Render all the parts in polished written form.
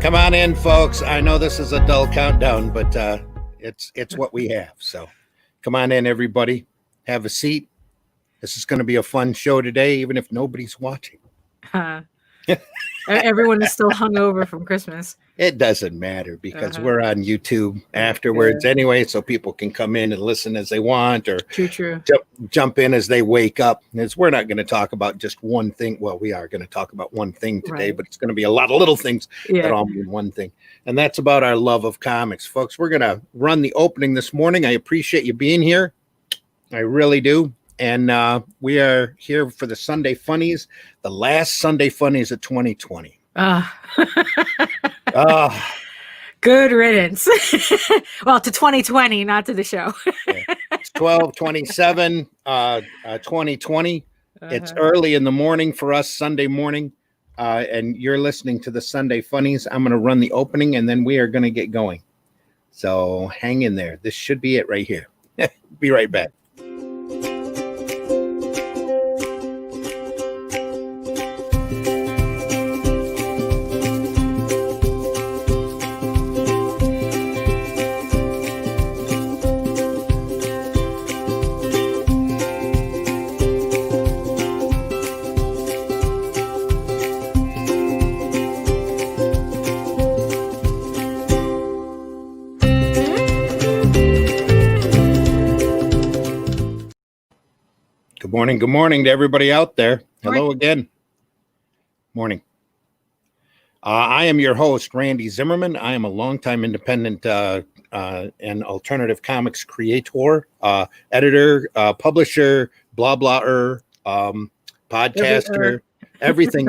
Come on in, folks. I know this is a dull countdown, but it's what we have. So come on in, everybody. Have a seat. This is going to be a fun show today, even if nobody's watching. Everyone is still hungover from Christmas. It doesn't matter because we're on YouTube afterwards anyway, so people can come in and listen as they want or True. Jump in as they wake up. We're not going to talk about just one thing. Well, we are going to talk about one thing today, but it's going to be a lot of little things that all mean one thing. And that's about our love of comics. Folks, we're going to run the opening this morning. I appreciate you being here. I really do. And we are here for the Sunday Funnies, the last Sunday Funnies of 2020. Good riddance. Well, to 2020, not to the show. It's 12/27, 2020. It's early in the morning for us, Sunday morning. And you're listening to the Sunday Funnies. I'm going to run the opening, and then we are going to get going. So hang in there. This should be it right here. Be right back. Good morning to everybody out there. Hello again. Morning. I am your host, Randy Zimmerman. I am a longtime independent and alternative comics creator, editor, publisher, podcaster, everything.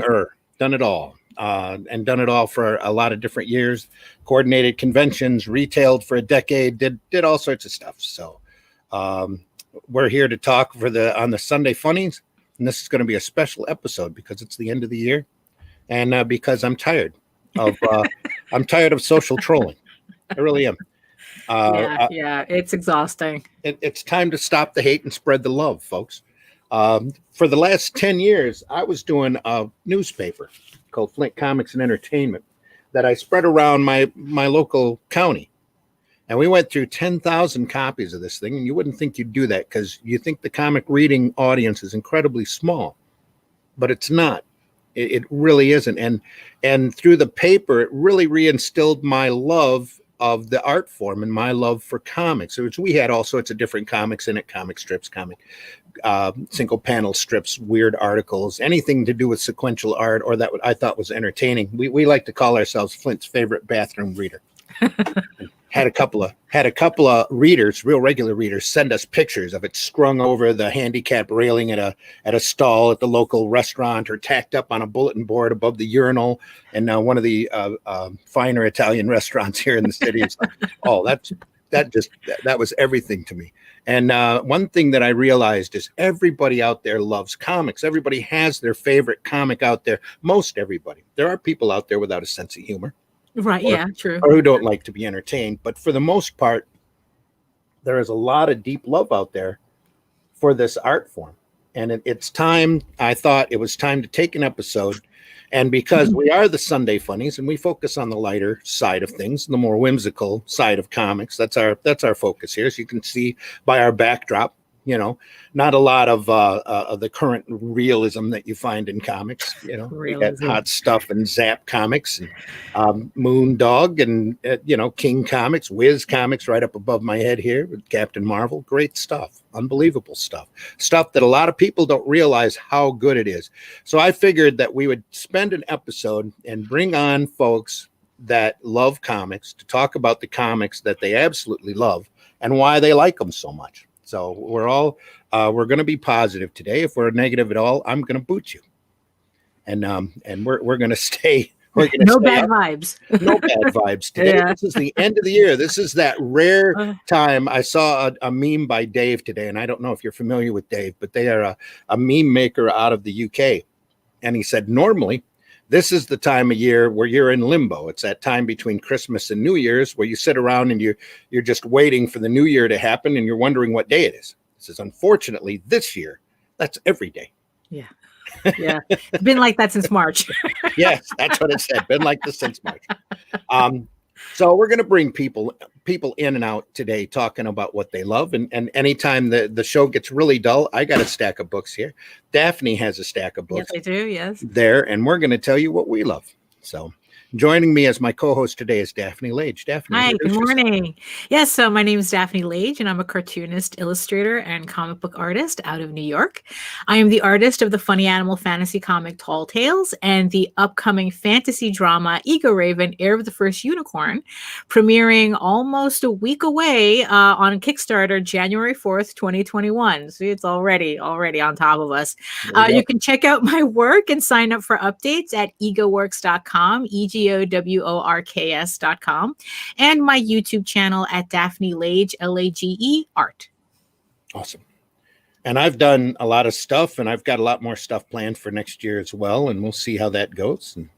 Done it all. And done it all for a lot of different years. Coordinated conventions, retailed for a decade, did all sorts of stuff. So we're here to talk on the Sunday Funnies, and this is going to be a special episode because it's the end of the year, and because I'm tired of social trolling. I really am. It's exhausting. It's time to stop the hate and spread the love, folks. For the last 10 years, I was doing a newspaper called Flint Comics and Entertainment that I spread around my local county. And we went through 10,000 copies of this thing, and you wouldn't think you'd do that because you think the comic reading audience is incredibly small, but it's not. It really isn't. And through the paper, it really reinstilled my love of the art form and my love for comics. We had all sorts of different comics in it, comic strips, single panel strips, weird articles, anything to do with sequential art or that I thought was entertaining. We like to call ourselves Flint's favorite bathroom reader. Had a couple of readers, real regular readers, send us pictures of it strung over the handicap railing at a stall at the local restaurant or tacked up on a bulletin board above the urinal. And now one of the finer Italian restaurants here in the city is like, that was everything to me. And one thing that I realized is everybody out there loves comics. Everybody has their favorite comic out there. Most everybody. There are people out there without a sense of humor. Right, true. Or who don't like to be entertained. But for the most part, there is a lot of deep love out there for this art form. And it's time, I thought it was time to take an episode. And because we are the Sunday Funnies and we focus on the lighter side of things, the more whimsical side of comics, that's our focus here. As you can see by our backdrop, not a lot of the current realism that you find in comics. We got Hot Stuff and Zap Comics and Moondog and King Comics, Wiz Comics right up above my head here with Captain Marvel. Great stuff, unbelievable stuff that a lot of people don't realize how good it is. So I figured that we would spend an episode and bring on folks that love comics to talk about the comics that they absolutely love and why they like them so much. So we're going to be positive today. If we're negative at all, I'm going to boot you. And we're going to stay. No bad vibes. No bad vibes today. This is the end of the year. This is that rare time. I saw a meme by Dave today, and I don't know if you're familiar with Dave, but they are a meme maker out of the UK. And he said, normally, this is the time of year where you're in limbo. It's that time between Christmas and New Year's where you sit around and you're just waiting for the new year to happen and you're wondering what day it is. This is unfortunately this year. That's every day. Yeah. It's been like that since March. Yes, that's what it said. Been like this since March. So we're going to bring people in and out today talking about what they love. And anytime the show gets really dull, I got a stack of books here. Daphne has a stack of books Yes, I do. Yes. there, and we're going to tell you what we love. So joining me as my co-host today is Daphne Lage. Daphne, Hi, good introduce yourself. morning. Yes, so my name is Daphne Lage, and I'm a cartoonist, illustrator, and comic book artist out of New York. I am the artist of the funny animal fantasy comic Tall Tales and the upcoming fantasy drama Ego Raven, Heir of the First Unicorn, premiering almost a week away on Kickstarter, January 4th, 2021. See, it's already on top of us. You can check out my work and sign up for updates at egoworks.com, egoworks.com, and my YouTube channel at Daphne Lage, Lage Art. Awesome. And I've done a lot of stuff, and I've got a lot more stuff planned for next year as well, and we'll see how that goes. And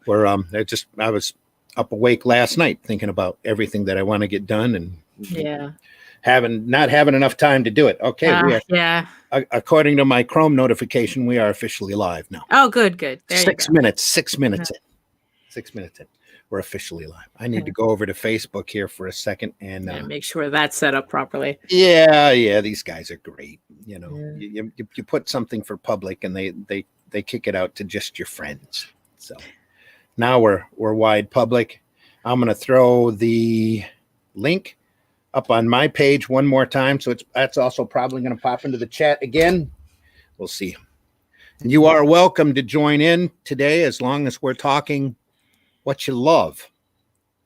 we're I was up awake last night thinking about everything that I want to get done, and not having enough time to do it. Okay, according to my Chrome notification, we are officially live now. Oh, good. There 6 minutes. 6 minutes in. 6 minutes in. We're officially live. I need to go over to Facebook here for a second and make sure that's set up properly. Yeah, these guys are great. You know, you put something for public, and they kick it out to just your friends. So now we're wide public. I'm going to throw the link up on my page one more time, so that's also probably going to pop into the chat again. We'll see. And you are welcome to join in today, as long as we're talking what you love,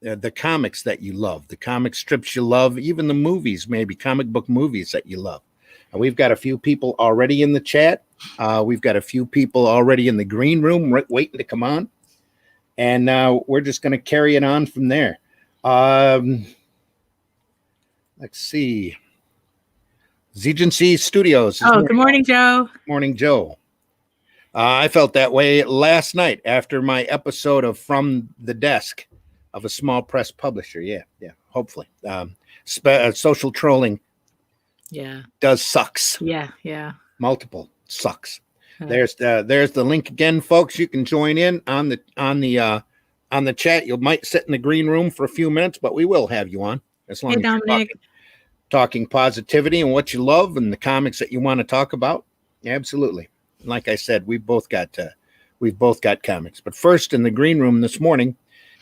the comics that you love, the comic strips you love, even the movies, maybe comic book movies that you love. We've got a few people already in the chat. We've got a few people already in the green room waiting to come on. And we're just going to carry it on from there. Let's see. Zegency Studios. Good morning, Joe. Morning, Joe. I felt that way last night after my episode of From the Desk of a Small Press Publisher. Yeah. Hopefully. Social trolling does sucks. Yeah. Multiple sucks. There's the link again, folks. You can join in on the chat. You might sit in the green room for a few minutes, but we will have you on as long as you're talking positivity and what you love and the comics that you want to talk about. Absolutely. Like I said, we've both got comics. But first in the green room this morning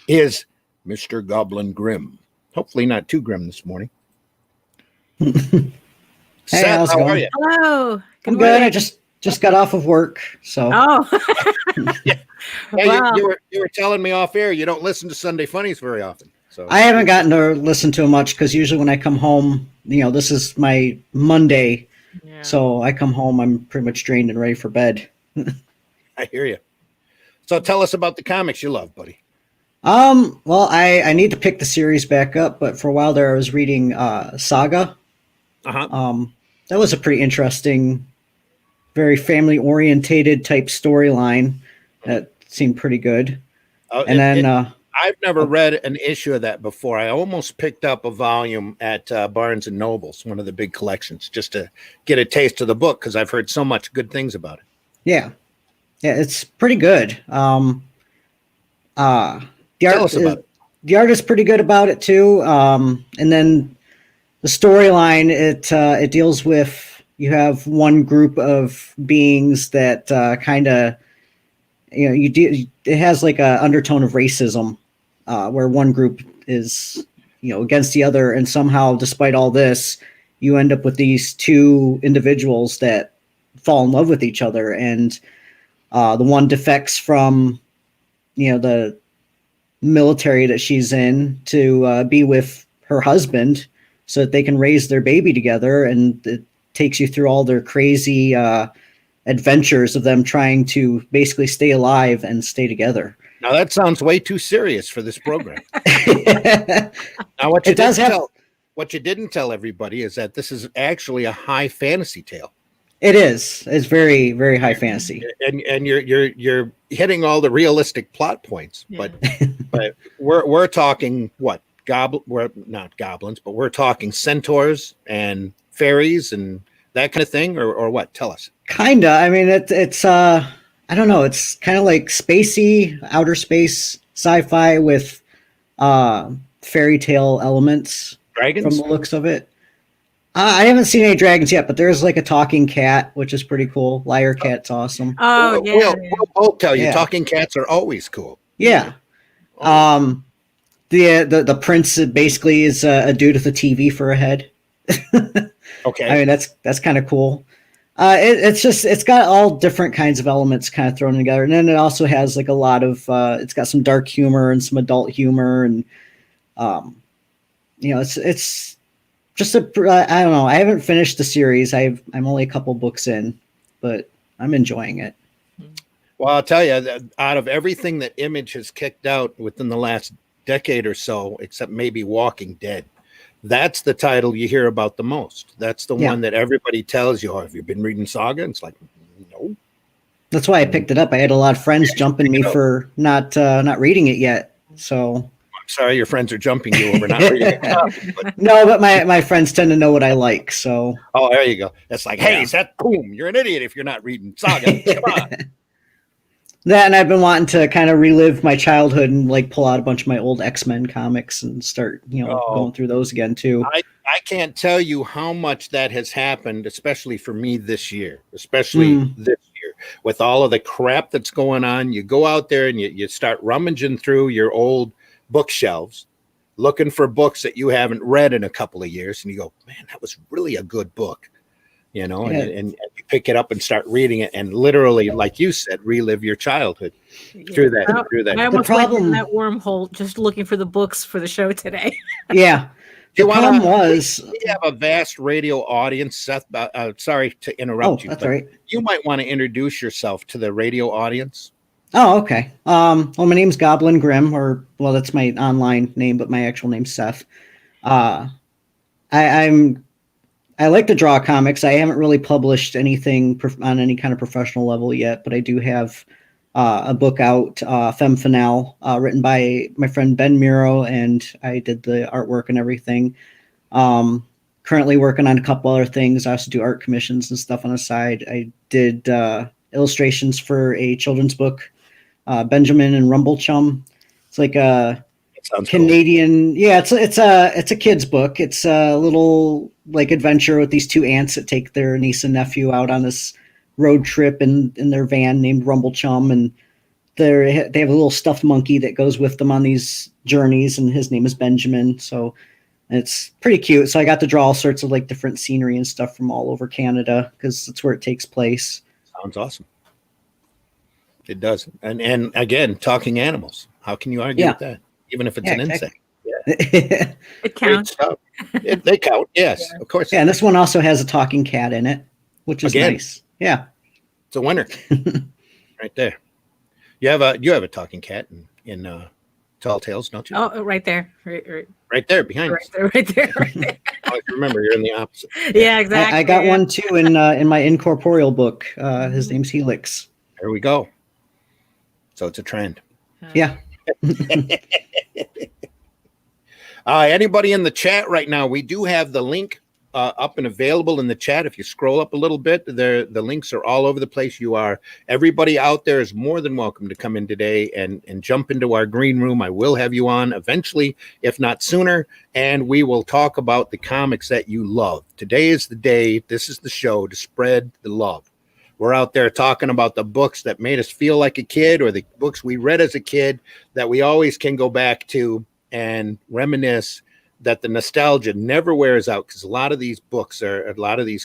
is Mr. Goblin Grimm. Hopefully not too grim this morning. Hey, Seth, how are you? Hello. I'm good. I just got off of work, so. Yeah. Wow. You were telling me off air you don't listen to Sunday Funnies very often. So I haven't gotten to listen to it much because usually when I come home, this is my Monday. Yeah. So I come home, I'm pretty much drained and ready for bed. I hear you. So tell us about the comics you love, buddy. Well, I need to pick the series back up, but for a while there I was reading Saga. That was a pretty interesting, very family orientated type storyline that seemed pretty good. I've never read an issue of that before. I almost picked up a volume at Barnes and Noble's, one of the big collections, just to get a taste of the book because I've heard so much good things about it. Yeah, it's pretty good. Tell us about it. The art is pretty good about it too. And then the storyline, it deals with, you have one group of beings that kind of, it has like a undertone of racism. Where one group is, against the other, and somehow, despite all this, you end up with these two individuals that fall in love with each other, and the one defects from, the military that she's in to be with her husband, so that they can raise their baby together, and it takes you through all their crazy adventures of them trying to basically stay alive and stay together. Now that sounds way too serious for this program. Now, what you didn't tell everybody is that this is actually a high fantasy tale. It is. It's very, very high fantasy. And you're hitting all the realistic plot points, but we're talking what? We're not goblins, but we're talking centaurs and fairies and that kind of thing, or what? Tell us. Kinda. I mean, it's I don't know. It's kind of like spacey, outer space sci-fi with fairy tale elements from Dragons? the looks of it. I haven't seen any dragons yet, but there's like a talking cat, which is pretty cool. Liar Cat's awesome. Oh We'll, yeah. we'll both tell you, Yeah. talking cats are always cool. Yeah. The prince basically is a dude with a TV for a head. Okay. I mean, that's kind of cool. It's got all different kinds of elements kind of thrown together, and then it also has like a lot of it's got some dark humor and some adult humor, and it's just I don't know. I haven't finished the series. I'm only a couple books in, but I'm enjoying it. Well, I'll tell you that out of everything that Image has kicked out within the last decade or so, except maybe Walking Dead, that's the title you hear about the most. That's the one that everybody tells you, "Oh, have you been reading Saga?" And it's like, no. That's why I picked it up. I had a lot of friends jumping me for not reading it yet. So I'm sorry, your friends are jumping you over not reading it. But, no, but my friends tend to know what I like. So there you go. It's like, hey, Seth, boom, you're an idiot if you're not reading Saga. Come on. That, and I've been wanting to kind of relive my childhood and like pull out a bunch of my old X-Men comics and start, going through those again too. I can't tell you how much that has happened, especially for me this year, with all of the crap that's going on. You go out there and you start rummaging through your old bookshelves, looking for books that you haven't read in a couple of years. And you go, man, that was really a good book. And you pick it up and start reading it, and literally, like you said, relive your childhood through that. I almost went in that wormhole just looking for the books for the show today. Yeah. We have a vast radio audience, Seth. Sorry to interrupt you. That's all right. You might want to introduce yourself to the radio audience. Oh, okay. Well, my name's Goblin Grimm, that's my online name, but my actual name's Seth. I like to draw comics. I haven't really published anything on any kind of professional level yet, but I do have a book out, Femme Finale, written by my friend Ben Miro, and I did the artwork and everything. Currently working on a couple other things. I also do art commissions and stuff on the side. I did illustrations for a children's book, Benjamin and Rumble Chum. It's like a Canadian, cool. Yeah, it's a kid's book. It's a little like adventure with these two aunts that take their niece and nephew out on this road trip in their van named Rumble Chum, and they have a little stuffed monkey that goes with them on these journeys, and his name is Benjamin. So it's pretty cute. So I got to draw all sorts of like different scenery and stuff from all over Canada because that's where it takes place. Sounds awesome. It does, and again, talking animals. How can you argue with that? Even if it's an insect. Yeah. It counts. They count, yes, of course. Yeah, and this one also has a talking cat in it, which is nice. Yeah. It's a winner. Right there. You have a talking cat in Tall Tales, don't you? Oh, right there. Right there behind us. Right there. Remember, you're in the opposite. Yeah, exactly. I got one too in my incorporeal book. His name's Helix. There we go. So it's a trend. Yeah. Anybody in the chat right now, we do have the link up and available in the chat. If you scroll up a little bit, the links are all over the place. Everybody out there is more than welcome to come in today and jump into our green room. I will have you on eventually, if not sooner, and we will talk about the comics that you love. Today is the day. This is the show to spread the love. We're out there talking about the books that made us feel like a kid, or the books we read as a kid that we always can go back to and reminisce, that the nostalgia never wears out, because a lot of these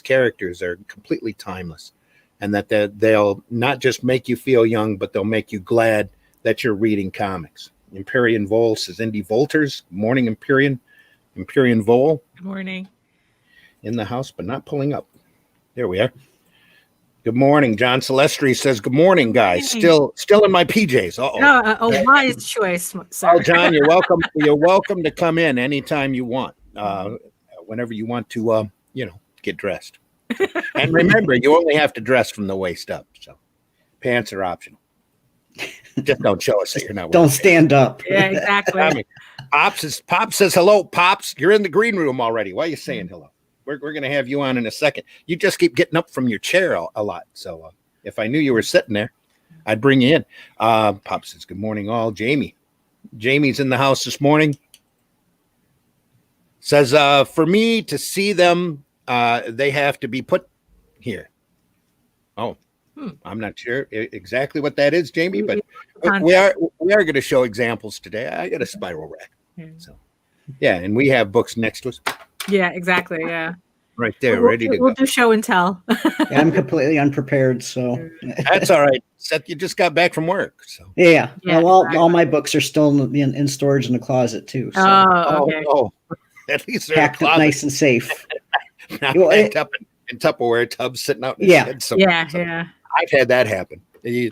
characters are completely timeless, and that they'll not just make you feel young, but they'll make you glad that you're reading comics. Empyrean Vole says, Indy Volters. Morning, Empyrean Vole. Good morning. In the house, but not pulling up. There we are. Good morning. John Celestri says, good morning, guys. Still in my PJs. A wise choice, sir. Oh, John, you're welcome. You're welcome to come in anytime you want, whenever you want to, get dressed. And remember, you only have to dress from the waist up. So pants are optional. Just don't show us that you're not. Don't stand up. Yeah, exactly. Pops says, hello, Pops. You're in the green room already. Why are you saying hello? We're going to have you on in a second. You just keep getting up from your chair a lot. So if I knew you were sitting there, I'd bring you in. Pop says, good morning, all. Jamie Jamie's in the house this morning. Says, for me to see them, they have to be put here. Oh, I'm not sure exactly what that is, Jamie, but we are going to show examples today. I got a spiral rack. So, yeah, and we have books next to us. Yeah, exactly. Yeah. Right there, We'll ready to we'll go. do show and tell. Yeah, I'm completely unprepared, so That's all right. Seth, you just got back from work. So yeah. Yeah, Well, exactly. all my books are still in storage in the closet too. So Oh, okay. oh, at least they're in the packed up closet. nice and safe. Not Well, packed up in Tupperware tubs sitting out in the Yeah. shed somewhere. Yeah. I've had that happen. You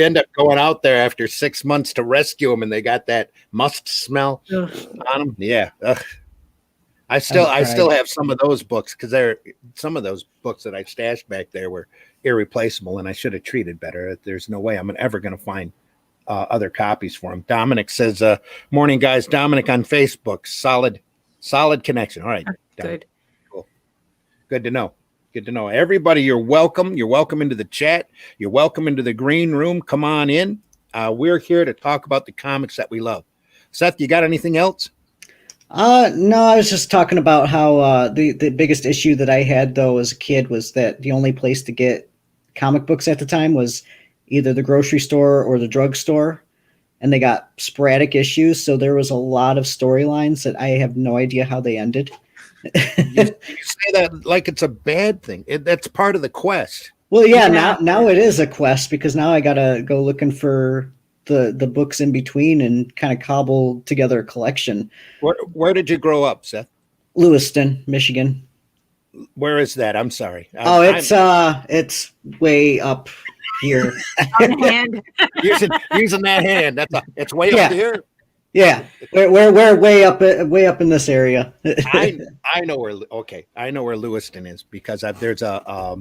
end up going out there after 6 months to rescue them, and they got that must smell Ugh. on them. Yeah. Ugh. I still have some of those books because some of those books that I stashed back there were irreplaceable, and I should have treated better. There's no way I'm ever going to find other copies for them. Dominic says, "Morning, guys. Dominic on Facebook. Solid connection. All right, Good. cool. Good to know. Good to know. Everybody, you're welcome. You're welcome into the chat. You're welcome into the green room. Come on in. We're here to talk about the comics that we love. Seth, you got anything else? No, I was just talking about how the biggest issue that I had though as a kid was that the only place to get comic books at the time was either the grocery store or the drugstore, and they got sporadic issues. So there was a lot of storylines that I have no idea how they ended. You say that like it's a bad thing. That's part of the quest. Well, yeah, Yeah. now it is a quest because now I gotta go looking for the books in between and kind of cobble together a collection. Where did you grow up, Seth? Lewiston, Michigan. Where is that? I'm sorry. Oh, it's way up here. On hand. using that hand. It's way Yeah. up here. Yeah, we're way up in this area. I know where. Okay, I know where Lewiston is because there's a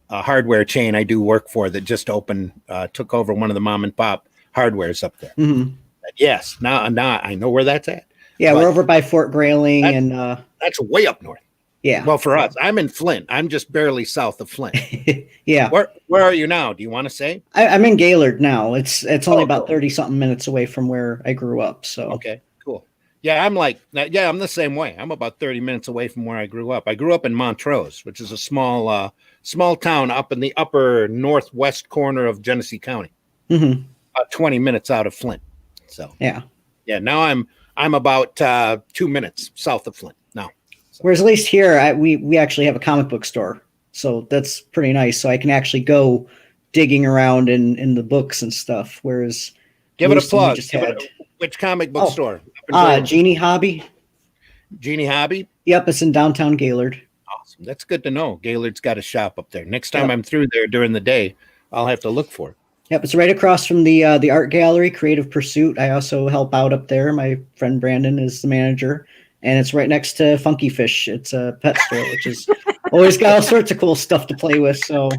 hardware chain I do work for that just opened, took over one of the mom and pop hardwares up there. Mhm. Yes, now I know where that's at. Yeah, But we're over by Fort Grayling, and That's way up north. yeah, Well, for us, I'm in Flint. I'm just barely south of Flint. yeah. Where are you now? Do you want to say? I'm in Gaylord now. It's only about cool. 30-something minutes away from where I grew up. So Okay, cool. Yeah, I'm the same way. I'm about 30 minutes away from where I grew up. I grew up in Montrose, which is a small town up in the upper northwest corner of Genesee County, mhm. about 20 minutes out of Flint. So Yeah. now I'm about 2 minutes south of Flint now. Whereas at least here, we actually have a comic book store, so that's pretty nice. So I can actually go digging around in the books and stuff. Whereas Give it a Lewiston, we plug. just Give had it which comic book store? Genie Hobby. Genie Hobby. Yep, it's in downtown Gaylord. Awesome. That's good to know. Gaylord's got a shop up there. Next time Yep. I'm through there during the day, I'll have to look for it. Yep, it's right across from the art gallery, Creative Pursuit. I also help out up there. My friend Brandon is the manager, and it's right next to Funky Fish. It's a pet store, which is always got all sorts of cool stuff to play with. So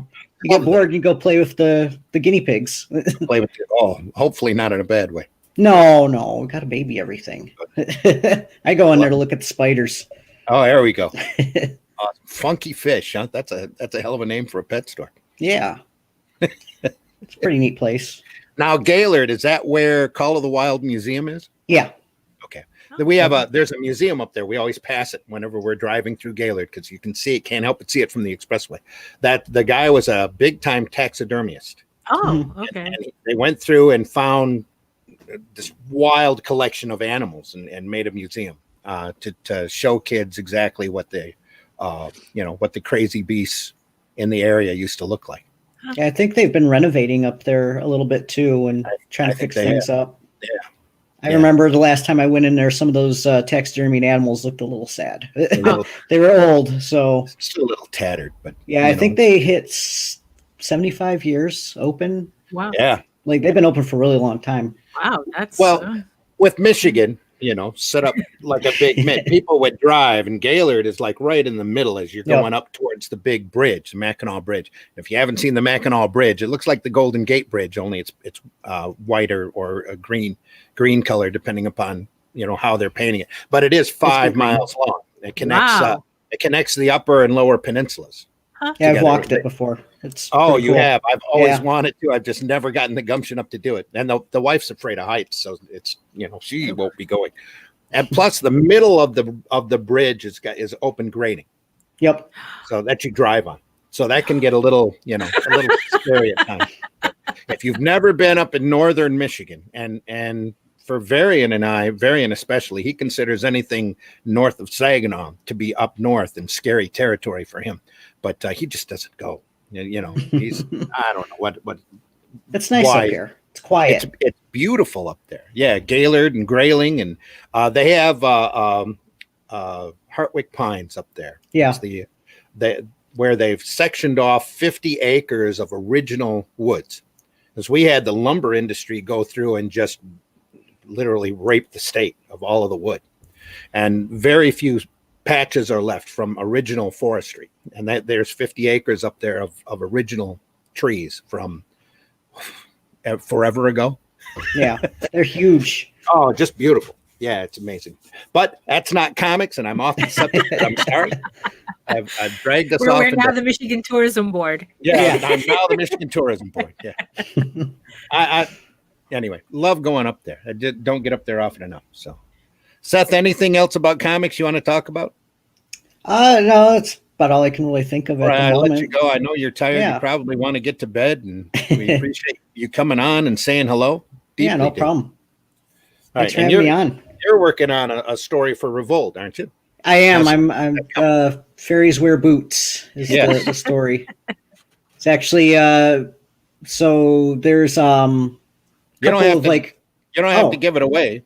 you get bored, you go play with the guinea pigs. Play with it. Oh, hopefully not in a bad way. No, we got to baby everything. I go in there to look at the spiders. Oh, there we go. Awesome. Funky Fish, huh? That's a hell of a name for a pet store. Yeah, it's a pretty neat place. Now, Gaylord, is that where Call of the Wild Museum is? Yeah. Okay. We have there's a museum up there. We always pass it whenever we're driving through Gaylord because you can see it, can't help but see it from the expressway. That the guy was a big time taxidermist. Oh, okay. And they went through and found this wild collection of animals and made a museum to show kids exactly what what the crazy beasts in the area used to look like. Yeah, I think they've been renovating up there a little bit too and trying I to think fix they things have. up. Yeah. I remember the last time I went in there, some of those taxidermied animals looked a little sad. Little, They were old, so still a little tattered, but yeah, I think they hit 75 years open. Wow. yeah. Like they've been open for a really long time. Wow. That's Well, with Michigan, set up like a big mitt. People would drive, and Gaylord is like right in the middle as you're going up towards the big bridge, the Mackinac Bridge. If you haven't seen the Mackinac Bridge, it looks like the Golden Gate Bridge, only it's whiter or a green color, depending upon how they're painting it. But it is 5 miles long. It connects Wow. it connects the upper and lower peninsulas. Huh? Yeah, I've Together. walked it before. It's Oh, pretty you cool. have. I've always Yeah. wanted to. I've just never gotten the gumption up to do it. And the wife's afraid of heights, so it's she won't be going. And plus, the middle of the bridge is open grading, Yep. so that you drive on. So that can get a little scary at times. If you've never been up in northern Michigan, and for Varian especially, he considers anything north of Saginaw to be up north and scary territory for him. But he just doesn't go. He's I don't know what. It's nice why. up here. It's quiet. It's beautiful up there. Yeah, Gaylord and Grayling, and they have Hartwick Pines up there. Yeah. It's where they've sectioned off 50 acres of original woods. Because we had the lumber industry go through and just literally rape the state of all of the wood. And very few patches are left from original forestry. And there's 50 acres up there of original trees from forever ago. Yeah. They're huge. Oh, just beautiful. Yeah, it's amazing. But that's not comics, and I'm off the subject. I'm sorry. I've dragged us off. We're now the Michigan Tourism Board. Yeah, I'm now the Michigan Tourism Board. Yeah. Anyway, love going up there. I don't get up there often enough. So, Seth, anything else about comics you want to talk about? No, that's about all I can really think of at the I'll moment. let you go. I know you're tired. Yeah. You probably want to get to bed, and we appreciate you coming on and saying hello. Yeah, no Deeply do. problem. All Thanks right, for having me on. You're working on a story for Revolt, aren't you? I am. Yes. I'm Fairies Wear Boots is Yes. the story. It's actually so there's You don't have to give it away.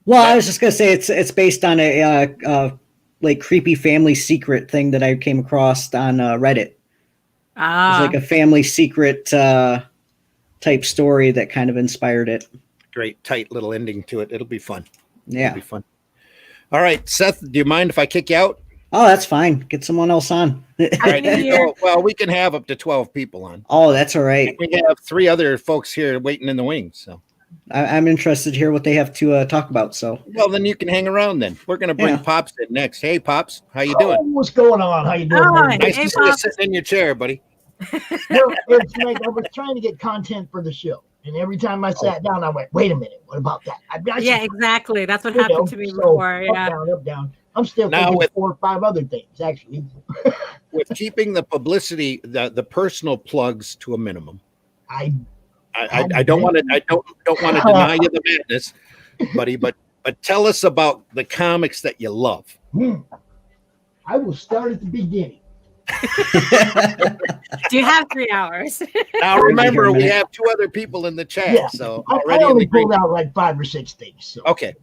Well, I was just gonna say it's based on a like creepy family secret thing that I came across on Reddit. It's like a family secret type story that kind of inspired it. Great, tight little ending to it. It'll be fun. Yeah. It'll be fun. All right, Seth, do you mind if I kick you out? Oh, that's fine. Get someone else on. All right. Well, we can have up to 12 people on. Oh, that's all right. We have 3 other folks here waiting in the wings. So I'm interested to hear what they have to talk about. So, well, then you can hang around. Then we're going to bring Pops in next. Hey, Pops, how you doing? What's going on? How you doing? Hi. Nice Hey, to see you Pops. sitting in your chair, buddy. Well, it's like I was trying to get content for the show, and every time I sat down, I went, "Wait a minute, what about that?" Yeah, exactly. That's what happened to me before. Yeah. Up, down. I'm still Now thinking with- 4 or 5 other things, actually. With keeping the publicity, the personal plugs to a minimum. I I don't want to. I don't want to deny you the madness, buddy. But tell us about the comics that you love. I will start at the beginning. Do you have 3 hours? Now remember, we have 2 other people in the chat, Yeah. so I already in only the green. pulled out like 5 or 6 things. So. Okay,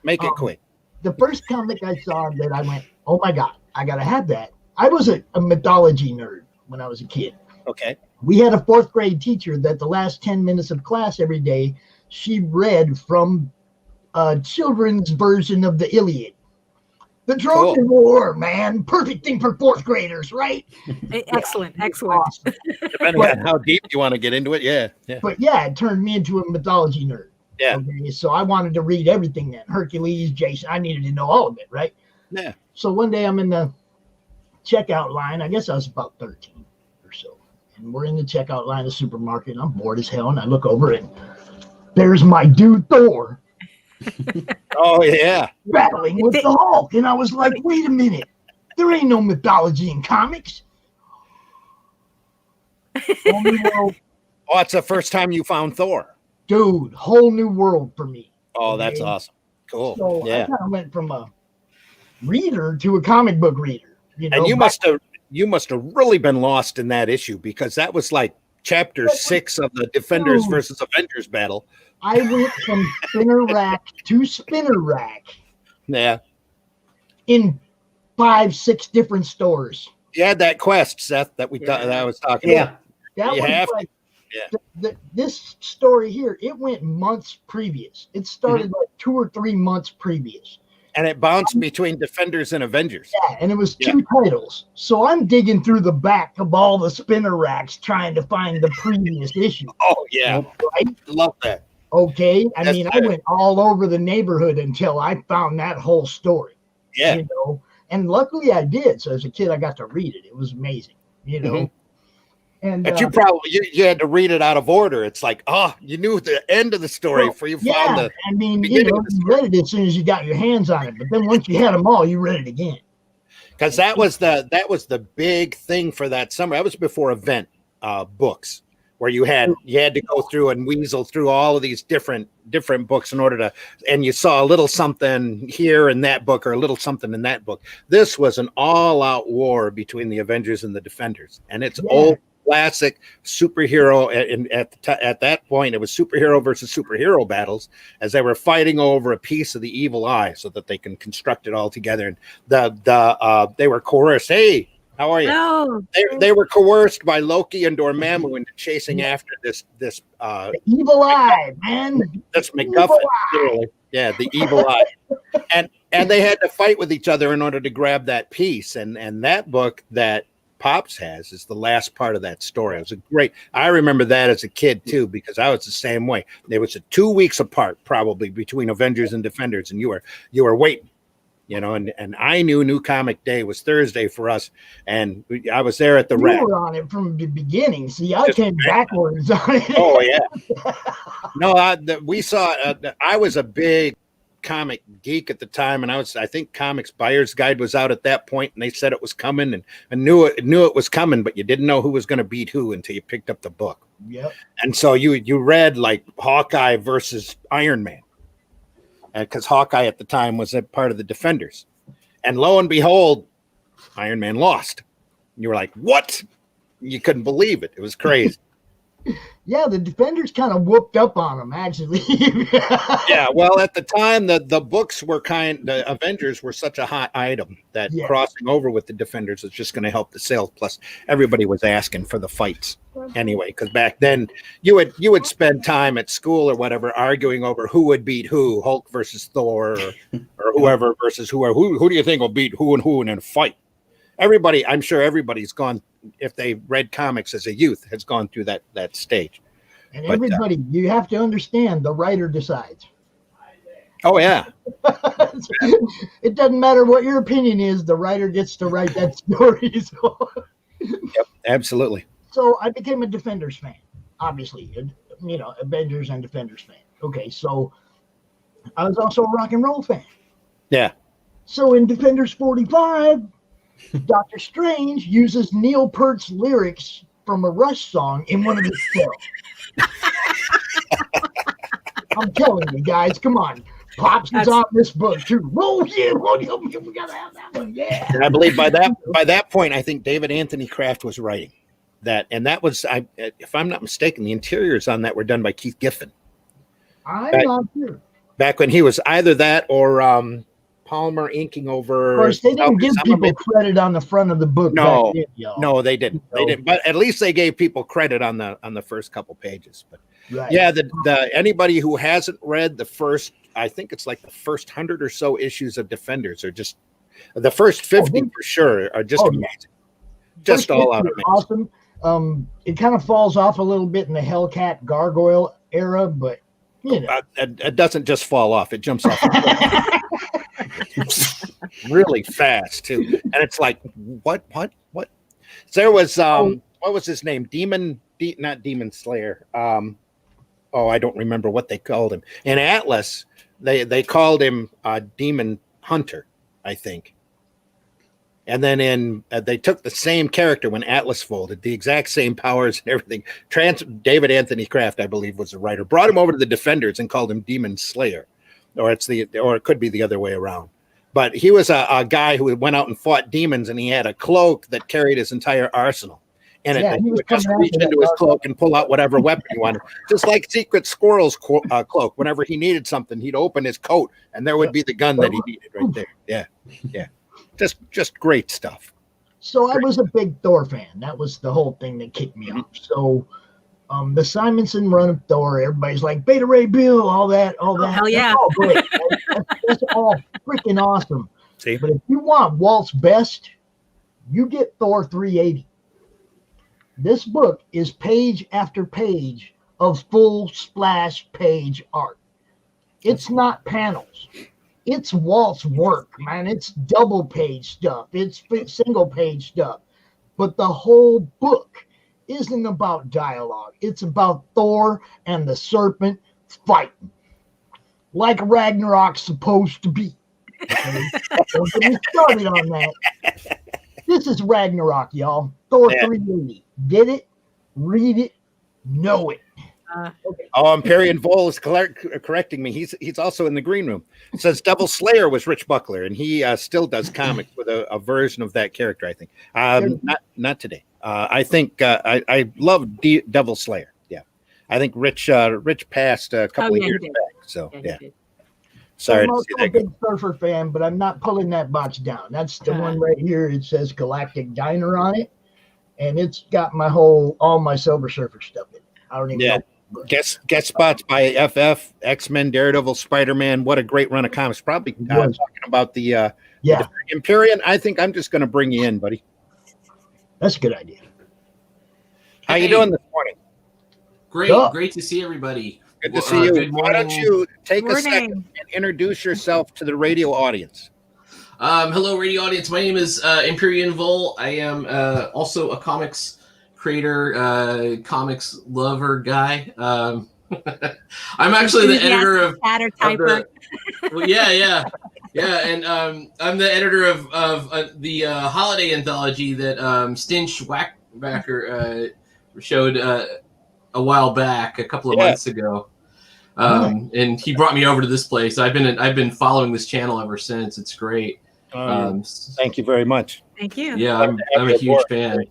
make it Um, quick. The first comic I saw that I went, "Oh my god, I gotta have that." I was a mythology nerd when I was a kid. Okay. We had a 4th grade teacher that the last 10 minutes of class every day, she read from a children's version of the Iliad. The Trojan War, man. Perfect thing for 4th graders, right? Excellent. Excellent. Awesome. Depending on how deep you want to get into it, yeah. But yeah, it turned me into a mythology nerd. Yeah. Okay, so I wanted to read everything then. Hercules, Jason, I needed to know all of it, right? Yeah. So one day I'm in the checkout line. I guess I was about 13 or so. And we're in the checkout line of the supermarket. And I'm bored as hell. And I look over and there's my dude Thor Oh yeah. battling with the Hulk. And I was like, wait a minute. There ain't no mythology in comics. Whole new world, Oh, it's the first time you found Thor. dude, whole new world for me. Oh, that's Okay. awesome. Cool. So I Yeah. kind of went from a reader to a comic book reader. And you must have really been lost in that issue, because that was like chapter 6 of the Defenders Dude. versus Avengers battle. I went from spinner rack to spinner rack Yeah. in 5, 6 different stores. You had that quest, Seth, that that I was talking about. Yeah. That You was have to. like Yeah. this story here. It went months previous. It started Mm-hmm. like 2 or 3 months previous. And it bounced between Defenders and Avengers. Yeah, and it was 2 titles. So I'm digging through the back of all the spinner racks trying to find the previous issue. Oh yeah. Right? Love that. Okay. I That's mean, I fair. went all over the neighborhood until I found that whole story. Yeah. You know, and luckily I did. So as a kid, I got to read it. It was amazing. You know. Mhm. And But you had to read it out of order. It's like, oh, you knew the end of the story before you found the I mean, beginning of the you story. read it as soon as you got your hands on it. But then once you had them all, you read it again. Because that was the big thing for that summer. That was before event books, where you had to go through and weasel through all of these different books in order to, and you saw a little something here in that book or a little something in that book. This was an all-out war between the Avengers and the Defenders, and it's old classic superhero. And at that point, it was superhero versus superhero battles as they were fighting over a piece of the evil eye so that they can construct it all together. And they were coerced. Hey, how are you? Oh, They were coerced by Loki and Dormammu into chasing after this the evil eye, man. This MacGuffin, literally. Yeah, the evil eye. And they had to fight with each other in order to grab that piece. And that book that Pops has is the last part of that story. It was I remember that as a kid too, because I was the same way. There was 2 weeks apart probably between Avengers and Defenders, and you were waiting. And I knew New Comic Day was Thursday for us, and I was there at the rack. You were on it from the beginning. See, I came backwards on it. Oh yeah. No, we saw. I was a big comic geek at the time, and I think Comics Buyer's Guide was out at that point, and they said it was coming, and I knew it was coming, but you didn't know who was going to beat who until you picked up the book. Yep. And so you read like Hawkeye versus Iron Man. Because Hawkeye at the time was a part of the Defenders. And lo and behold, Iron Man lost. You were like, what? You couldn't believe it. It was crazy. Yeah, the Defenders kind of whooped up on them, actually. Yeah, well, at the time, the books the Avengers were such a hot item that crossing over with the Defenders was just going to help the sales. Plus, everybody was asking for the fights anyway, because back then you would spend time at school or whatever arguing over who would beat who, Hulk versus Thor, or whoever versus whoever. Who do you think will beat who in a fight? I'm sure everybody's gone, if they read comics as a youth, has gone through that stage. And everybody, you have to understand, the writer decides. Oh, yeah. It doesn't matter what your opinion is, the writer gets to write that story. So. Yep, absolutely. So I became a Defenders fan, obviously. Avengers and Defenders fan. Okay, so I was also a rock and roll fan. Yeah. So in Defenders 45, Dr. Strange uses Neil Peart's lyrics from a Rush song in one of his films. I'm telling you guys, come on. Pops is on this book too. Oh yeah, we gotta have that one. Yeah. And I believe by that point, I think David Anthony Kraft was writing that, and that was, if I'm not mistaken, the interiors on that were done by Keith Giffen. I'm not sure. Back when he was either that or Palmer inking over. Of course, they didn't give people credit on the front of the book. No, they didn't. They didn't. But at least they gave people credit on the first couple pages. But yeah, the anybody who hasn't read the first, I think it's like the first 100 or so issues of Defenders are just the first 50 for sure are just amazing. Just all out amazing. Awesome. It kind of falls off a little bit in the Hellcat Gargoyle era, but it doesn't just fall off; it jumps off really fast too. And it's like, what? There was what was his name? Not Demon Slayer. I don't remember what they called him. In Atlas, they called him Demon Hunter, I think. And then they took the same character when Atlas folded, the exact same powers and everything. David Anthony Kraft, I believe, was the writer. Brought him over to the Defenders and called him Demon Slayer, or it could be the other way around. But he was a guy who went out and fought demons, and he had a cloak that carried his entire arsenal. And he would just reach into his cloak and pull out whatever weapon he wanted, just like Secret Squirrel's cloak. Whenever he needed something, he'd open his coat, and there would be the gun that he needed right there. Yeah. Just great stuff. So I was a big Thor fan. That was the whole thing that kicked me off. So the Simonson run of Thor, everybody's like Beta Ray Bill, all that. Oh, hell yeah. That's all great. That's all freaking awesome. See? But if you want Walt's best, you get Thor 380. This book is page after page of full splash page art. It's not panels. It's Walt's work, man. It's double page stuff. It's single page stuff. But the whole book isn't about dialogue. It's about Thor and the serpent fighting. Like Ragnarok's supposed to be. Okay? Don't get me started on that. This is Ragnarok, y'all. Thor 380. Get it? Read it? Know it. Okay. Oh, Empyrean Vol is correcting me. He's also in the green room. It says Devil Slayer was Rich Buckler, and he still does comics with a version of that character. I think not today. I think I love Devil Slayer. Yeah, I think Rich passed a couple of years back. So yeah. Sorry I'm to also see that a big Surfer fan, but I'm not pulling that box down. That's the one right here. It says Galactic Diner on it, and it's got all my Silver Surfer stuff in it. I don't even know. Guest spots by FF, X-Men, Daredevil, Spider-Man. What a great run of comics. Probably talking about the Empyrean. I think I'm just going to bring you in, buddy. That's a good idea. How you doing this morning? Great to see everybody. Good to see you. Good morning. Why don't you take a second and introduce yourself to the radio audience? Hello, radio audience. My name is Empyrean Vol. I am also a comics creator, comics lover guy. I'm actually the editor of yeah, and I'm the editor of the holiday anthology that Stinch Wackbacker showed a while back, a couple of months ago. And he brought me over to this place. I've been following this channel ever since. It's great. Thank you very much. Thank you. Yeah, I'm a huge fan.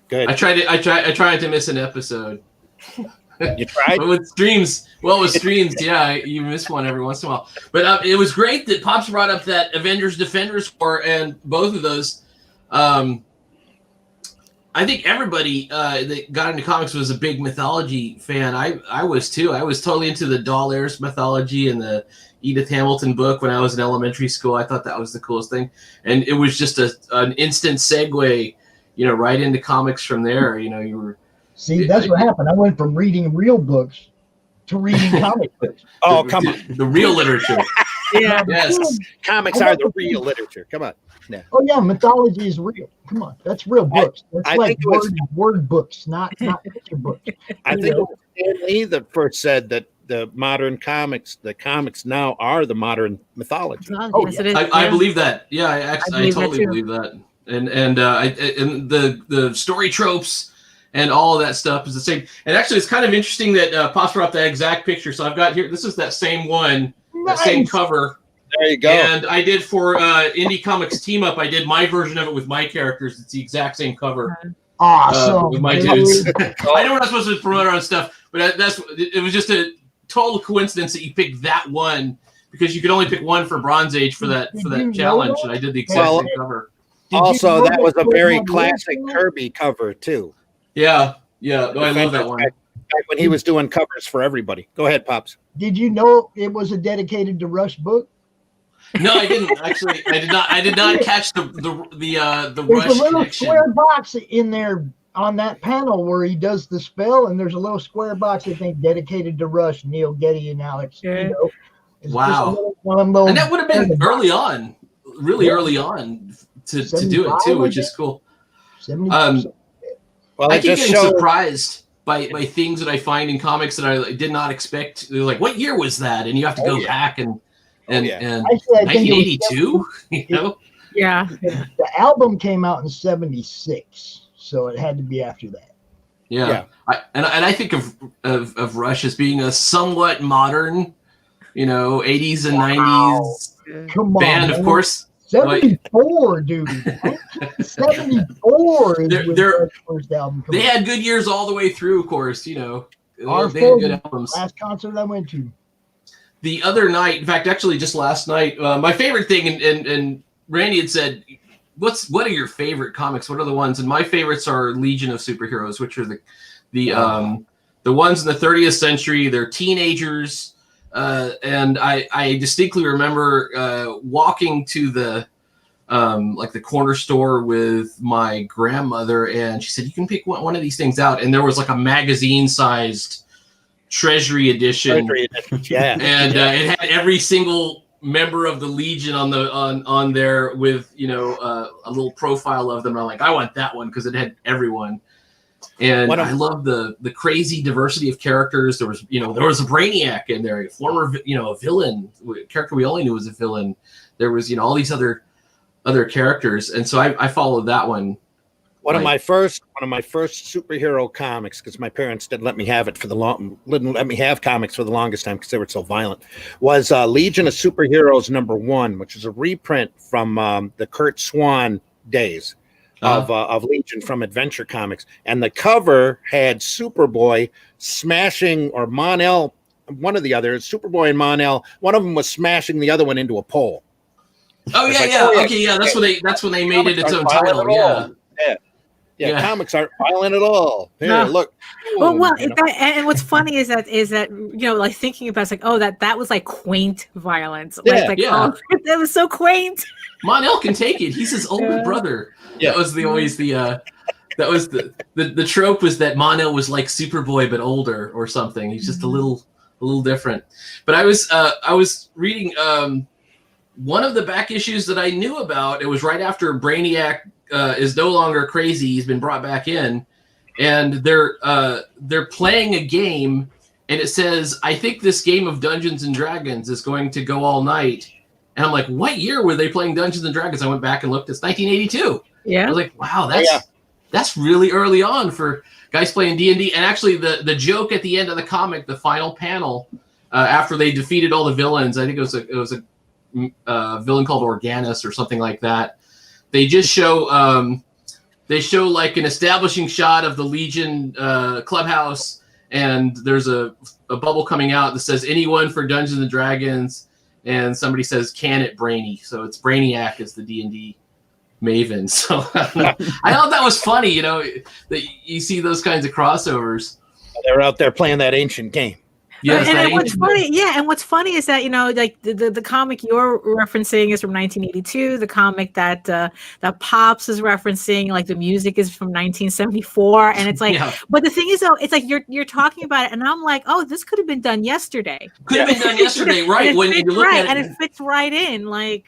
Good. I tried to miss an episode. You tried? But with streams, yeah, you miss one every once in a while. But it was great that Pops brought up that Avengers Defenders War, and both of those. I think everybody that got into comics was a big mythology fan. I was too. I was totally into the Doll Heirs mythology and the Edith Hamilton book when I was in elementary school. I thought that was the coolest thing, and it was just an instant segue, right into comics from there. You were. See, that's what happened. I went from reading real books to reading comic books. Oh, come on. The real literature. Yeah. Yes. Comics are the real literature. Come on. Yeah. Oh, yeah. Mythology is real. Come on. That's real books. That's like word books, not picture books. I think it was Stan Lee that first said that the modern comics, now are the modern mythology. Oh, yes, it is. I believe that. Yeah, I totally believe that. And the story tropes and all of that stuff is the same. And actually, it's kind of interesting that Pops brought up that exact picture. So I've got here. This is that same one, that same cover. There you go. And I did for Indie Comics Team Up. I did my version of it with my characters. It's the exact same cover. Awesome. With my dudes. I know we're not supposed to promote our own stuff, but it was just a total coincidence that you picked that one because you could only pick one for Bronze Age for that challenge, and I did the exact same cover. Also, that was a very classic Kirby cover too. Yeah. I love that one. Back when he was doing covers for everybody. Go ahead, Pops. Did you know it was a dedicated to Rush book? No, I didn't actually. I did not catch the There's Rush a little connection. square box in there on that panel where he does the spell, and there's a little square box I think dedicated to Rush, Neil Getty, and Alex. Wow. Little And that would have been early on, early on to do it too, which is cool. 70%. Well, I keep getting surprised by things that I find in comics that I did not expect. They're like, what year was that? And you have to go back and 1982, Yeah. The album came out in 76, so it had to be after that. Yeah. I think of Rush as being a somewhat modern, 80s and 90s Come on, band, man. of course. 74, dude. 74 is their first album. They had good years all the way through, of course. They had good albums. Last concert I went to. The other night, in fact, actually just last night, my favorite thing, and Randy had said, what are your favorite comics? What are the ones? And my favorites are Legion of Superheroes, which are the ones in the 30th century. They're teenagers. And I distinctly remember walking to the the corner store with my grandmother, and she said, you can pick one of these things out. And there was like a magazine-sized Treasury edition. Yeah. And it had every single member of the Legion on there with a little profile of them. And I'm like, I want that one because it had everyone. And I love the crazy diversity of characters. There was a Brainiac in there, a former, a villain, a character we only knew was a villain. There was, all these other characters. And so I followed that one. One of my first superhero comics, because my parents didn't let me have comics for the longest time because they were so violent, was Legion of Superheroes #1, which is a reprint from the Kurt Swan days of Legion from Adventure Comics. And the cover had Superboy smashing, or Mon-El, one of the others, Superboy and Mon-El, one of them was smashing the other one into a pole. Oh yeah, like, yeah. Okay, yeah, that's when they made it its own title. Yeah, comics aren't violent at all. Here, No. look. And what's funny is that like thinking about it's like, oh, that was like quaint violence. Oh, that was so quaint. Mon-El can take it. He's his older brother. Yeah. That was the trope was that Mon-El was like Superboy but older or something. He's just a little different. But I was reading one of the back issues that I knew about. It was right after Brainiac is no longer crazy. He's been brought back in, and they're playing a game, and it says, I think this game of Dungeons and Dragons is going to go all night. And I'm like, what year were they playing Dungeons and Dragons? I went back and looked. It's 1982. Yeah. I was like, wow, that's really early on for guys playing D&D. And actually, the joke at the end of the comic, the final panel, after they defeated all the villains, I think it was a villain called Organis or something like that. They just show like an establishing shot of the Legion clubhouse, and there's a bubble coming out that says anyone for Dungeons and Dragons, and somebody says, can it Brainy? So it's Brainiac as the D&D maven. So I thought that was funny, that you see those kinds of crossovers. They're out there playing that ancient game. Yes, and what's funny is that like the comic you're referencing is from 1982. The comic that Pops is referencing, like the music is from 1974, and it's like, but the thing is though, it's like you're talking about it, and I'm like, oh, this could have been done yesterday. Could have been done yesterday, right? When you look at it, and it fits right in, like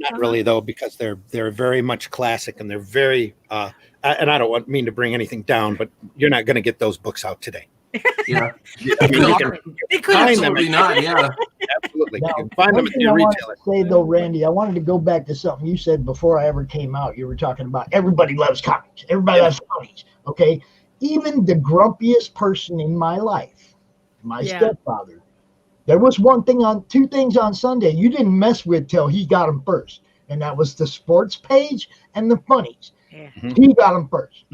Not really though, because they're very much classic, and they're very and I don't mean to bring anything down, but you're not going to get those books out today. Yeah, they could absolutely not. Yeah, absolutely. Now, you can find them at your retailer. Say though, Randy, I wanted to go back to something you said before I ever came out. You were talking about everybody loves comics. Everybody loves Funnies. Okay, even the grumpiest person in my life, my stepfather. There was two things on Sunday you didn't mess with till he got them first, and that was the sports page and the Funnies. Yeah. He got them first.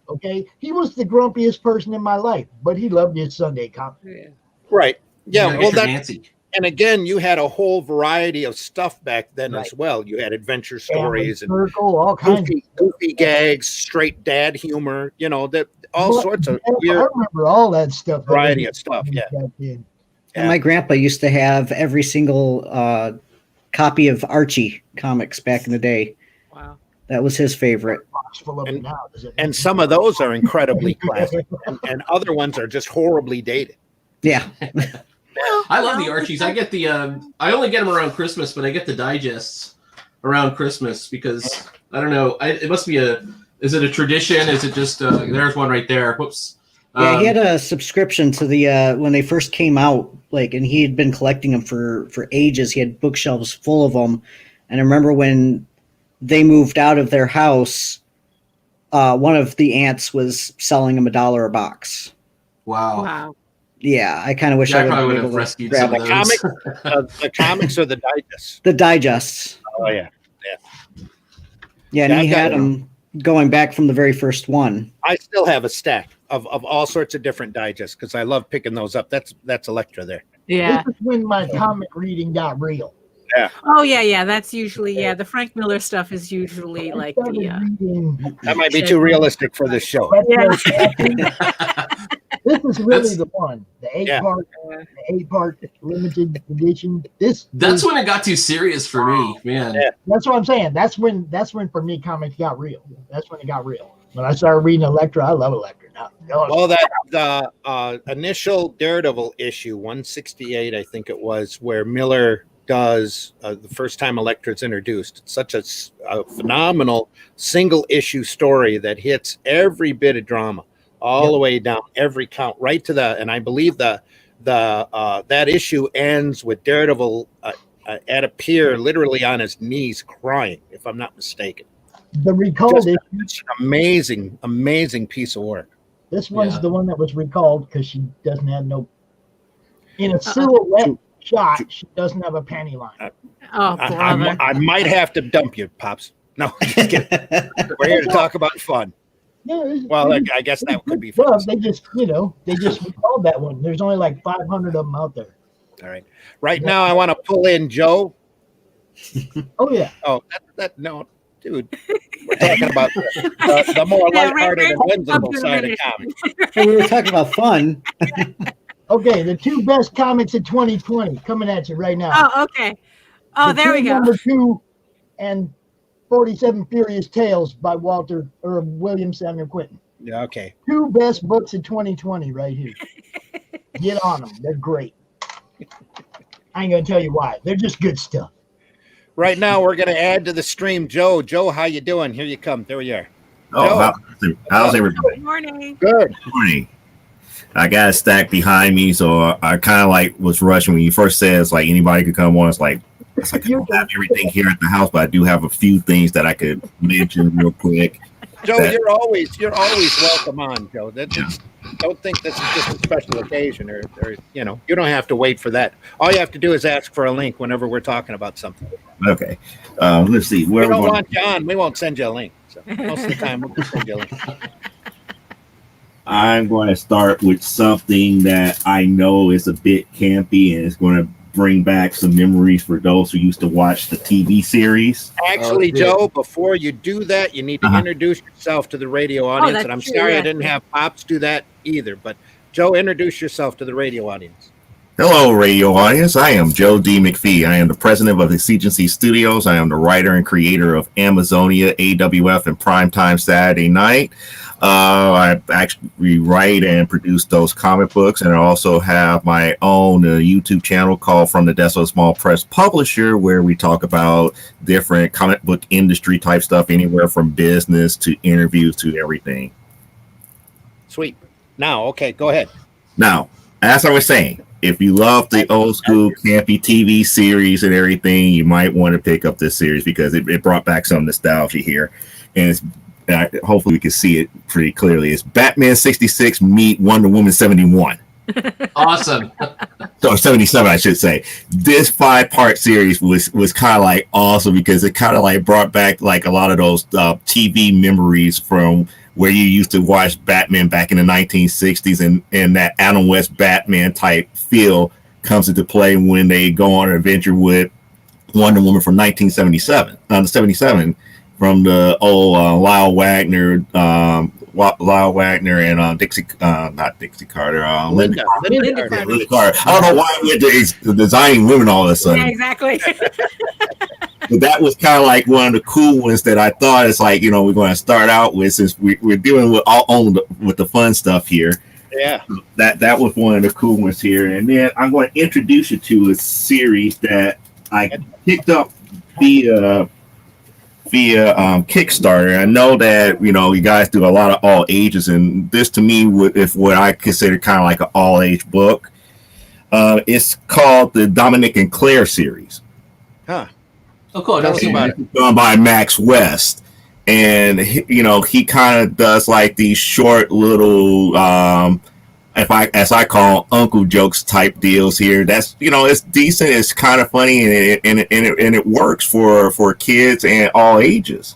Okay, he was the grumpiest person in my life, but he loved his Sunday comic. Yeah. Right. Yeah. Well, and again, you had a whole variety of stuff back then as well. You had adventure stories and all kinds of goofy gags, straight dad humor. Sorts of weird. I remember all that stuff. Variety of stuff. Yeah. And my grandpa used to have every single copy of Archie comics back in the day. Wow. That was his favorite. And some of those are incredibly classic, and other ones are just horribly dated. Yeah. I love the Archies. I get the I only get them around Christmas, but I get the digests around Christmas because I don't know. It must be is it a tradition? Is it just there's one right there. Whoops. Yeah, he had a subscription to the when they first came out, and he had been collecting them for ages. He had bookshelves full of them, and I remember when they moved out of their house, one of the aunts was selling them $1 a box. Wow. Yeah, I kind of wish I would have rescued some of those. The comics or the digests? The digests. Oh, yeah. Yeah, and he had them going back from the very first one. I still have a stack of all sorts of different digests because I love picking those up. That's Electra there. Yeah. This is when my comic reading got real. Yeah. Oh yeah. That's usually the Frank Miller stuff is usually like the. That might be too realistic for this show. This is really the one, the eight part limited edition. That's when it got too serious for me, man. Yeah. That's what I'm saying. That's when for me comics got real. That's when it got real. When I started reading Electra, I love Electra now. Well, that initial Daredevil issue 168, I think it was, where Miller does the first time Electra's introduced. It's such a phenomenal single issue story that hits every bit of drama. all the way down, every count, right to the, and I believe the that issue ends with Daredevil at a pier, literally on his knees, crying, if I'm not mistaken. The recalled issue. It's an amazing piece of work. This one's the one that was recalled because she doesn't have no. In a silhouette shot, she doesn't have a panty line. I might have to dump you, Pops. No, just kidding. We're here to talk about fun. Yeah, well, I guess that could be fun. Well, they just recalled that one. There's only like 500 of them out there. All right. Right now, I want to pull in Joe. Oh yeah. Oh, no, dude. We're talking about the more lighthearted and whimsical side of comics. Hey, we were talking about fun. Okay, the 2 best comics of 2020 coming at you right now. Oh, okay. Oh, there we go. Number 2 and 47 Furious Tales by William Samuel Quinton. Yeah, okay. 2 best books of 2020 right here. Get on them. They're great. I ain't gonna tell you why. They're just good stuff. Right now, we're gonna add to the stream, Joe. Joe, how you doing? Here you come. There we are. Oh, how's everybody? Good morning. Good Morning. I got a stack behind me, so I kind of like was rushing when you first said it's like anybody could come on. It's like I don't have everything here at the house, but I do have a few things that I could mention real quick. Joe, you're always welcome on, Joe. Don't think this is just a special occasion, or you don't have to wait for that. All you have to do is ask for a link whenever we're talking about something. Okay, let's see. We don't want you on. We won't send you a link. So most of the time, we'll just send you a link. I'm going to start with something that I know is a bit campy and it's going to bring back some memories for those who used to watch the TV series. Actually, Joe, before you do that, you need to introduce yourself to the radio audience. And I'm sorry I didn't have Pops do that either. But, Joe, introduce yourself to the radio audience. Hello, radio audience. I am Joe D. McPhee. I am the president of Exigency Studios. I am the writer and creator of Amazonia, AWF, and Primetime Saturday Night. I actually write and produce those comic books, and I also have my own YouTube channel called From the Desk of a Small Press Publisher, where we talk about different comic book industry type stuff, anywhere from business to interviews to everything. Sweet. Now, okay, go ahead. Now, as I was saying, if you love the old school campy TV series and everything, you might want to pick up this series because it brought back some nostalgia here. And it's hopefully we can see it pretty clearly. It's Batman 66 meet Wonder Woman 71. Awesome. So 77, I should say. This 5-part series was kind of like awesome because it kind of like brought back like a lot of those TV memories from where you used to watch Batman back in the 1960s, and that Adam West Batman type feel comes into play when they go on an adventure with Wonder Woman from 1977. From the old Lyle Wagner and Dixie, not Dixie Carter, Linda Carter. I don't know why we're designing women all of a sudden. Yeah, exactly. But that was kind of like one of the cool ones that I thought it's like, we're going to start out with, since we're dealing with with the fun stuff here. Yeah. That was one of the cool ones here. And then I'm going to introduce you to a series that I picked up via Kickstarter. I know that you guys do a lot of all ages, and this to me is what I consider kind of like an all age book. It's called the Dominic and Claire series. Huh. Oh, cool. Tell us about it. Done by Max West, and he kind of does like these short little as I call Uncle jokes type deals here. That's it's decent, it's kind of funny, and it works for kids and all ages.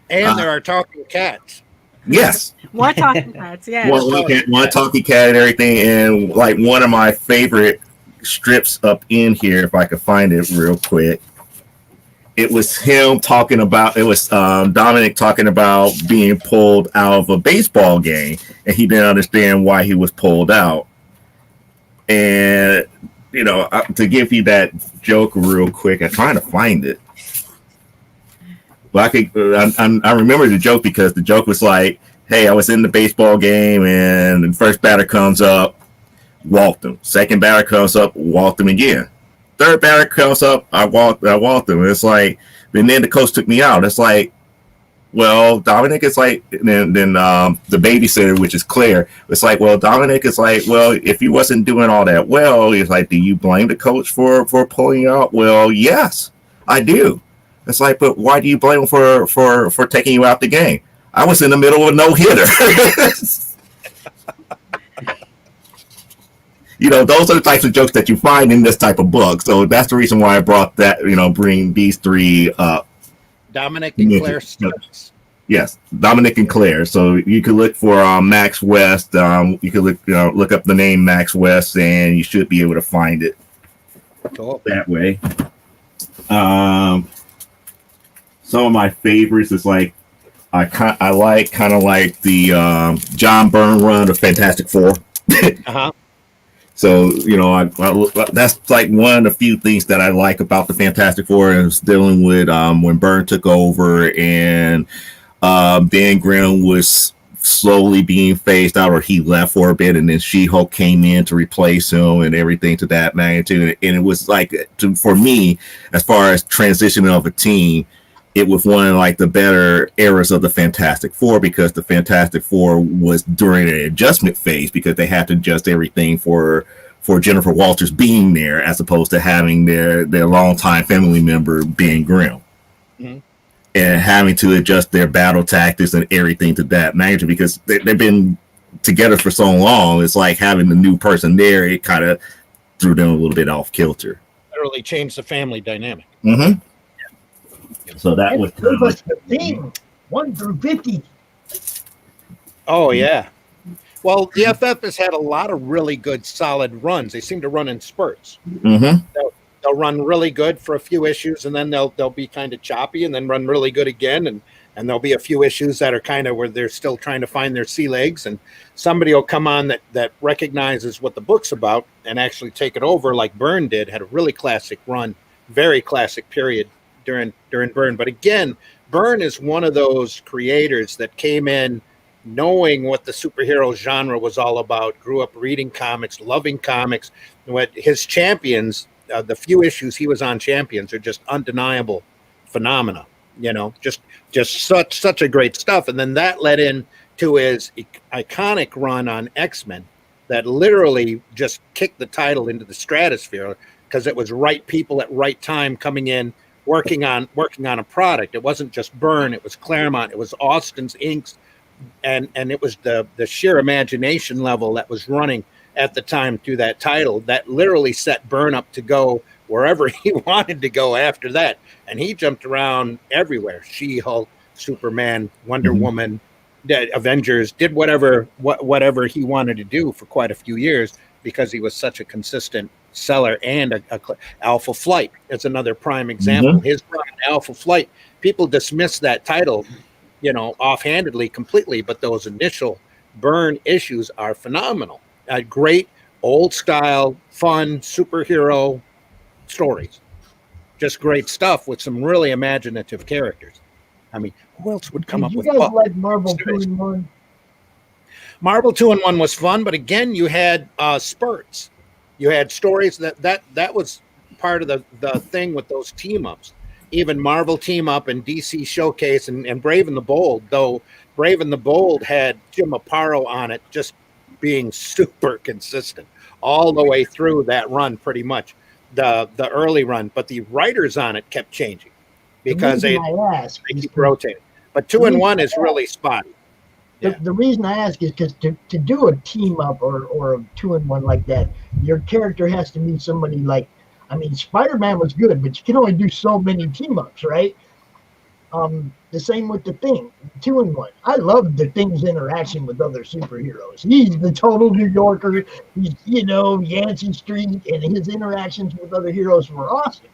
And there are talking cats. Yes. More talking cats, yeah. One talking cat and everything, and like one of my favorite strips up in here, if I could find it real quick. It was him talking about, it was Dominic talking about being pulled out of a baseball game, and he didn't understand why he was pulled out. And, to give you that joke real quick, I'm trying to find it. But I remember the joke because the joke was like, hey, I was in the baseball game, and the first batter comes up, walked him. Second batter comes up, walked him again. Third batter comes up, I walked him. It's like, and then the coach took me out. It's like, well, Dominic is like, then the babysitter, which is Claire, it's like, well, Dominic is like, well, if he wasn't doing all that well, he's like, do you blame the coach for pulling you out? Well, yes, I do. It's like, but why do you blame him for taking you out the game? I was in the middle of a no hitter. You know, those are the types of jokes that you find in this type of book. So that's the reason why I brought that, you know, bring these three up. Dominic and Claire Stokes. Yes, Dominic and Claire. So you could look for Max West. You could look up the name Max West, and you should be able to find it that way. Some of my favorites is like I like kind of like the John Byrne run of Fantastic Four. Uh-huh. So, you know, that's like one of the few things that I like about the Fantastic Four, is dealing with when Byrne took over and Dan Grimm was slowly being phased out, or he left for a bit, and then She-Hulk came in to replace him and everything to that magnitude. And it was like, for me, as far as transition of a team, it was one of like the better eras of the Fantastic Four, because the Fantastic Four was during an adjustment phase, because they had to adjust everything for Jennifer Walters being there, as opposed to having their longtime family member being Grimm. Mm-hmm. And having to adjust their battle tactics and everything to that magnitude, because they've been together for so long. It's like having the new person there, it kind of threw them a little bit off kilter. Literally changed the family dynamic. Mm-hmm. So that was the thing, 1 through 50. Oh yeah. Well, the FF has had a lot of really good, solid runs. They seem to run in spurts. Mm-hmm. They'll run really good for a few issues, and then they'll be kind of choppy, and then run really good again, and there'll be a few issues that are kind of where they're still trying to find their sea legs, and somebody will come on that recognizes what the book's about and actually take it over, like Byrne did. Had a really classic run, very classic period during Byrne. But again, Byrne is one of those creators that came in knowing what the superhero genre was all about, grew up reading comics, loving comics. What his Champions, the few issues he was on Champions, are just undeniable phenomena. You know, just such a great stuff. And then that led into his iconic run on X-Men that literally just kicked the title into the stratosphere, because it was right people at right time coming in, working on a product. It wasn't just Byrne, it was Claremont, it was Austin's inks, and it was the sheer imagination level that was running at the time through that title that literally set Byrne up to go wherever he wanted to go after that. And he jumped around everywhere. She-Hulk, Superman, Wonder Woman, Avengers, did whatever he wanted to do for quite a few years, because he was such a consistent seller. And Alpha Flight is another prime example. Mm-hmm. His run, Alpha Flight, people dismiss that title, you know, offhandedly completely, but those initial Byrne issues are phenomenal. Great old style, fun superhero stories. Just great stuff with some really imaginative characters. I mean, who else would come up with? You guys like Marvel 2-in-1? Marvel 2-in-1 was fun, but again, you had spurts. You had stories that was part of the thing with those team ups. Even Marvel Team Up and DC Showcase and Brave and the Bold, though Brave and the Bold had Jim Aparo on it, just being super consistent all the way through that run, pretty much the early run. But the writers on it kept changing because they keep rotating. But 2-in-1 is really spotty. The reason I ask is because to do a team up or a 2-in-1 like that, your character has to be somebody like, I mean, Spider-Man was good, but you can only do so many team ups, right? The same with the Thing, 2-in-1. I love the Thing's interaction with other superheroes. He's the total New Yorker. He's, Yancey Street, and his interactions with other heroes were awesome.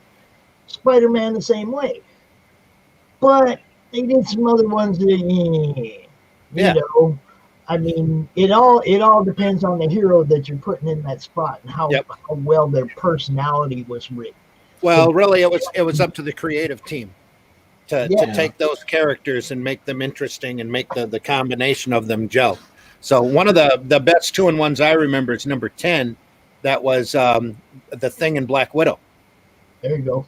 Spider-Man the same way. But they did some other ones that, I mean, it all depends on the hero that you're putting in that spot and how well their personality was written. Well, really, it was up to the creative team to take those characters and make them interesting and make the combination of them gel. So one of the best 2-in-1s I remember is number 10. That was the Thing in Black Widow. There you go.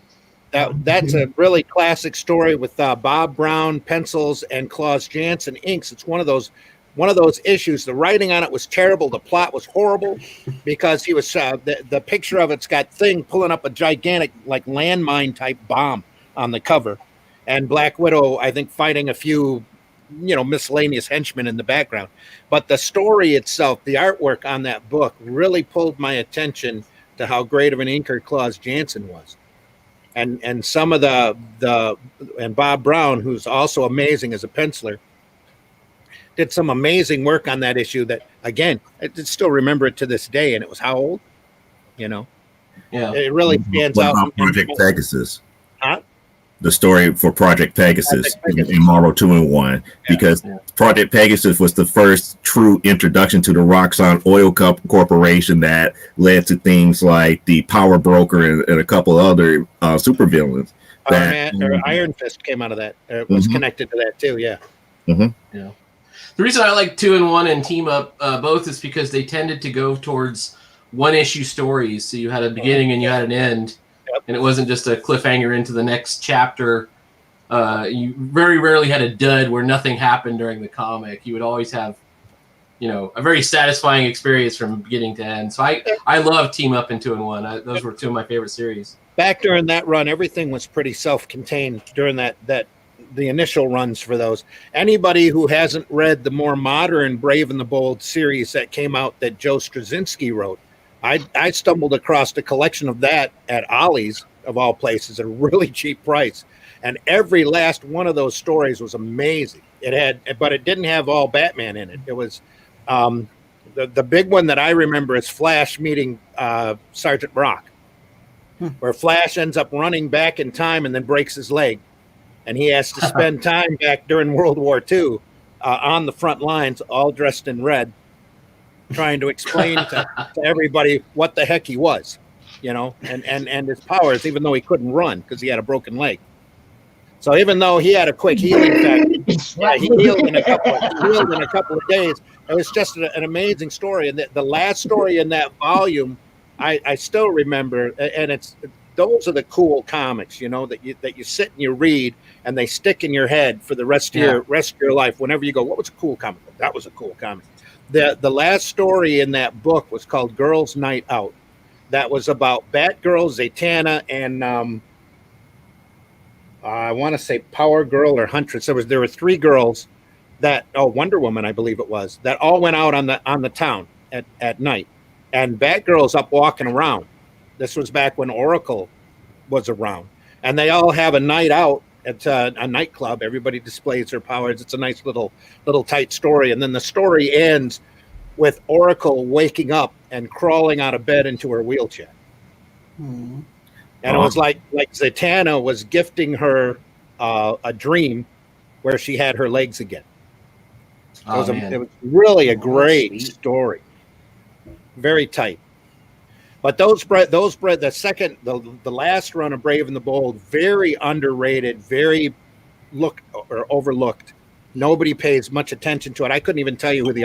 That's a really classic story with Bob Brown pencils and Klaus Janson inks. It's one of those issues. The writing on it was terrible. The plot was horrible because he was the picture of it's got Thing pulling up a gigantic like landmine type bomb on the cover, and Black Widow I think fighting a few miscellaneous henchmen in the background. But the story itself, the artwork on that book really pulled my attention to how great of an inker Klaus Janson was. And some of and Bob Brown, who's also amazing as a penciler, did some amazing work on that issue that, again, I still remember it to this day. And it was how old? Yeah. It really stands what out. About Project Pegasus? Huh? The story for Project Pegasus in Marvel 2-in-1, because Project Pegasus was the first true introduction to the Roxxon Oil Corporation that led to things like the Power Broker and a couple of other supervillains. Iron Fist came out of that. It was connected to that too. Yeah. Mm-hmm. Yeah. The reason I like 2-in-1 and Team Up both is because they tended to go towards one-issue stories. So you had a beginning and you had an end. And it wasn't just a cliffhanger into the next chapter. You very rarely had a dud where nothing happened during the comic. You would always have, a very satisfying experience from beginning to end. So I love Team Up and 2-in-1. Those were two of my favorite series. Back during that run, everything was pretty self-contained during the initial runs for those. Anybody who hasn't read the more modern Brave and the Bold series that came out that Joe Straczynski wrote, I stumbled across a collection of that at Ollie's, of all places, at a really cheap price. And every last one of those stories was amazing. But it didn't have all Batman in it. It was the big one that I remember is Flash meeting Sergeant Brock, where Flash ends up running back in time and then breaks his leg. And he has to spend time back during World War II on the front lines, all dressed in red, trying to explain to everybody what the heck he was, and his powers, even though he couldn't run because he had a broken leg. So even though he had a quick healing factor, he healed in a couple of days. It was just an amazing story. And the last story in that volume, I still remember, and those are the cool comics, that you sit and you read and they stick in your head for the rest of your life. Whenever you go, what was a cool comic? That was a cool comic. The last story in that book was called Girls' Night Out. That was about Batgirl, Zatanna, and I want to say Power Girl or Huntress. There were three girls Wonder Woman, I believe it was, that all went out on the town at night. And Batgirl's up walking around. This was back when Oracle was around. And they all have a night out at a nightclub. Everybody displays their powers. It's a nice little tight story. And then the story ends with Oracle waking up and crawling out of bed into her wheelchair. Mm-hmm. And it was like Zatanna was gifting her a dream where she had her legs again. It was really a great story. Very tight. But the last run of Brave and the Bold, very underrated, very overlooked. Nobody pays much attention to it. I couldn't even tell you who the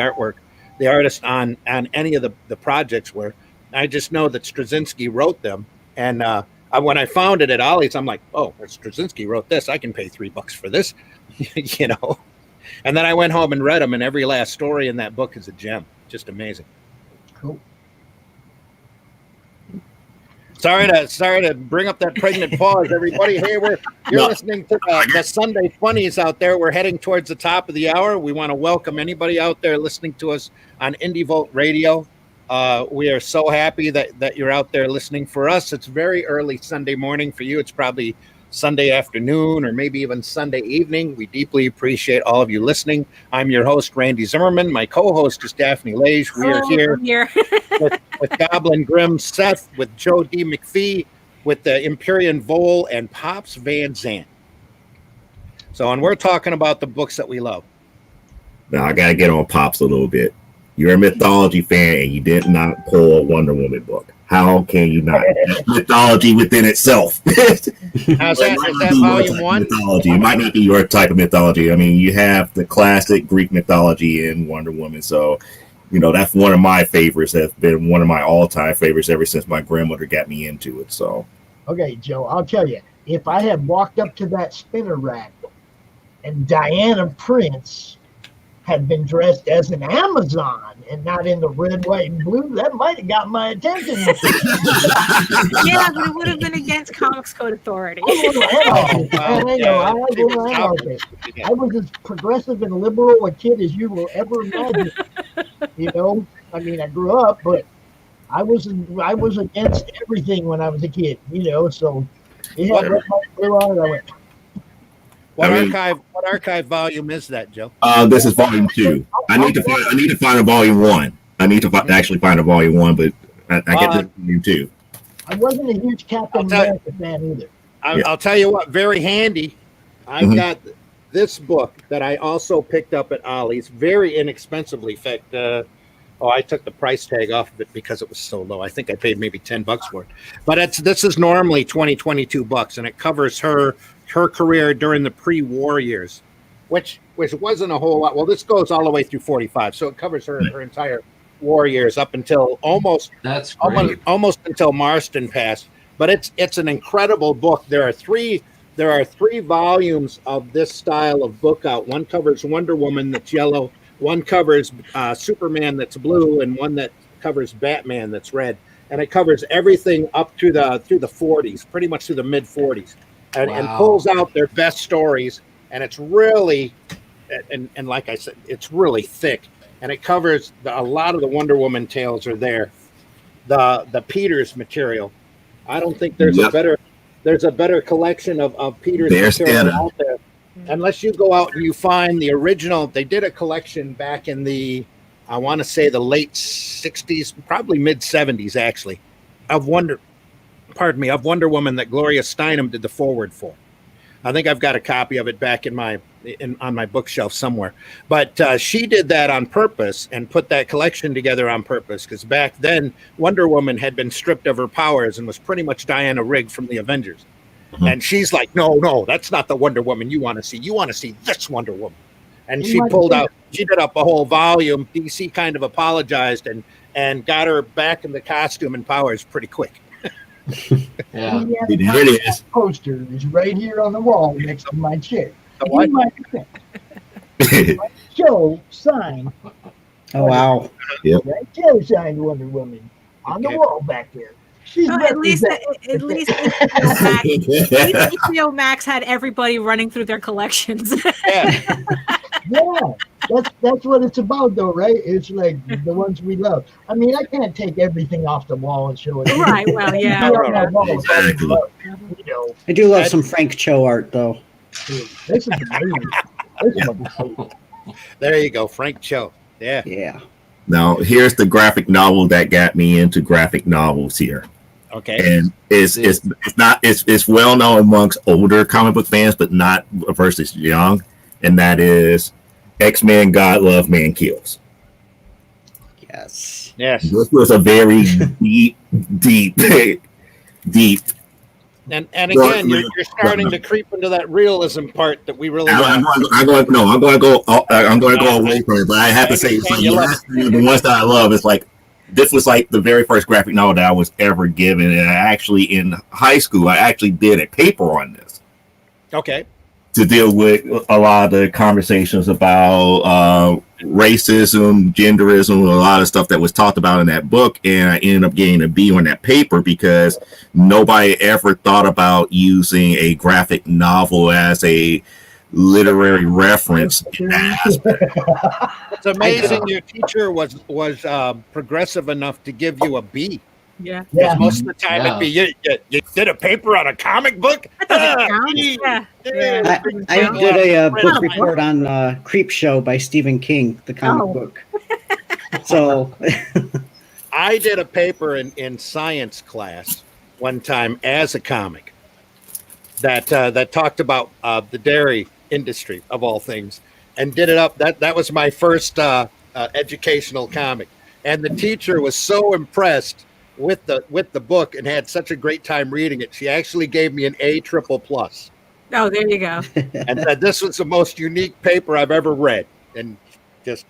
artist on any of the projects were. I just know that Straczynski wrote them. And when I found it at Ollie's, I'm like, oh, Straczynski wrote this. I can pay $3 for this, And then I went home and read them, and every last story in that book is a gem. Just amazing. Cool. Sorry to bring up that pregnant pause, everybody. Hey, you're listening to the Sunday Funnies out there. We're heading towards the top of the hour. We want to welcome anybody out there listening to us on Indie Volt Radio. We are so happy that you're out there listening. For us, it's very early Sunday morning. For you, it's probably Sunday afternoon or maybe even Sunday evening. We deeply appreciate all of you listening. I'm your host, Randy Zimmerman. My co-host is Daphne Lage. We are here with Goblin Grimm Seth, with Joe D. McPhee, with the Empyrean Vole, and Pops Van Zandt. And we're talking about the books that we love. Now, I got to get on Pops a little bit. You're a mythology fan and you did not pull a Wonder Woman book. How can you not? Mythology within itself. Is that volume one? Mythology. It might not be your type of mythology. I mean, you have the classic Greek mythology in Wonder Woman. So, that's one of my favorites. That's been one of my all-time favorites ever since my grandmother got me into it. So, okay, Joe, I'll tell you. if I had walked up to that spinner rack and Diana Prince had been dressed as an Amazon and not in the red, white, and blue, that might have got my attention. Yeah, but it would have been against Comics Code Authority. I was as progressive and liberal a kid as you will ever imagine. I mean, I grew up, but I was against everything when I was a kid. So it had red, white, blue on it. I went. What archive volume is that, Joe? This is volume 2. I need to find a volume 1. I need to actually find a volume 1, but I get this volume 2. I wasn't a huge Captain America fan either. I'll tell you what, very handy. I've got this book that I also picked up at Ollie's very inexpensively. In fact, I took the price tag off of it because it was so low. I think I paid maybe $10 for it. But this is normally $22, and it covers her career during the pre-war years, which wasn't a whole lot. Well, this goes all the way through 45, so it covers her entire war years up until almost until Marston passed. But it's an incredible book. There are three volumes of this style of book out. One covers Wonder Woman that's yellow, one covers Superman that's blue, and one that covers Batman that's red. And it covers everything up to through the 40s, pretty much through the mid 40s. And pulls out their best stories, and it's really, and like I said, it's really thick, and it covers a lot of the Wonder Woman tales are there. The Peters material, I don't think there's a better collection of Peters material out there, unless you go out and you find the original. They did a collection back in I want to say the late 60s, probably mid 70s actually, of Wonder Woman that Gloria Steinem did the foreword for. I think I've got a copy of it back on my bookshelf somewhere. But she did that on purpose and put that collection together on purpose, because back then Wonder Woman had been stripped of her powers and was pretty much Diana Rigg from the Avengers. And she's like, no, that's not the Wonder Woman you want to see. You want to see this Wonder Woman. And she did up a whole volume. DC kind of apologized and got her back in the costume and powers pretty quick. Yeah. There it is. Poster is right here on the wall next to my chair. My show sign. Oh wow! Yep. Right, show sign Wonder Woman on the wall back there. At least HBO Max had everybody running through their collections. Yeah, that's what it's about, though, right? It's like the ones we love. I mean, I can't take everything off the wall and show it. Right. Well, yeah. Exactly. I do love some Frank Cho art, though. This is amazing. There you go, Frank Cho. Yeah. Yeah. Now, here's the graphic novel that got me into graphic novels here. Okay. And it's well known amongst older comic book fans, but not versus young, and that is X-Men: God Love, Man Kills. Yes. This was a very deep. And again, you're starting to creep into that realism part that we really. I'm going to go away from it, but I have to say, the ones that I love, it's like this was like the very first graphic novel that I was ever given, and I actually in high school I actually did a paper on this. Okay. To deal with a lot of the conversations about racism, genderism, a lot of stuff that was talked about in that book, and I ended up getting a B on that paper because nobody ever thought about using a graphic novel as a literary reference in that aspect. It's amazing your teacher was progressive enough to give you a B. Yeah. Most of the time it'd be you did a paper on a comic book. I did a book report on Creep Show by Stephen King, the comic book. So I did a paper in science class one time as a comic that talked about the dairy industry of all things, and did it up. That was my first educational comic, and the teacher was so impressed with the book and had such a great time reading it. She actually gave me an A++. Oh, there you go. And said this was the most unique paper I've ever read. And just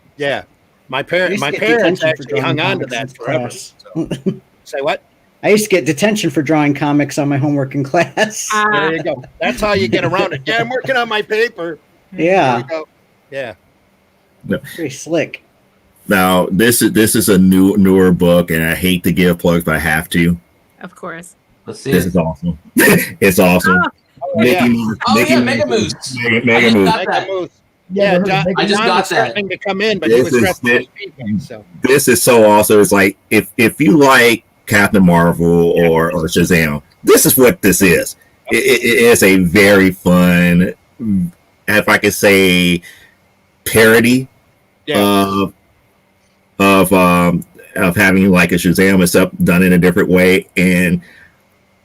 my parents actually hung on to that forever. So. Say what? I used to get detention for drawing comics on my homework in class. There you go. That's how you get around it. Yeah, I'm working on my paper. There Yeah, you go. Yeah. pretty slick. Now this is a newer book, and I hate to give plugs, but I have to. Of course. Let's see This it. is awesome. It's awesome. Oh, yeah. Mega Moose. Mega Moose. Got that. Yeah, John, I just John got was that. threatening to come in, but This he was is dressed it. as people. So This is so awesome. It's like if you like Captain Marvel or Shazam, this is what this is. It is a very fun, if I could say, parody yeah, of having like a Shazam, except done in a different way, and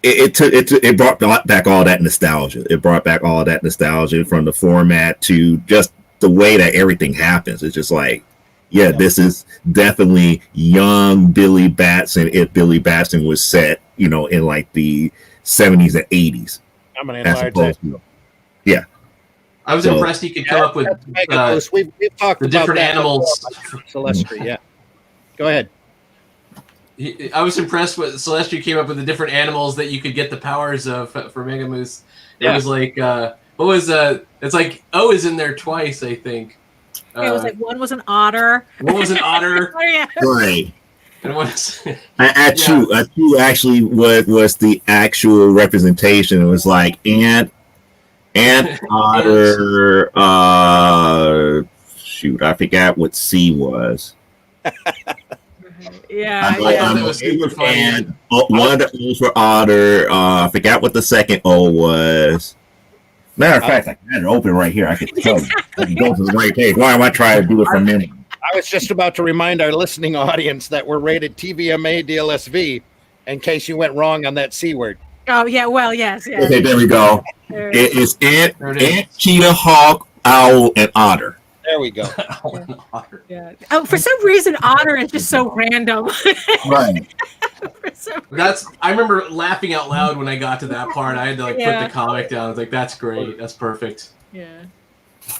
it brought back all that nostalgia. It brought back all that nostalgia from the format to just the way that everything happens. It's just like, yeah, this is definitely young Billy Batson if Billy Batson was set, in like the 70s and 80s. I'm going to enlarge that. Yeah. I was impressed he could come up with Mega Moose. We've talked the about different that animals. before, Celestri, yeah. Go ahead. I was impressed with Celestia came up with the different animals that you could get the powers of for Mega Moose. It was like what was it's like O is in there twice, I think. It was like one was an otter. One was an otter. Oh, yeah. Right. And one was At two actually was the actual representation. It was like ant, otter, shoot, I forgot what C was. Yeah. thought that was super funny. And one of the O's for otter. I forgot what the second O was. Matter of fact, I had it open right here. I can tell you. I can go to the right page. Why am I trying to do it from memory? I was just about to remind our listening audience that we're rated TVMA DLSV in case you went wrong on that C word. Oh, yeah. Well, yes. Yeah. Okay, there we go. It is ant, cheetah, hawk, owl, and otter. There we go. Yeah. Oh, for some reason, otter is just so random. Right. I remember laughing out loud when I got to that part. I had to put the comic down. I was like, that's great. That's perfect. Yeah.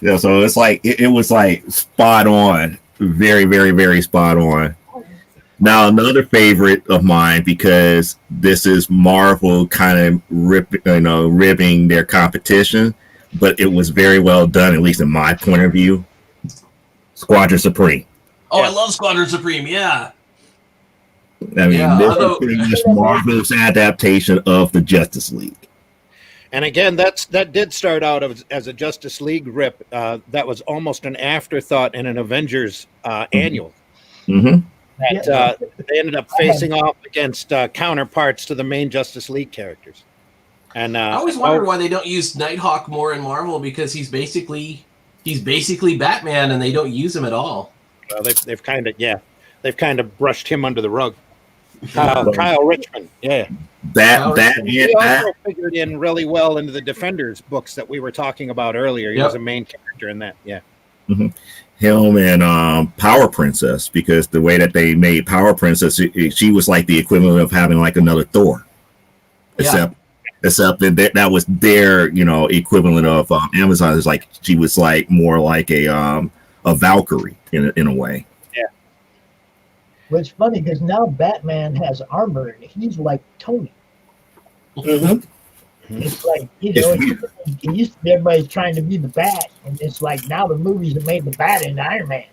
Yeah, so it's like it was like spot on. Very, very, very spot on. Now another favorite of mine, because this is Marvel kind of ribbing their competition, but it was very well done, at least in my point of view. Squadron Supreme. Oh, I love Squadron Supreme. Yeah. I mean, this is pretty much Marvel's adaptation of the Justice League. And again, that did start out as a Justice League rip. That was almost an afterthought in an Avengers annual. Mm-hmm. That they ended up facing off against counterparts to the main Justice League characters. And I always wondered why they don't use Nighthawk more in Marvel, because he's basically Batman, and they don't use him at all. Well, they've kind of brushed him under the rug. Kyle Richmond, yeah. He also figured in really well into the Defenders books that we were talking about earlier. He was a main character in that, yeah. Mm-hmm. Him and Power Princess, because the way that they made Power Princess, she was like the equivalent of having like another Thor, except that was their equivalent of Amazon. Is like she was like more like a Valkyrie in a way. Well, it's funny because now Batman has armor and he's like Tony. Mm-hmm. It's like, it used to be everybody's trying to be the Bat, and it's like now the movies have made the Bat into Iron Man.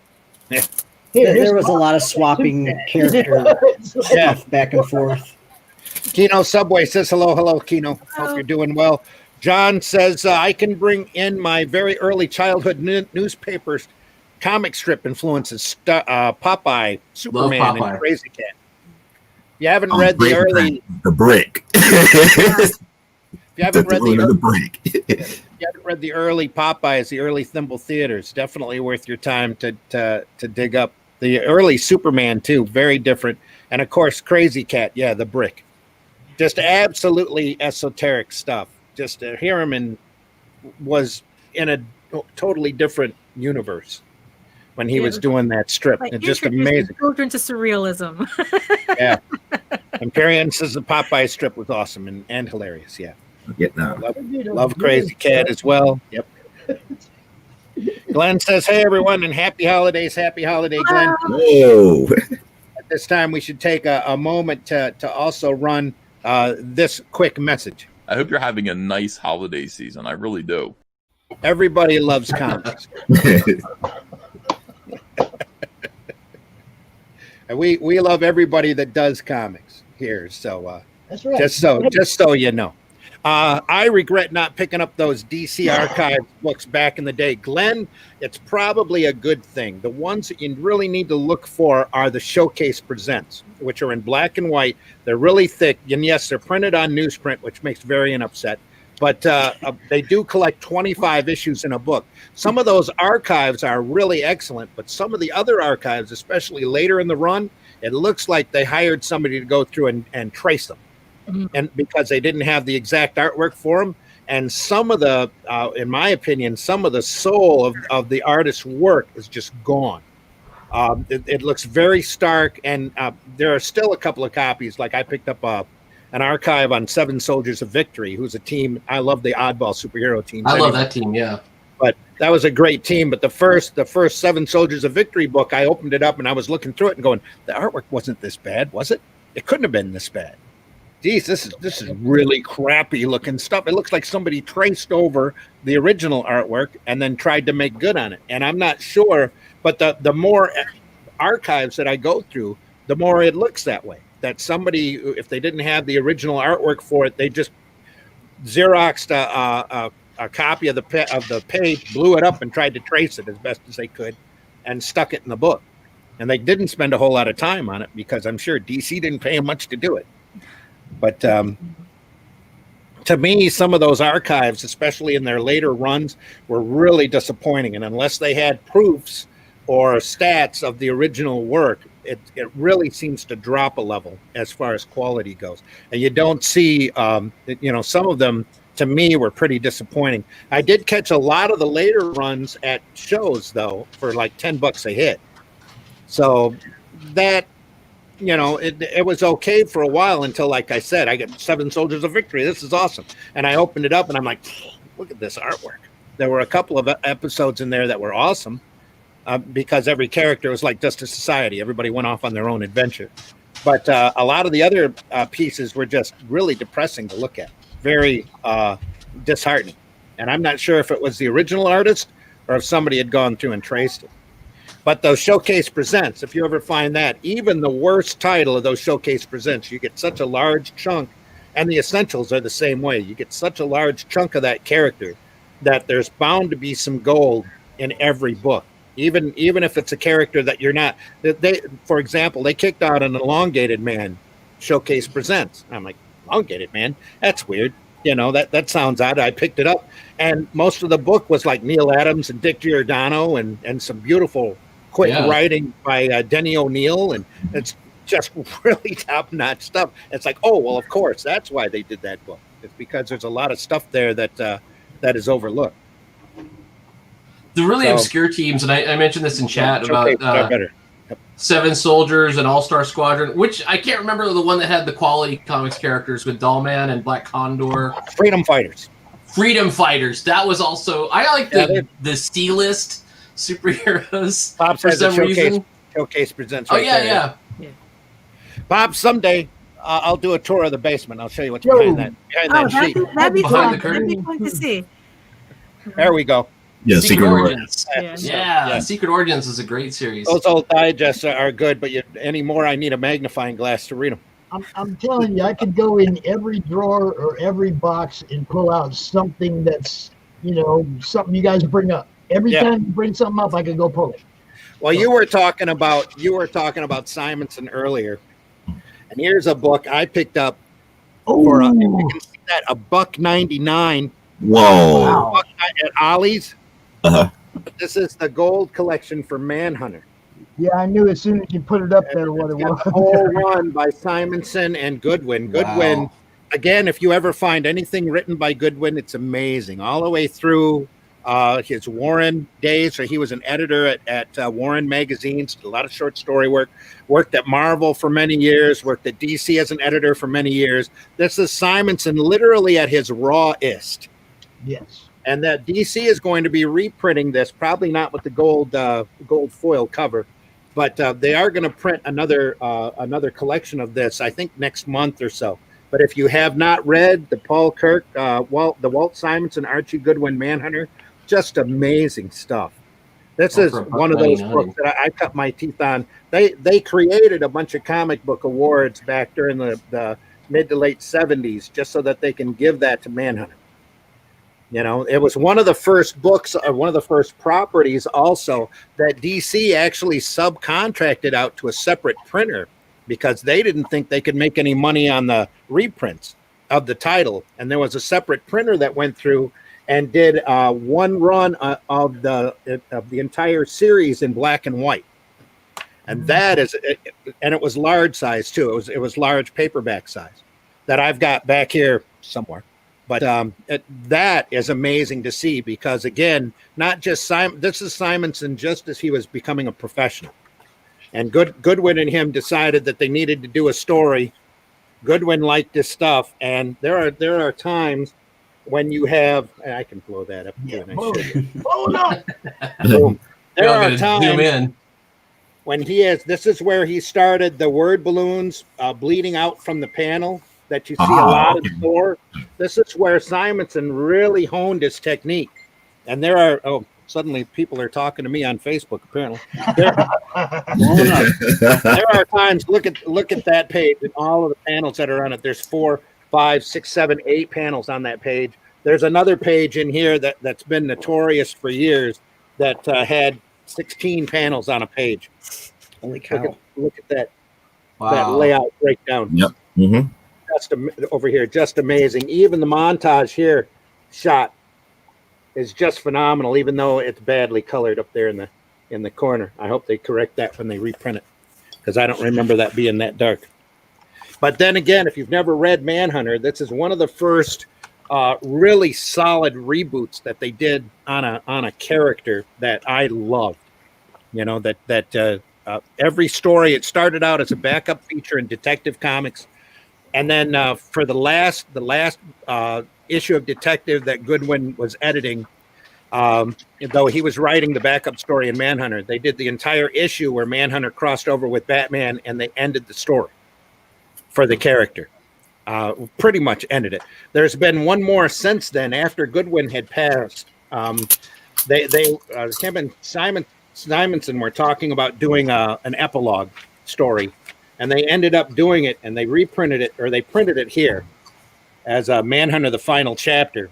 Yeah. There was a lot of swapping character stuff back and forth. Kino Subway says hello, Kino. Hope you're doing well. John says I can bring in my very early childhood newspapers. Comic strip influences Popeye, Superman, and Crazy Cat. If you haven't read the early Brick. If you haven't read the Brick. If you haven't read the early Popeyes, the early Thimble Theaters, definitely worth your time to dig up. The early Superman too, very different. And of course, Crazy Cat, the Brick. Just absolutely esoteric stuff. Just hear him was in a totally different universe when he was doing that strip. It's just amazing. Children to surrealism. Yeah. Appearances of Popeye strip was awesome and hilarious. Yeah. Love Crazy Cat as well. Yep. Glenn says, hey, everyone, and happy holidays. Happy holiday, Glenn. Whoa. this time we should take a moment to also run this quick message. I hope you're having a nice holiday season. I really do. Everybody loves comics. And we love everybody that does comics here. So That's right. just so you know. I regret not picking up those DC Archive books back in the day. Glenn, it's probably a good thing. The ones that you really need to look for are the Showcase Presents, which are in black and white. They're really thick. And yes, they're printed on newsprint, which makes Varian upset. But they do collect 25 issues in a book. Some of those archives are really excellent, but some of the other archives, especially later in the run, it looks like they hired somebody to go through and trace them. And because they didn't have the exact artwork for them, and some of the, in my opinion, some of the soul of the artist's work is just gone. It looks very stark, and there are still a couple of copies. Like I picked up an archive on Seven Soldiers of Victory, who's a team. I love the oddball superhero teams. I love that team, yeah. But that was a great team. But the first Seven Soldiers of Victory book, I opened it up and I was looking through it and going, the artwork wasn't this bad, was it? It couldn't have been this bad. Geez, this is really crappy looking stuff. It looks like somebody traced over the original artwork and then tried to make good on it. And I'm not sure, but the more archives that I go through, the more it looks that way. That somebody, if they didn't have the original artwork for it, they just Xeroxed a copy of the page, blew it up, and tried to trace it as best as they could, and stuck it in the book. And they didn't spend a whole lot of time on it because I'm sure DC didn't pay them much to do it. But to me, some of those archives, especially in their later runs, were really disappointing. And unless they had proofs or stats of the original work, it really seems to drop a level as far as quality goes. And you don't see, some of them, to me, were pretty disappointing. I did catch a lot of the later runs at shows, though, for like $10 a hit. So that, it was okay for a while until, like I said, I get Seven Soldiers of Victory. This is awesome. And I opened it up and I'm like, look at this artwork. There were a couple of episodes in there that were awesome because every character was like Justice Society. Everybody went off on their own adventure. But a lot of the other pieces were just really depressing to look at. Very disheartening. And I'm not sure if it was the original artist or if somebody had gone through and traced it. But those Showcase Presents, if you ever find that, even the worst title of those Showcase Presents, you get such a large chunk, and the Essentials are the same way. You get such a large chunk of that character that there's bound to be some gold in every book. Even if it's a character that you're not. For example, they kicked out an Elongated Man Showcase Presents. I'm like, Elongated Man? That's weird. That sounds odd. I picked it up, and most of the book was like Neil Adams and Dick Giordano and some beautiful quick writing by Denny O'Neil, and it's just really top-notch stuff. It's like, oh, well, of course, that's why they did that book. It's because there's a lot of stuff there that is overlooked. The really obscure teams, and I mentioned this in chat about Seven Soldiers and All-Star Squadron, which I can't remember the one that had the Quality Comics characters with Dollman and Black Condor. Freedom Fighters. That was also, I like the C-list superheroes Bob for some reason. Showcase Presents. Right yeah. Bob, someday I'll do a tour of the basement. I'll show you what's behind that sheet. That'd be Behind fun. the curtain. That'd be fun to see. There we go. Yeah, Secret Origins. Yeah. Secret Origins is a great series. Those old digests are good, but anymore I need a magnifying glass to read them. I'm telling you, I could go in every drawer or every box and pull out something that's, something you guys bring up. Every time you bring something up, I could go pull it. Well, you were talking about Simonson earlier, and here's a book I picked up for if you can see that, $1.99. Whoa! At Ollie's. This is the gold collection for Manhunter. Yeah, I knew as soon as you put it up there what it was. The whole run by Simonson and Goodwin. Goodwin, again, if you ever find anything written by Goodwin, it's amazing. All the way through his Warren days. So he was an editor at Warren magazines, did a lot of short story work, worked at Marvel for many years, worked at DC as an editor for many years. This is Simonson literally at his rawest. Yes. And that DC is going to be reprinting this, probably not with the gold foil cover, But they are going to print another collection of this, I think, next month or so. But if you have not read the Paul Kirk, the Walt Simonson, Archie Goodwin Manhunter, just amazing stuff. This is one of those books that I cut my teeth on. They created a bunch of comic book awards back during the mid to late 70s just so that they can give that to Manhunter. You know, it was one of the first books, one of the first properties also that DC actually subcontracted out to a separate printer because they didn't think they could make any money on the reprints of the title. And there was a separate printer that went through and did one run of the entire series in black and white. And that is, and it was large size too. It was large paperback size that I've got back here somewhere. But that is amazing to see because, again, not just Simon. This is Simonson just as he was becoming a professional. And Goodwin and him decided that they needed to do a story. Goodwin liked this stuff. And there are times when you have, and I can blow that up. Yeah, blow it up. There are times when he has, this is where he started the word balloons bleeding out from the panel that you see a lot of Thor. This is where Simonson really honed his technique. And there are, suddenly people are talking to me on Facebook, apparently. There are times, look at that page and all of the panels that are on it. There's 4, 5, 6, 7, 8 panels on that page. There's another page in here that's been notorious for years that had 16 panels on a page. Holy cow. Look at that, that layout breakdown. Yep. Mm-hmm. Just over here, just amazing. Even the montage here shot is just phenomenal, even though it's badly colored up there in the corner. I hope they correct that when they reprint it, because I don't remember that being that dark. But then again, if you've never read Manhunter, this is one of the first really solid reboots that they did on a character that I loved. You know, that every story, it started out as a backup feature in Detective Comics. And then for the last issue of Detective that Goodwin was editing, though he was writing the backup story in Manhunter, they did the entire issue where Manhunter crossed over with Batman, and they ended the story for the character. Pretty much ended it. There's been one more since then. After Goodwin had passed, him and Simonson were talking about doing an epilogue story. And they ended up doing it, and they reprinted it, or they printed it here as a Manhunter: The Final Chapter.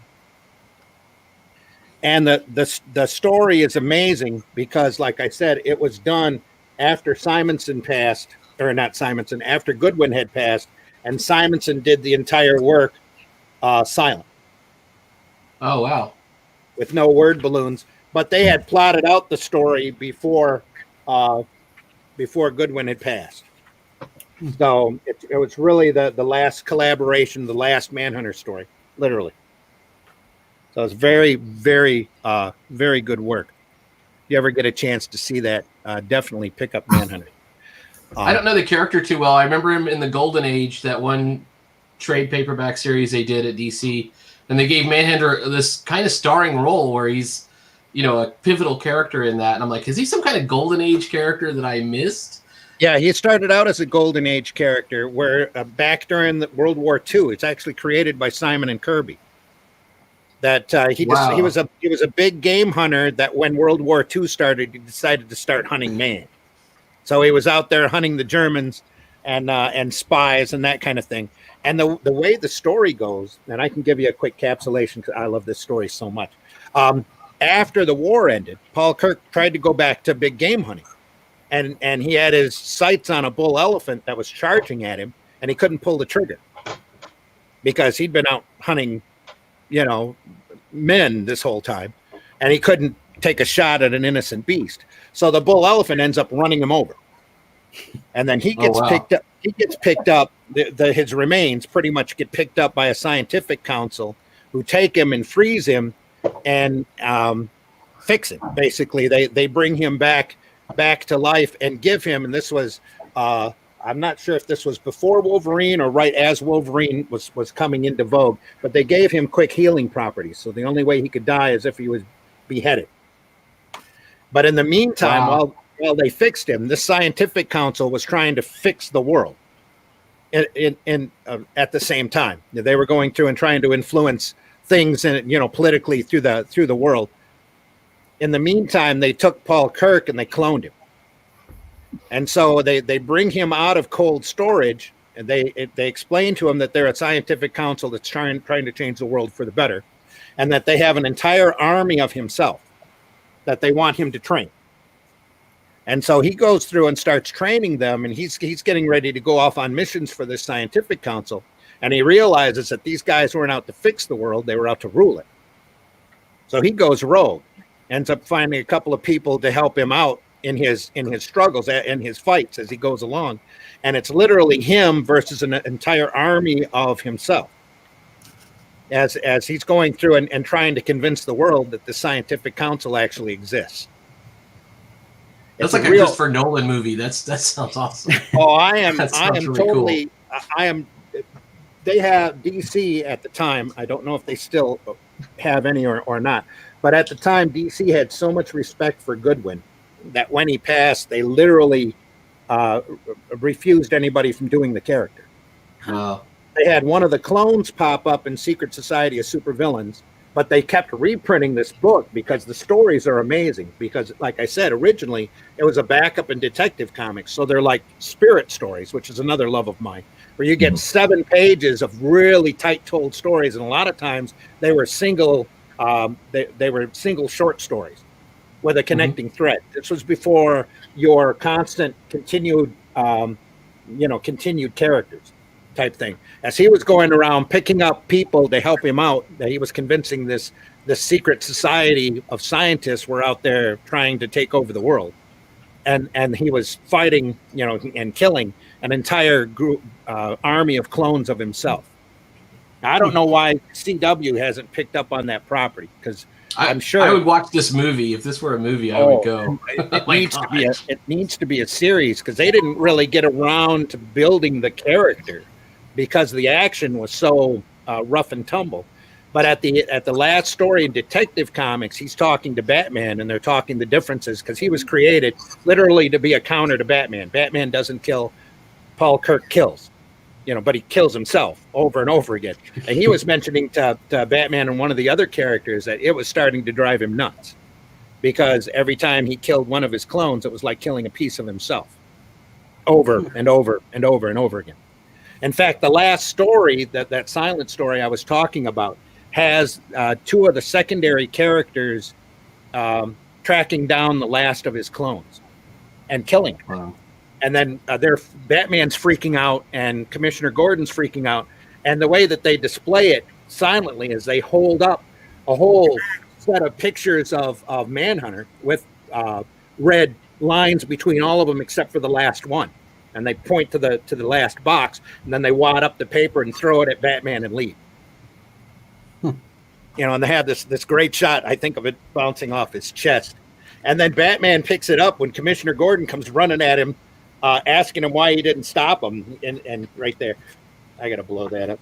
And the story is amazing because, like I said, it was done after Simonson passed, or not Simonson, after Goodwin had passed, and Simonson did the entire work silent. Oh, wow. With no word balloons. But they had plotted out the story before Goodwin had passed. So it was really the last collaboration, the last Manhunter story, literally. So it's very, very, very good work. If you ever get a chance to see that, definitely pick up Manhunter. I don't know the character too well. I remember him in the Golden Age, that one trade paperback series they did at DC, and they gave Manhunter this kind of starring role where he's, you know, a pivotal character in that. And I'm like, is he some kind of Golden Age character that I missed? Yeah, he started out as a Golden Age character where back during the World War II, it's actually created by Simon and Kirby. That he was a big game hunter that when World War II started, he decided to start hunting man. So he was out there hunting the Germans and spies and that kind of thing. And the way the story goes, and I can give you a quick capsulation because I love this story so much. After the war ended, Paul Kirk tried to go back to big game hunting. And he had his sights on a bull elephant that was charging at him, and he couldn't pull the trigger because he'd been out hunting, you know, men this whole time, and he couldn't take a shot at an innocent beast. So the bull elephant ends up running him over, and then he gets picked up. He gets picked up. His remains pretty much get picked up by a scientific council who take him and freeze him and fix him. Basically, they bring him back to life and give him, and this was I'm not sure if this was before Wolverine or right as Wolverine was coming into vogue, but they gave him quick healing properties. So the only way he could die is if he was beheaded. But in the meantime, Well, they fixed him. The scientific council was trying to fix the world. At the same time, they were going through and trying to influence things, and politically through the world. In the meantime, they took Paul Kirk and they cloned him, and so they bring him out of cold storage, and they explain to him that they're a scientific council that's trying to change the world for the better, and that they have an entire army of himself that they want him to train. And so he goes through and starts training them, and he's getting ready to go off on missions for this scientific council. And he realizes that these guys weren't out to fix the world, they were out to rule it. So he goes rogue, ends up finding a couple of people to help him out in his struggles, in his fights as he goes along. And it's literally him versus an entire army of himself. As he's going through and trying to convince the world that the scientific council actually exists. That's like a Christopher Nolan movie. That sounds awesome. Oh, I am really totally cool. I am. They have DC at the time. I don't know if they still have any or not, but at the time DC had so much respect for Goodwin that when he passed, they literally refused anybody from doing the character. Wow. They had one of the clones pop up in Secret Society of Supervillains, but they kept reprinting this book because the stories are amazing. Because, like I said, originally it was a backup in Detective Comics, so they're like spirit stories, which is another love of mine, where you get 7 pages of really tight told stories, and a lot of times they were single, they were single short stories with a connecting thread. This was before your constant continued, continued characters type thing. As he was going around picking up people to help him out, that he was convincing this secret society of scientists were out there trying to take over the world, and he was fighting, and killing an entire group, army of clones of himself. Now, I don't know why CW hasn't picked up on that property, because I'm sure I would watch this movie. If this were a movie, I would go. It needs to be a series, because they didn't really get around to building the character because the action was so rough and tumble. But at the last story in Detective Comics, he's talking to Batman, and they're talking the differences, because he was created literally to be a counter to Batman. Batman doesn't kill, Paul Kirk kills, but he kills himself over and over again. And he was mentioning to Batman and one of the other characters that it was starting to drive him nuts, because every time he killed one of his clones, it was like killing a piece of himself over and over and over and over again. In fact, the last story, that silent story I was talking about, has 2 of the secondary characters tracking down the last of his clones and killing him. Wow. And then Batman's freaking out and Commissioner Gordon's freaking out. And the way that they display it silently is they hold up a whole set of pictures of Manhunter with red lines between all of them except for the last one. And they point to the last box, and then they wad up the paper and throw it at Batman and leave. And they have this great shot, I think, of it bouncing off his chest. And then Batman picks it up when Commissioner Gordon comes running at him, asking him why he didn't stop him. And right there, I got to blow that up.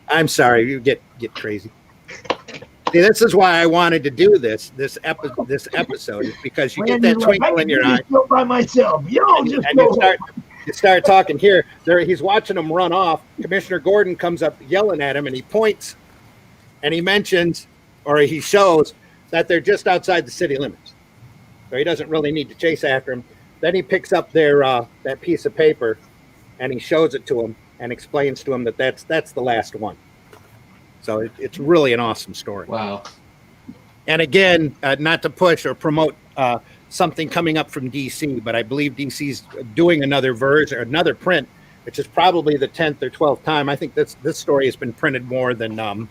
I'm sorry, you get crazy. See, this is why I wanted to do this episode, is because you get that twinkle in your eye. By myself, you start talking here. He's watching him run off. Commissioner Gordon comes up yelling at him, and he points, and he mentions, or he shows, that they're just outside the city limits. So he doesn't really need to chase after him. Then he picks up that piece of paper, and he shows it to him and explains to him that that's the last one. So it's really an awesome story. Wow. And again, not to push or promote something coming up from DC, but I believe DC's doing another version, or another print, which is probably the 10th or 12th time. I think this story has been printed more than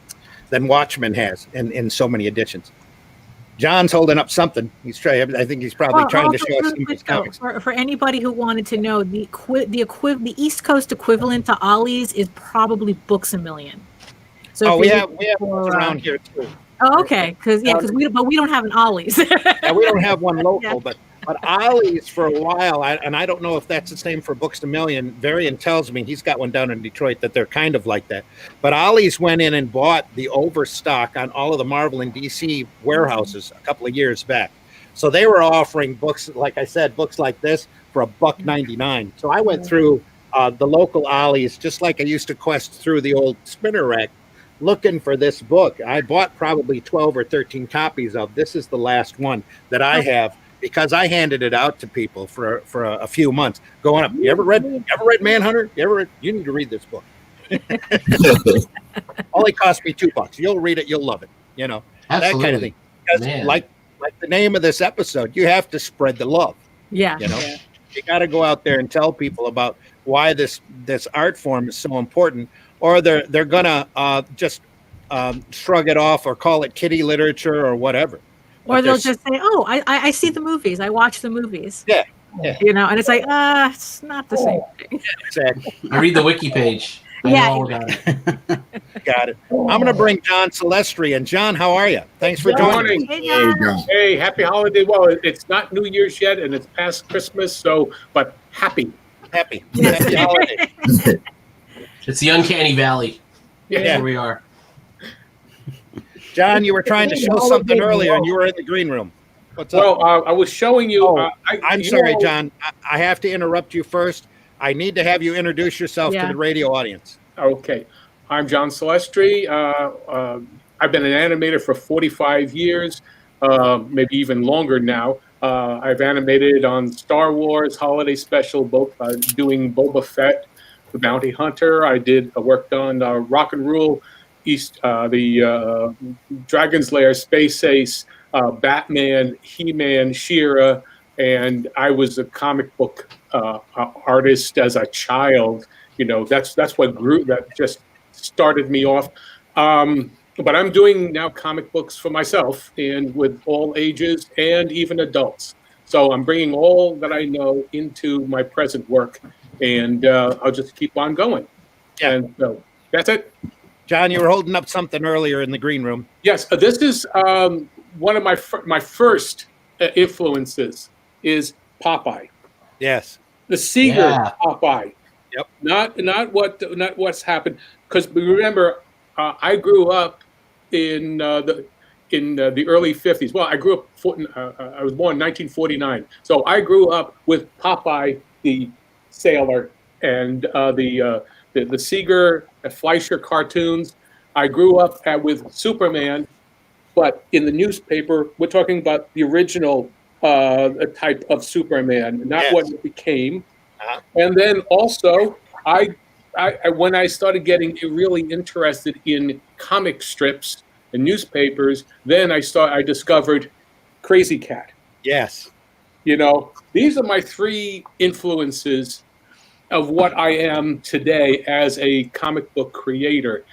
Watchmen has in so many editions. John's holding up something. I think he's probably trying to show us some of his comics. For anybody who wanted to know, the East Coast equivalent to Ollie's is probably Books A Million. So we have ones around here too. Oh, okay, because we don't have an Ollie's. Yeah, we don't have one local, but Ollie's for a while, and I don't know if that's the same for Books A Million. Varian tells me he's got one down in Detroit that they're kind of like that. But Ollie's went in and bought the overstock on all of the Marvel and DC warehouses a couple of years back. So they were offering books, like I said, books like this for $1.99. So I went through the local alleys, just like I used to quest through the old spinner rack, looking for this book. I bought probably 12 or 13 copies of. This is the last one that I have, because I handed it out to people for a few months. Going up, you ever read Manhunter? You need to read this book. Only cost me $2. You'll read it, you'll love it. You know, Absolutely. that kind of thing. Because like the name of this episode, you have to spread the love. Yeah. You know, you got to go out there and tell people about why this art form is so important, or they're gonna just shrug it off or call it kiddie literature or whatever. Or they'll just say, "Oh, I see the movies. I watch the movies." Yeah. You know, and it's like, it's not the same thing. Exactly. I read the wiki page. I know all about it. Got it. I'm going to bring John Celestri. And John, how are you? Thanks for joining. Hey, There you John. go. Hey, happy holiday. Well, it's not New Year's yet, and it's past Christmas, so, but happy. Happy holiday. It's the uncanny valley. Yeah. Here we are. John, you were trying to show something earlier, and you were in the green room. What's up? Well, I was showing you. Oh, I'm sorry, know- John. I have to interrupt you first. I need to have you introduce yourself to Yeah. the radio audience. Okay. I'm John Celestri. I've been an animator for 45 years, maybe even longer now. I've animated on Star Wars Holiday Special, both doing Boba Fett, the Bounty Hunter. I worked on Rock and Rule, the Dragon's Lair, Space Ace, Batman, He-Man, She-Ra, and I was a comic book artist as a child. You know, that's what just started me off. But I'm doing now comic books for myself, and with all ages and even adults. So I'm bringing all that I know into my present work, and I'll just keep on going. Yeah. And so that's it. John, you were holding up something earlier in the green room. Yes, this is one of my first influences is Popeye, Yes. the Seeger Yeah. Popeye. Yep. Not what's happened, because remember, I grew up in the early 50s. Well, I grew up. I was born in 1949, so I grew up with Popeye the sailor and the Seeger Fleischer cartoons. I grew up with Superman, but in the newspaper, we're talking about the original type of Superman, not Yes. what it became. Uh-huh. And then also, I when I started getting really interested in comic strips and newspapers, then I discovered Crazy Cat. Yes. You know, these are my three influences of what I am today as a comic book creator,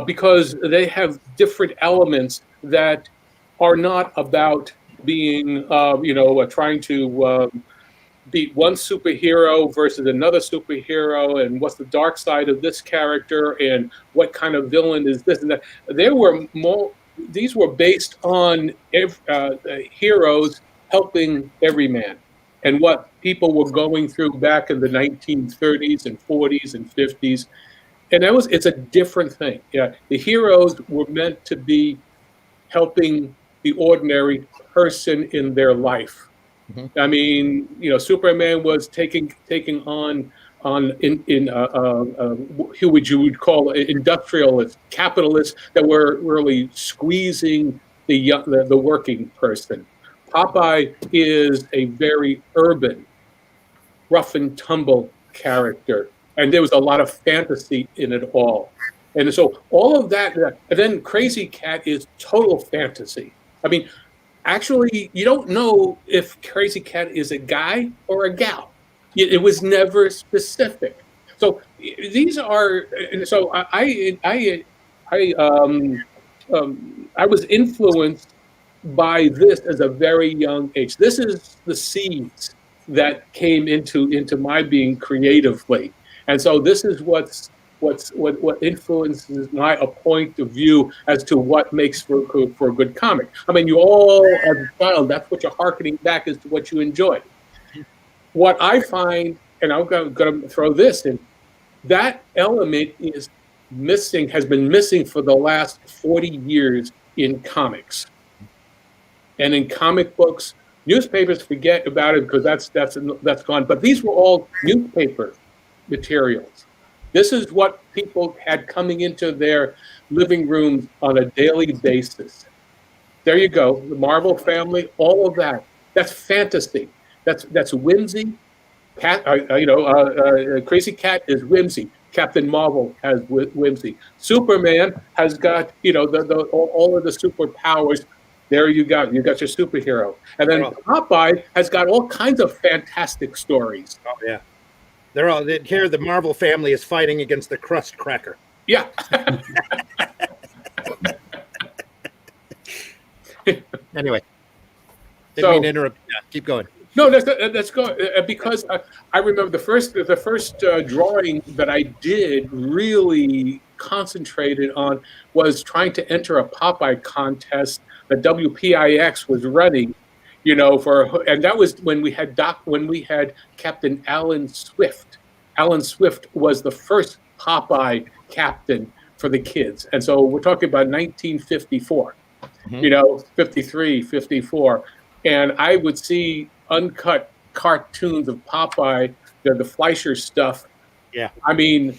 because they have different elements that are not about being, trying to beat one superhero versus another superhero, and what's the dark side of this character, and what kind of villain is this and that. These were based on heroes helping every man, and what people were going through back in the 1930s and 40s and 50s. And it's a different thing. Yeah, the heroes were meant to be helping the ordinary person in their life. Mm-hmm. I mean, Superman was taking on who would call industrialists, capitalists that were really squeezing the working person. Popeye is a very urban, rough and tumble character, and there was a lot of fantasy in it all. And so all of that, and then Crazy Cat is total fantasy. I mean, actually, you don't know if Crazy Cat is a guy or a gal. It was never specific. So these are. So I was influenced by this as a very young age. This is the seeds that came into my being creatively, and so this is what influences my point of view as to what makes for a good comic. I mean, you all as a child, that's what you're hearkening back as to what you enjoy. What I find, and I'm going to throw this in, that element is missing, has been missing for the last 40 years in comics. And in comic books, Newspapers, forget about it because that's gone. But these were all newspaper materials. This is what people had coming into their living rooms on a daily basis. There you go. The Marvel family, all of that. That's fantasy. That's whimsy. Crazy Cat is whimsy. Captain Marvel has whimsy. Superman has got all of the superpowers. There you go. You got your superhero. And then Popeye has got all kinds of fantastic stories. Oh yeah, they're all here. The Marvel family is fighting against the Crust Cracker. Yeah. Anyway, didn't mean to interrupt. Yeah, keep going. No, that's good because I remember the first drawing that I did really concentrated on was trying to enter a Popeye contest that WPIX was running, and that was when we had Captain Alan Swift. Alan Swift was the first Popeye captain for the kids, and so we're talking about 1954, 53, 54, and I would see uncut cartoons of Popeye, the Fleischer stuff. Yeah. I mean,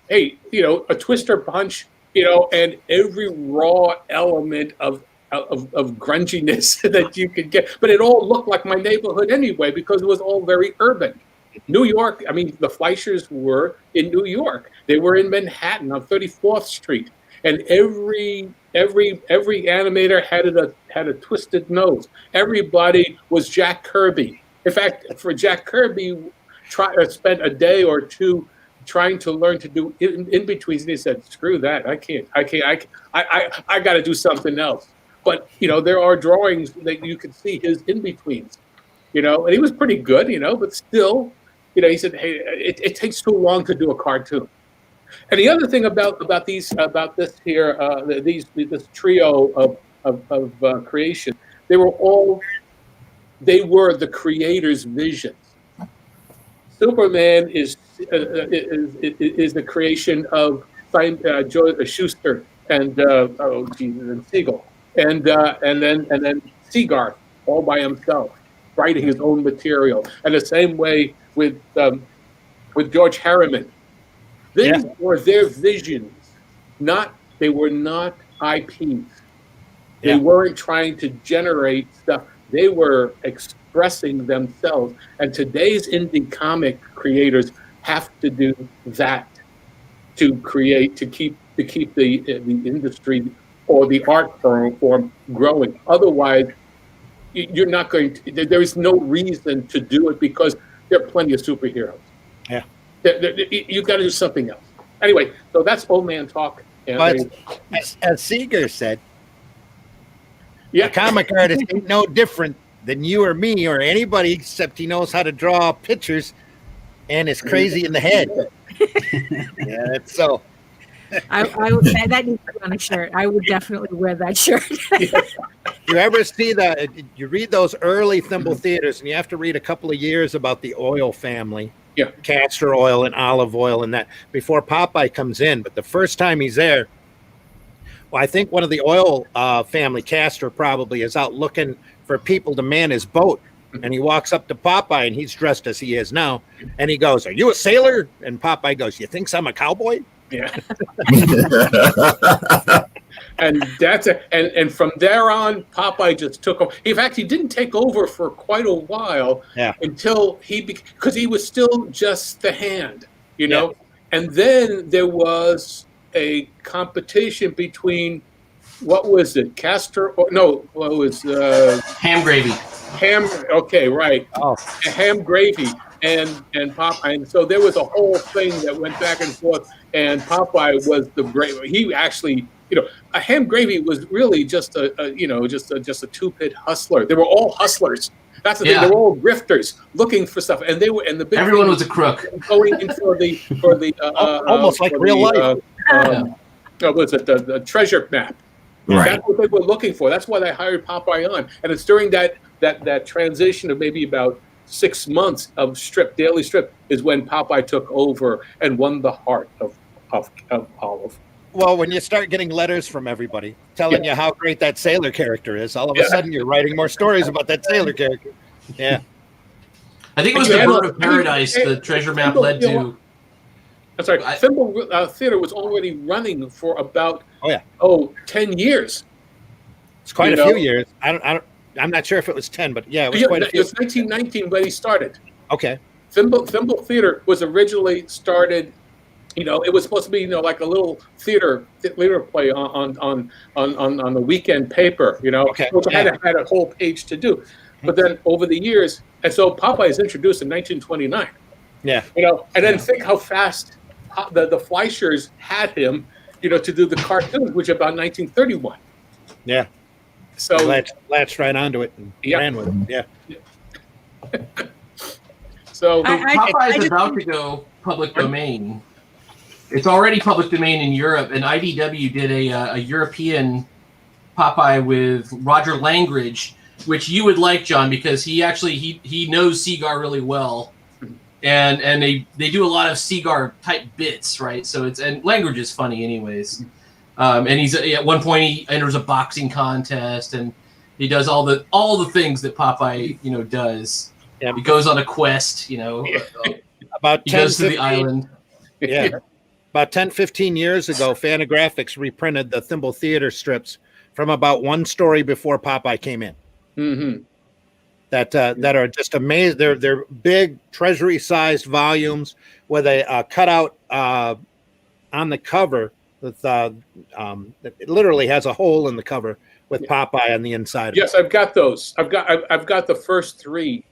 hey, a Twister Punch, and every raw element of grunginess that you could get. But it all looked like my neighborhood anyway, because it was all very urban. New York, I mean, the Fleischers were in New York. They were in Manhattan on 34th Street. And every animator had a twisted nose. Everybody was Jack Kirby. In fact, for Jack Kirby, spent a day or two trying to learn to do in betweens, and he said, "Screw that! I can't. I got to do something else." But there are drawings that you can see his in betweens. And he was pretty good. But still, he said, "Hey, it takes too long to do a cartoon." And the other thing about this trio of creation, they were the creator's visions. Superman is the creation of Joe Schuster and Siegel, and then Seagarth all by himself, writing his own material. And the same way with George Harriman. These were their visions, they were not IPs. They weren't trying to generate stuff. They were expressing themselves. And today's indie comic creators have to do that to keep the industry or the art form growing. Otherwise, you're not going to. There is no reason to do it because there are plenty of superheroes. Yeah. You got to do something else. Anyway, so that's old man talk. But as Seeger said, a comic artist ain't no different than you or me or anybody, except he knows how to draw pictures and is crazy in the head. Yeah, that's so. That needs to be on a shirt. I would definitely wear that shirt. You ever see you read those early Thimble Theaters, and you have to read a couple of years about the oil family. Yeah. Castor oil and olive oil and that before Popeye comes in. But the first time he's there, well, I think one of the oil family, Castor, probably is out looking for people to man his boat. And he walks up to Popeye, and he's dressed as he is now. And he goes, "Are you a sailor?" And Popeye goes, "You think I'm a cowboy?" Yeah. And and from there on, Popeye just took over. In fact, he didn't take over for quite a while until because he was still just the hand, And then there was a competition between what was it, Castor? No, what was Ham Gravy? Okay, right. Oh, Ham Gravy and Popeye, and so there was a whole thing that went back and forth. And Popeye was the brave. He actually, a Ham Gravy was really just a two-pit hustler. They were all hustlers. That's the thing. They were all grifters looking for stuff, and everyone was a crook going in for the almost like real life. What was it? The treasure map. Right. That's what they were looking for. That's why they hired Popeye on. And it's during that transition of maybe about 6 months of daily strip is when Popeye took over and won the heart of Olive. Well, when you start getting letters from everybody telling you how great that sailor character is, all of a Yeah. sudden you're writing more stories about that sailor character. Yeah. I think it was You the had- Bird of Paradise the treasure map Thimble, led you know to. I'm sorry. I- Thimble Theater was already running for about Oh, yeah. 10 years. It's quite You a few know? years. I'm not sure if it was 10, but yeah, it was Yeah, quite a it few. was 1919 when he started. Okay. Thimble Theater was originally started. It was supposed to be like a little theater play on the weekend paper. Okay, which yeah. had a whole page to do. But then over the years, and so Popeye is introduced in 1929. Yeah. And then think how fast the Fleischers had him, to do the cartoons, which about 1931. Yeah. So Latched right onto it and Yeah. ran with it. Yeah. so So Popeye I is just- about to go public domain. It's already public domain in Europe, and IDW did a European Popeye with Roger Langridge, which you would like, John, because he knows Seagar really well, and they do a lot of Seagar type bits, right? So and Langridge is funny, anyways. And he's at one point he enters a boxing contest, and he does all the things that Popeye does. Yeah. He goes on a quest, About he 10, goes to the 15 island. Yeah. About 10, 15 years ago, Fantagraphics reprinted the Thimble Theater strips from about one story before Popeye came in. mhm. That are just amazing. They're big treasury-sized volumes with a cutout on the cover with it literally has a hole in the cover with Popeye on the inside. Of Yes, I've got those. I've got the first 3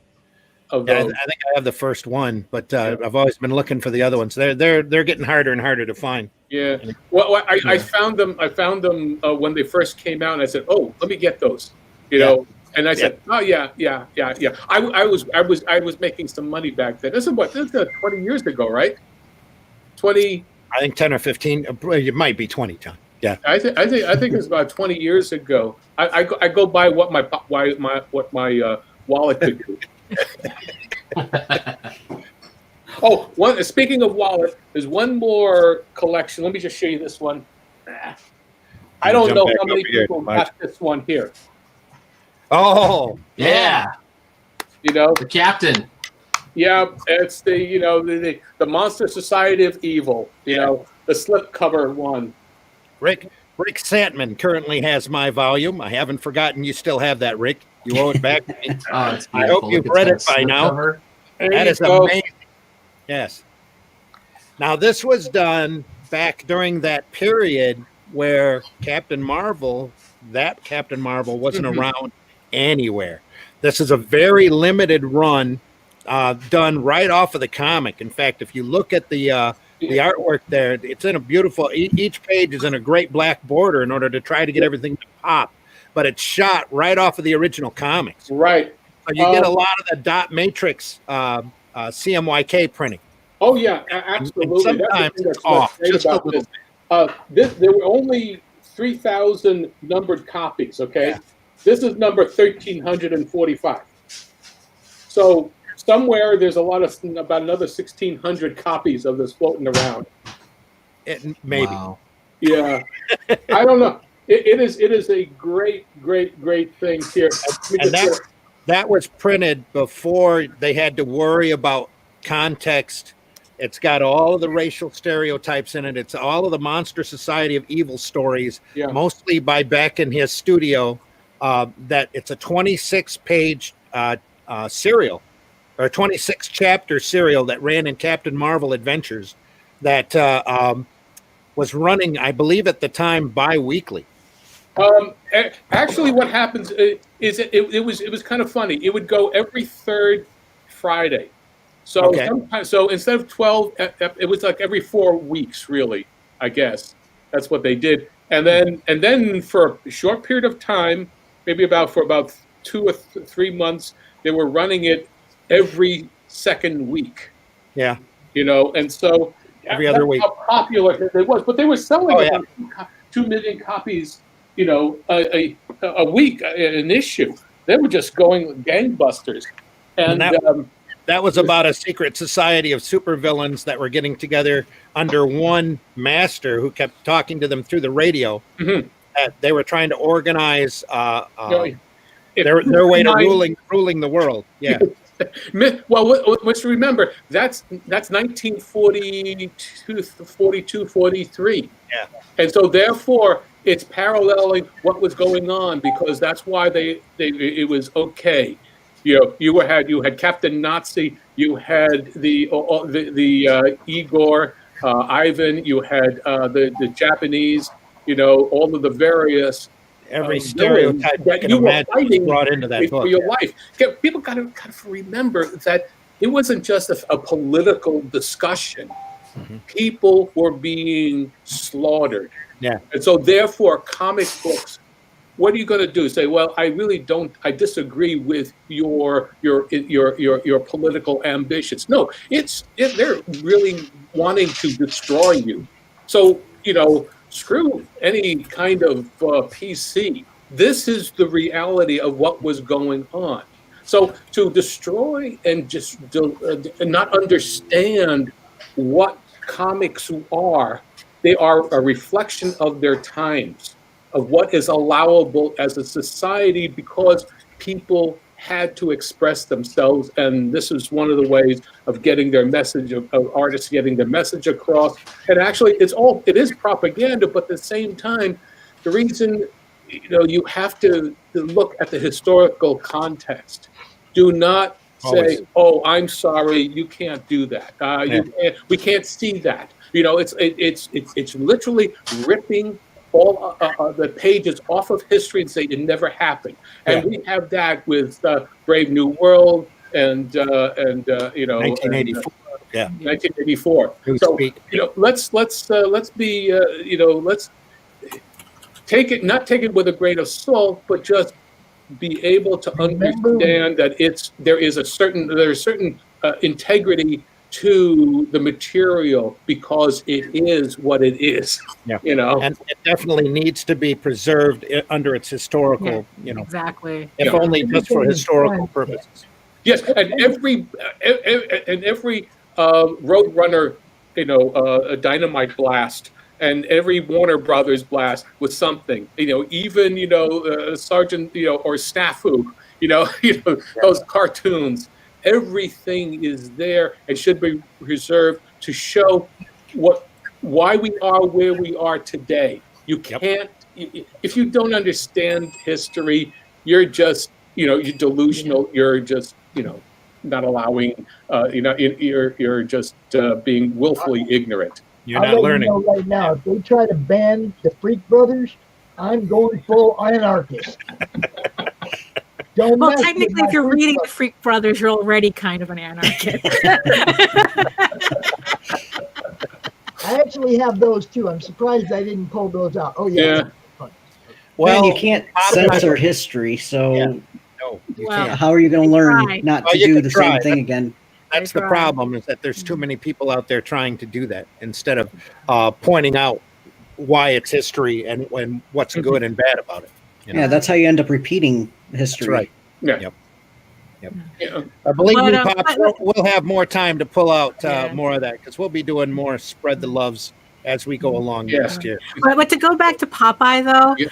of it. I those. think I have the first one, but I've always been looking for the other ones. They're getting harder and harder to find. Yeah. Well, I found them. I found them when they first came out, and I said, "Oh, let me get those." And I said, "Oh yeah. I was making some money back then. This is 20 years ago, right? 20. I think 10 or 15. It might be 20, John. Yeah. I think it's about 20 years ago. I go by what my wallet could do. Speaking of wallet, there's one more collection. Let me just show you this one. I don't Jump know back how many over here, people Mike. got this one here. Oh, Yeah, the captain. Yeah, it's the Monster Society of Evil. The slipcover one. Rick Santman currently has my volume. I haven't forgotten you still have that, Rick. You owe it back to me. Oh, it's I hope beautiful. you've Look at read that it by now. slipcover. There That you is go. amazing. Yes. Now, this was done back during that period where Captain Marvel wasn't around anywhere. This is a very limited run done right off of the comic. In fact, if you look at the artwork there, it's in a beautiful, each page is in a great black border in order to try to get everything to pop, but it's shot right off of the original comics. Right. So you get a lot of the dot matrix CMYK printing. Oh yeah, absolutely. And sometimes That's the thing it's that's off great just a about little this. There were only 3,000 numbered copies. Okay, Yeah. This is number 1,345. So somewhere there's about another 1,600 copies of this floating around. Maybe. Wow. Yeah, I don't know. It is a great thing here. And that was printed before they had to worry about context. It's got all of the racial stereotypes in it. It's all of the Monster Society of Evil stories, Yeah. mostly by Beck in his studio. That it's a 26-page serial or 26-chapter serial that ran in Captain Marvel Adventures that was running, I believe, at the time bi-weekly. Actually, what happens is it was kind of funny. It would go every third Friday. So Okay. so instead of 12, it was like every 4 weeks, really. I guess that's what they did. And then for a short period of time, maybe for about 2 or 3 months, they were running it every second week. Yeah. And so Every other that's week. how popular it was. But they were selling Oh, yeah. about 2 million copies, a week, an issue. They were just going gangbusters. And That was about a secret society of supervillains that were getting together under one master who kept talking to them through the radio. Mhm. They were trying to organize If their way to mind- ruling the world. Yeah. Well, let's remember that's 1942, 42, 43. Yeah. And so therefore it's paralleling what was going on, because that's why it was okay. You had Captain Nazi, you had the Igor, Ivan, you had the Japanese, all of the various Every villains stereotype that you you can were imagine was fighting brought into that for book. your life. People got to remember that it wasn't just a political discussion. Mhm. People were being slaughtered. Yeah. And so therefore comic books, what are you going to do? Say, well, I disagree with your political ambitions. No, they're really wanting to destroy you. So, screw any kind of PC. This is the reality of what was going on. So to destroy and just not understand what comics are, they are a reflection of their times, of what is allowable as a society, because people had to express themselves, and this is one of the ways of getting their message, of artists getting their message across. And actually it is propaganda, but at the same time, the reason you have to look at the historical context. Do not say, Always. "Oh, I'm sorry, you can't do that. We can't see that." It's literally ripping all the pages off of history and say it never happened. And we have that with Brave New World and 1984. Yeah. 1984. So Newspeak. let's be let's not take it with a grain of salt, but just be able to understand that there's certain integrity to the material, because it is what it is. Yeah. And it definitely needs to be preserved under its historical, Exactly. if only just for historical purposes. Yes, and every Roadrunner, a dynamite blast, and every Warner Brothers blast was something. Even Sergeant, or Snafu, those cartoons. Everything is there and should be preserved to show why we are where we are today. You can't, if you don't understand history, you're just, you're delusional. You're just, not allowing, you're just being willfully ignorant. You're not learning. You know right now, if they try to ban the Freak Brothers, I'm going full anarchist. Don't Well, mess with technically, my if you're Freak reading the Brothers. Freak Brothers, you're already kind of an anarchist. I actually have those too. I'm surprised I didn't pull those out. Oh yeah. Well, you can't censor history, so no, you Well, can't. how are you going to learn try. not Well, to you do can the try. same thing again? That's the Right. problem, is that there's too many people out there trying to do that instead of pointing out why it's history and what's good and bad about it. Yeah, that's how you end up repeating history. That's right. Yeah. Yep. Yeah. Believe me, But, Pops, we'll have more time to pull out more of that, because we'll be doing more Spread the Loves as we go along next year. But to go back to Popeye, though, Yeah.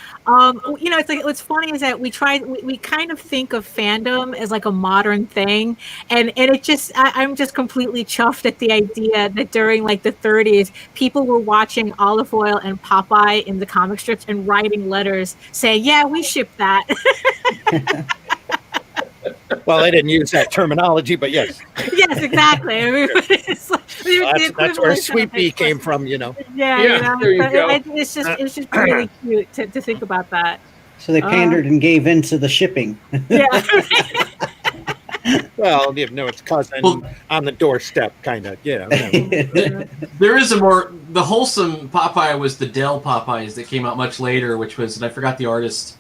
it's like what's funny is that we kind of think of fandom as like a modern thing, and it just I'm just completely chuffed at the idea that during like the 30s, people were watching Olive Oil and Popeye in the comic strips and writing letters saying, "Yeah, we ship that." Well, they didn't use that terminology, but yes. Yes, exactly. I mean, it's like, That's where Sweet Pea came from, Yeah, Yeah, there you go. It's just really cute to think about that. So they pandered and gave in to the shipping. Yeah. Well, it's cousin on the doorstep, kind of, There is the wholesome Popeye was the Dell Popeyes that came out much later, which was, and I forgot the artist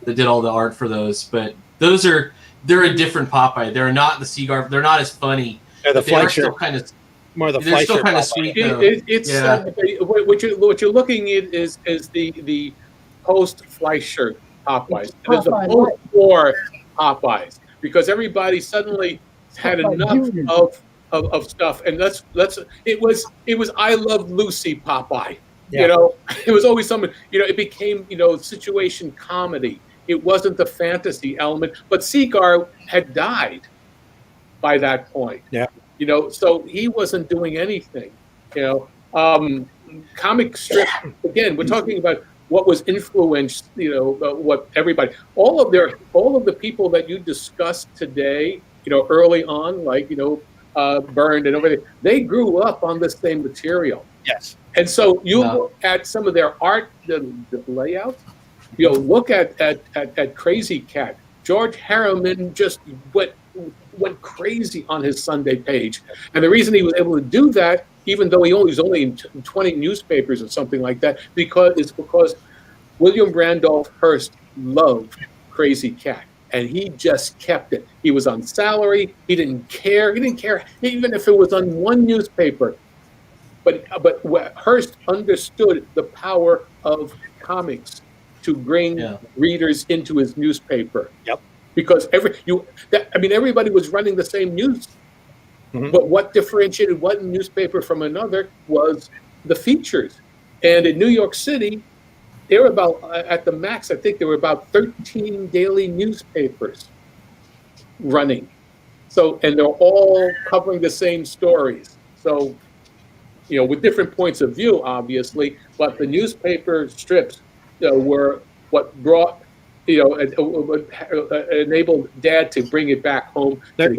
that did all the art for those, but they're a different Popeye. They're not the Seagar. They're not as funny. They're the They are Fleischer. still kind of. More the They're still Fleischer kind of Popeye. sweet though. It's what you're looking at is the post Fleischer Popeyes. It is the Popeye post-war Popeyes, because everybody suddenly had Like enough Junior. of stuff, and it was I Love Lucy Popeye. Yeah. You know, it was always something. You know, it became situation comedy. It wasn't the fantasy element, but Seagar had died by that point. Yeah. You know, so he wasn't doing anything. You know, comic strip again. We're talking about what was influenced. You know, what everybody, all of the people that you discussed today. You know, early on, like Burned and everything. They grew up on the same material. Yes. And so you look at some of their art, the layout. You know, look at Crazy Cat. George Harriman just went crazy on his Sunday page, and the reason he was able to do that, even though he was only in 20 newspapers or something like that, because William Randolph Hearst loved Crazy Cat, and he just kept it. He was on salary. He didn't care. He didn't care even if it was on one newspaper. But Hearst understood the power of comics to bring readers into his newspaper. Yep. Because everybody was running the same news. Mhm. But what differentiated one newspaper from another was the features. And in New York City, they were about, at the max, I think there were about 13 daily newspapers running. So, and they're all covering the same stories. So, with different points of view, obviously, but the newspaper strips were what brought, enabled Dad to bring it back home. That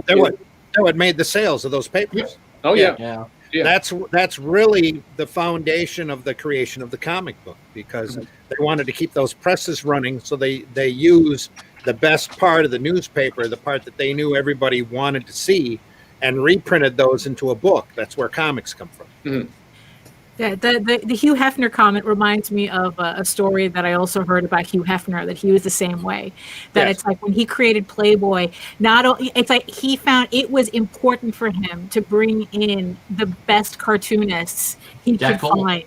what made the sales of those papers. Oh yeah. Yeah. That's really the foundation of the creation of the comic book, because they wanted to keep those presses running, so they use the best part of the newspaper, the part that they knew everybody wanted to see, and reprinted those into a book. That's where comics come from. Mm-hmm. Yeah, the Hugh Hefner comment reminds me of a story that I also heard about Hugh Hefner, that he was the same way. That It's like when he created Playboy, it's like he found it was important for him to bring in the best cartoonists he could find,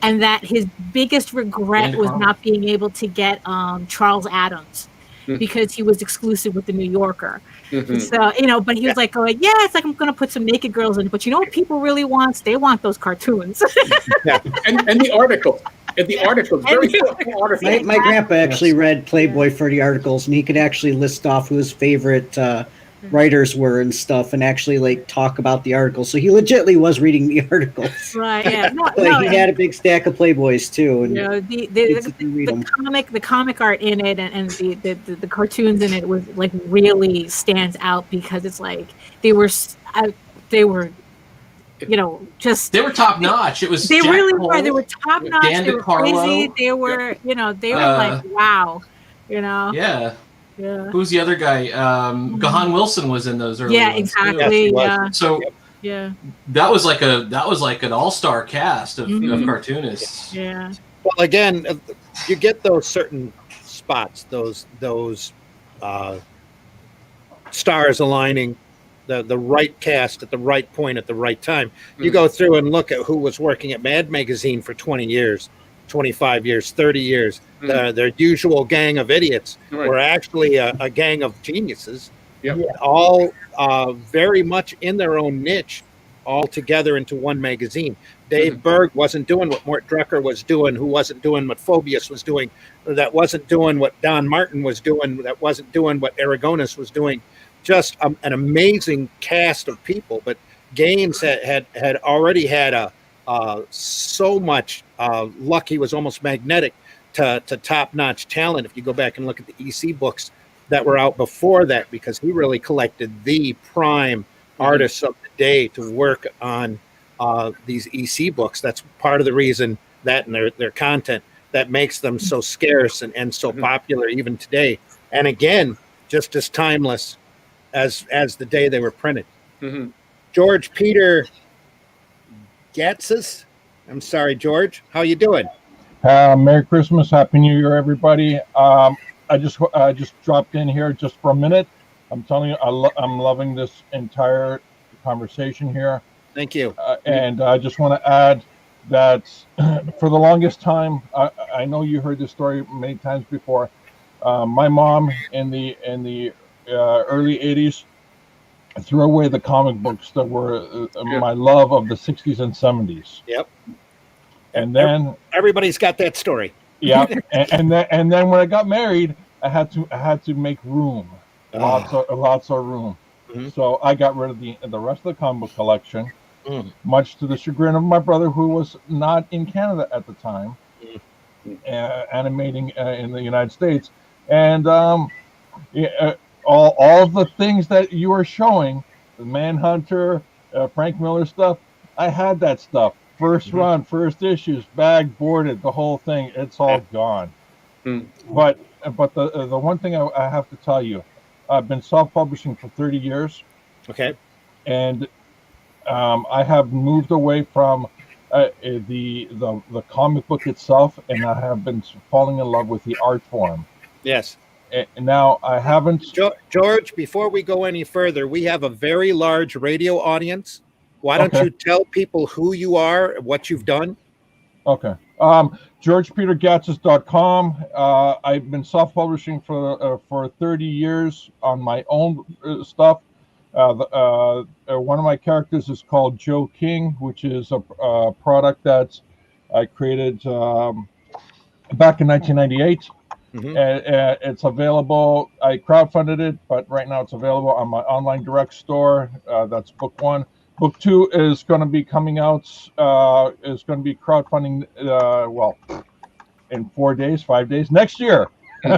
and that his biggest regret was not being able to get Charles Adams, because he was exclusive with the New Yorker. Mm-hmm. So, but he was like, it's like, I'm going to put some naked girls in it. But you know what people really want? They want those cartoons. and the articles. And the articles. Very thoughtful articles. My grandpa actually read Playboy for the articles, and he could actually list off who his favorite writers were and stuff, and actually talk about the articles. So he legitimately was reading the articles. Right, yeah. He had a big stack of Playboys too. And the comic art in it and the cartoons in it was really stands out, because it's like they were they were top notch. It was they Jack really Cole, were. They were top notch. Dan They were crazy. They were they were like wow. Yeah. Yeah. Who's the other guy? Gahan Wilson was in those early ones exactly. Too. Yeah. So that was like an all-star cast of cartoonists. Yeah. Well, again, you get those certain spots, those stars aligning, the right cast at the right point at the right time. You go through and look at who was working at Mad Magazine for 20 years. 25 years, 30 years, their usual gang of idiots were actually a gang of geniuses, all very much in their own niche, all together into one magazine. Dave Berg wasn't doing what Mort Drucker was doing, who wasn't doing what Phoebus was doing, that wasn't doing what Don Martin was doing, that wasn't doing what Aragonis was doing. Just an amazing cast of people. But Gaines had already had so much luck. He was almost magnetic to top-notch talent. If you go back and look at the EC books that were out before that, because he really collected the prime artists of the day to work on these EC books. That's part of the reason that and their content that makes them so scarce and so popular even today. And again, just as timeless as the day they were printed. George Peter gets us. I'm sorry, George. How you doing? Merry Christmas, Happy New Year, everybody. I just dropped in here just for a minute. I'm telling you, I'm loving this entire conversation here. Thank you. And I just want to add that for the longest time, I know you heard this story many times before. My mom in the early '80s, threw away the comic books that were my love of the 60s and 70s. Yep. And then everybody's got that story. Yeah, and then when I got married, I had to make room, lots of room. Mhm. So I got rid of the rest of the comic book collection, much to the chagrin of my brother, who was not in Canada at the time, animating in the United States, and all of the things that you are showing, the Manhunter, Frank Miller stuff, I had that stuff. First run, first issues, bag boarded, the whole thing. It's all gone. But the one thing I have to tell you, I've been self-publishing for 30 years. Okay. And I have moved away from the comic book itself, and I have been falling in love with the art form. Yes. And now I haven't. George, before we go any further, we have a very large radio audience. Why don't you tell people who you are, what you've done? Okay. GeorgePeterGatzis.com. I've been self-publishing for 30 years on my own stuff. One of my characters is called Joe King, which is a product that I created back in 1998. It's available. I crowdfunded it, but right now it's available on my online direct store. That's book 1. Book 2 is going to be coming out. Is going to be crowdfunding. In 4 days, 5 days, next year.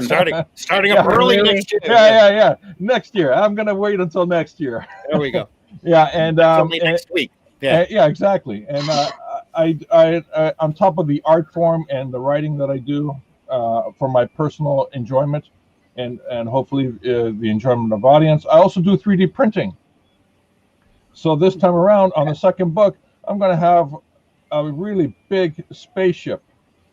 Starting up early next year. Yeah. Next year. I'm going to wait until next year. There we go. Yeah, and only next week. Yeah. Yeah, exactly. And I on top of the art form and the writing that I do for my personal enjoyment and hopefully the enjoyment of audience, I also do 3D printing. So this time around on the second book, I'm going to have a really big spaceship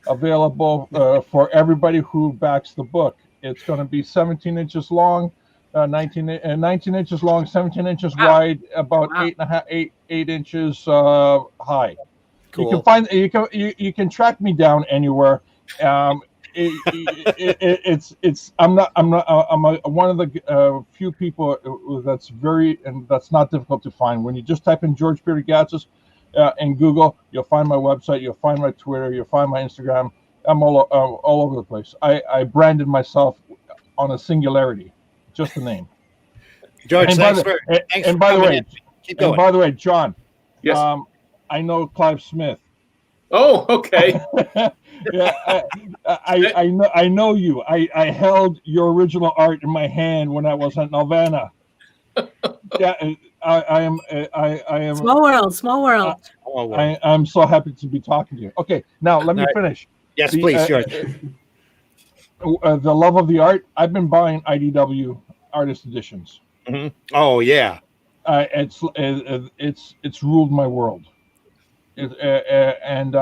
available for everybody who backs the book. It's going to be 17 inches long, 19 inches long, 17 inches wide, about 8 inches high. Cool. You can find you can track me down anywhere. I'm one of the few people that's not difficult to find. When you just type in George Peter Gatzis in Google, you'll find my website, you'll find my Twitter, you'll find my Instagram. I'm all over the place. I branded myself on a singularity, just a name. George, and by the way, keep going. And by the way, John, yes, I know Clive Smith. Oh, okay. Yeah, I know you. I held your original art in my hand when I was at Nelvana. Yeah, I am. Small world. I'm so happy to be talking to you. Okay, now let me finish. Yes, please, George. The love of the art. I've been buying IDW artist editions. Mm-hmm. Oh yeah. It's ruled my world. And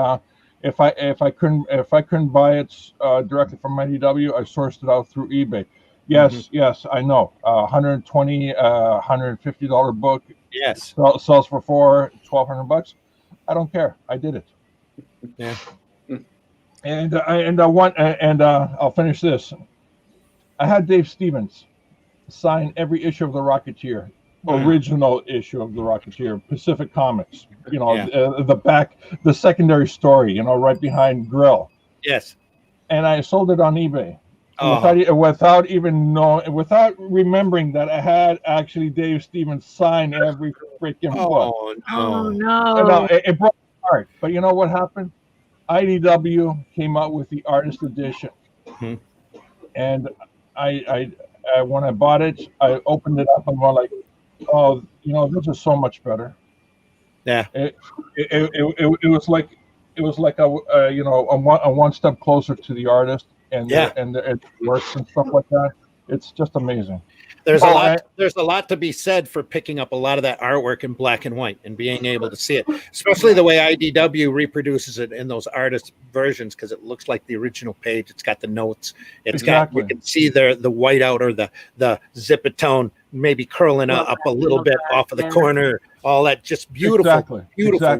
if I couldn't buy it directly from IDW, I sourced it out through eBay. Yes, I know. $120, $150 book. Yes. Sells for $1,200. I don't care. I did it. Yeah. And I'll finish this. I had Dave Stevens sign every issue of The Rocketeer, original issue of The Rocketeer, Pacific Comics. You know, the secondary story. Right behind Grill. Yes. And I sold it on eBay. Without remembering that I had actually Dave Stevens sign every freaking book. Oh no! It broke my heart. But you know what happened? IDW came out with the artist edition, and I when I bought it, I opened it up and went like, oh, this is so much better. Yeah. It was like a one step closer to the artist. And it works and stuff like that. It's just amazing. There's a lot to be said for picking up a lot of that artwork in black and white and being able to see it, especially the way IDW reproduces it in those artist versions, because it looks like the original page. It's got the notes. You can see the whiteout or the zipatone maybe curling up a little bit off of the corner. All that just beautiful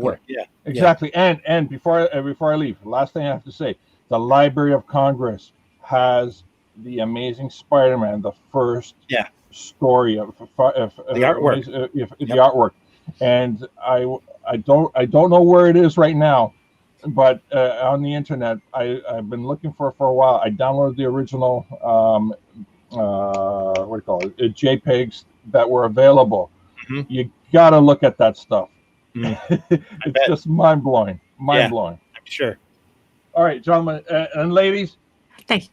work. Yeah, exactly. And before I leave, last thing I have to say. The Library of Congress has the Amazing Spider-Man, the first story of The artwork. The artwork, and I don't know where it is right now, but on the internet I've been looking for it for a while. I downloaded the original what do you call it, JPEGs that were available. Mhm. You gotta look at that stuff. Mm. It's just mind blowing. Yeah. I'm Sure. All right, gentlemen and ladies. Thank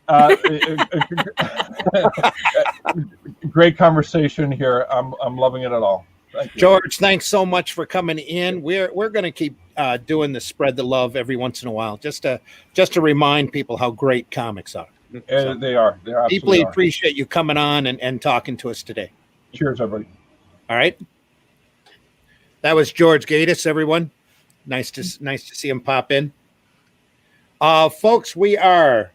Great conversation here. I'm loving it at all. Thank you. George, thanks so much for coming in. We're going to keep doing the spread the love every once in a while, just to remind people how great comics are. So They are. They absolutely deeply are. appreciate you coming on and talking to us today. Cheers, everybody. All right. That was George Gatiss, everyone. Nice to see him pop in. Folks, we are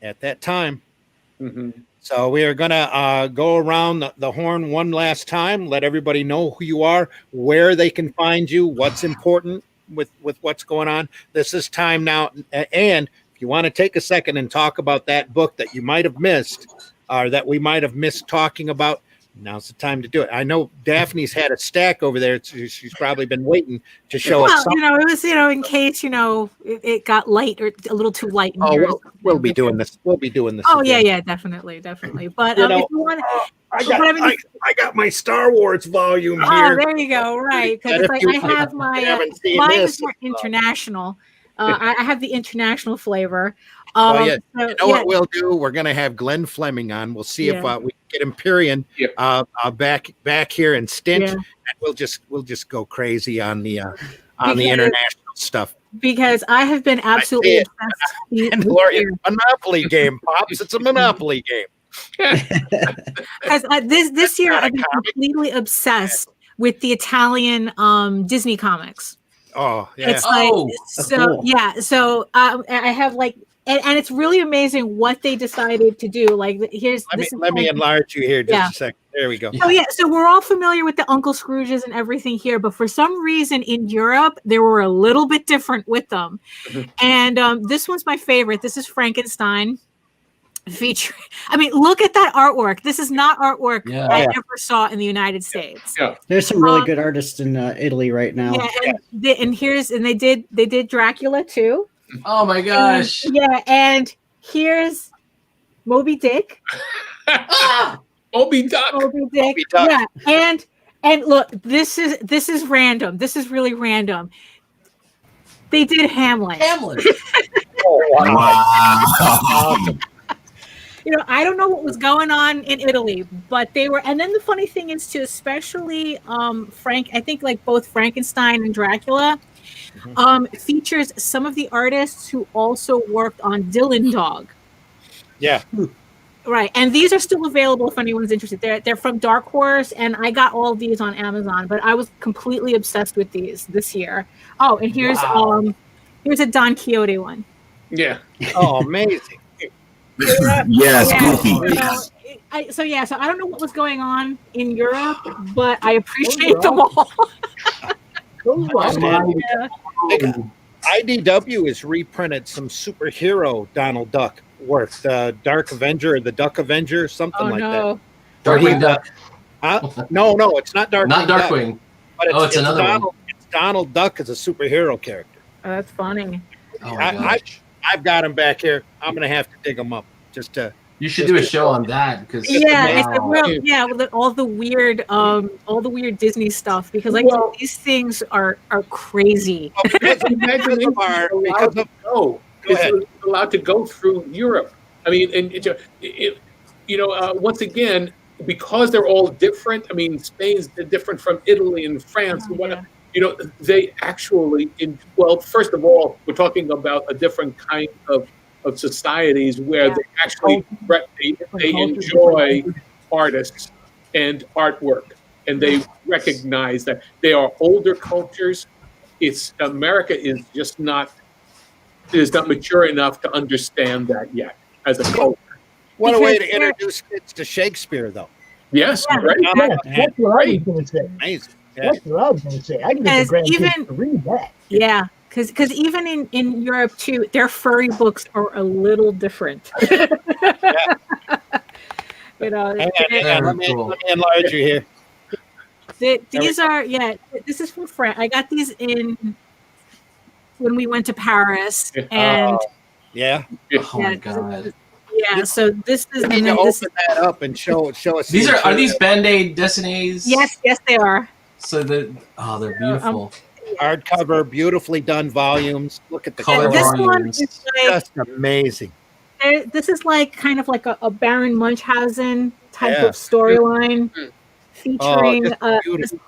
at that time. Mm-hmm. So we are going to go around the horn one last time, let everybody know who you are, where they can find you, what's important with what's going on. This is time now. And if you want to take a second and talk about that book that you might have missed or that we might have missed talking about, now's the time to do it. I know Daphne's had a stack over there. She's probably been waiting to show us something. it was, in case, it got light or a little too light in here. We'll be doing this. We'll be doing this. Oh, again. yeah, definitely. But if you want I got my Star Wars volume oh, here. there you go. Right. Because it's like I have my, mine is more international. I have the international flavor. Oh, yeah. So, you know what we'll do? We're going to have Glenn Fleming on. We'll see if we can get Empyrean back here in Stint, and we'll just go crazy on the international stuff. Because I have been absolutely obsessed. Mandalorian Monopoly game, Pops. It's a Monopoly game. Because this year I've been completely obsessed with the Italian Disney comics. Oh, yeah. It's like cool. So I have like, and it's really amazing what they decided to do. Like, let me enlarge you here just a second. There we go. Oh yeah, so we're all familiar with the Uncle Scrooges and everything here, but for some reason in Europe they were a little bit different with them. And this one's my favorite. This is Frankenstein. Featuring, I mean, look at that artwork. This is not artwork I ever saw in the United States. Yeah. There's some really good artists in Italy right now. Yeah, and they did Dracula too. Oh my gosh! And here's Moby Dick. Moby Dick. Yeah, and look, this is random. This is really random. They did Hamlet. Oh, Wow. I don't know what was going on in Italy, but they were. And then the funny thing is, too, especially I think like both Frankenstein and Dracula features some of the artists who also worked on Dylan Dog. Yeah. Right. And these are still available if anyone's interested. They're from Dark Horse, and I got all of these on Amazon, but I was completely obsessed with these this year. Oh, and here's a Don Quixote one. Yeah. Oh, amazing. Yes, Goofy. So I don't know what was going on in Europe, but I appreciate them all. IDW has reprinted some superhero Donald Duck work, the Dark Avenger, the Duck Avenger, something that. Darkwing Duck. No, it's not Darkwing. Not Darkwing. But it's another Donald, one. It's Donald Duck as a superhero character. Oh, that's funny. Oh my gosh. I've got him back here. I'm gonna have to dig him up just to. You should do a show on that because with all the weird Disney stuff, because these things are crazy. It's allowed to go through Europe. I mean, and once again, because they're all different. I mean, Spain's different from Italy and France and whatnot. They actually, first of all, we're talking about a different kind of societies where they actually they enjoy artists and artwork, and they recognize that they are older cultures. America is just not mature enough to understand that yet as a culture. What a way to introduce kids to Shakespeare, though. Yes, right. That's what I was going to say. Amazing. That's what I was going to say. I can get the grandkids to read that. Yeah. Because even in Europe too, their furry books are a little different. You know, Hang on, hang on. Very cool. Let me enlarge you here. these are this is from France. I got these in when we went to Paris, and Yeah. Oh my god. yeah. So this is You need to open that up and show us. These are these Band-Aid Destinies? Yes, they are. So they're beautiful. Hardcover, beautifully done volumes. Look at the Color This color. one volumes. is like Just amazing. this is like kind of like a Baron Munchausen type Yeah. of storyline, featuring just a beautiful.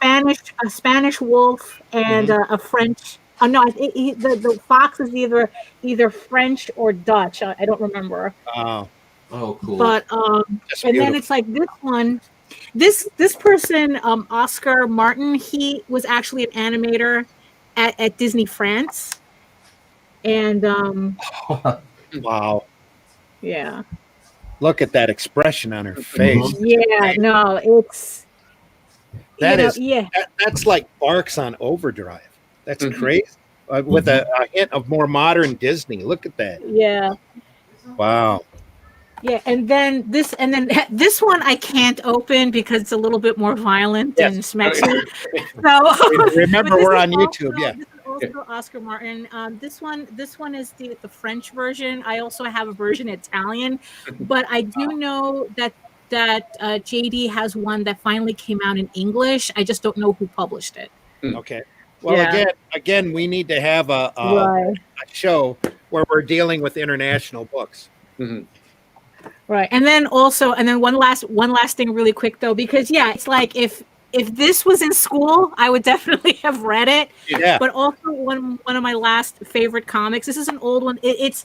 Spanish wolf and a French. Oh no, the fox is either French or Dutch. I don't remember. Oh, Cool. But just and then beautiful. it's like this one. This person, Oscar Martin, he was actually an animator at Disney France, and Wow. yeah, Look at that expression on her face. yeah, no, it's That's like Barks on Overdrive. That's crazy. With a hint of more modern Disney. Look at that. yeah. Wow. Yeah, and then this one I can't open because it's a little bit more violent and smexy. So Remember, but this we're is on YouTube. Yeah. This is also Oscar Martin. This one is the French version. I also have a version Italian, but I do know that JD has one that finally came out in English. I just don't know who published it. Okay. Well, again, we need to have a show where we're dealing with international books. Mm-hmm. Right. And then one last thing really quick though, because it's like if this was in school, I would definitely have read it. Yeah. But also one of my last favorite comics. This is an old one. It's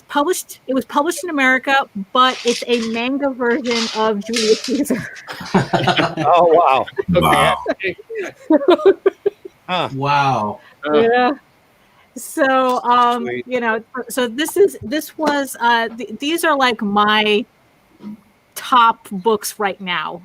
published. It was published in America, but it's a manga version of Julius Caesar. Oh wow. Wow. Wow. Yeah. So Sweet. so this was these are like my top books right now,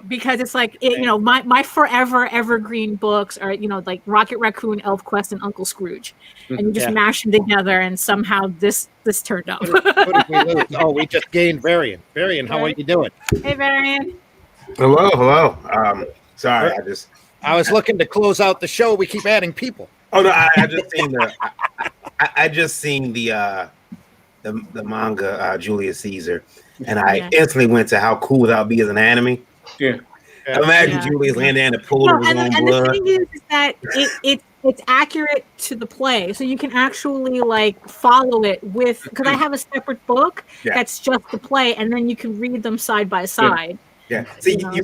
because it's like my forever evergreen books are like Rocket Raccoon, Elf Quest, and Uncle Scrooge, and you just mash them together, and somehow this turned up. What did we lose? Oh, we just gained Varian. Varian, how are you doing? Hey, Varian. Hello. Sorry, I was looking to close out the show. We keep adding people. Oh no, I just seen I just seen the manga Julius Caesar, and I instantly went to how cool that would be as an anime. Yeah. Imagine Julius landing in a pool of his own blood. The thing is that it's accurate to the play, so you can actually like follow it with, because I have a separate book that's just the play, and then you can read them side by side. Yeah. See, you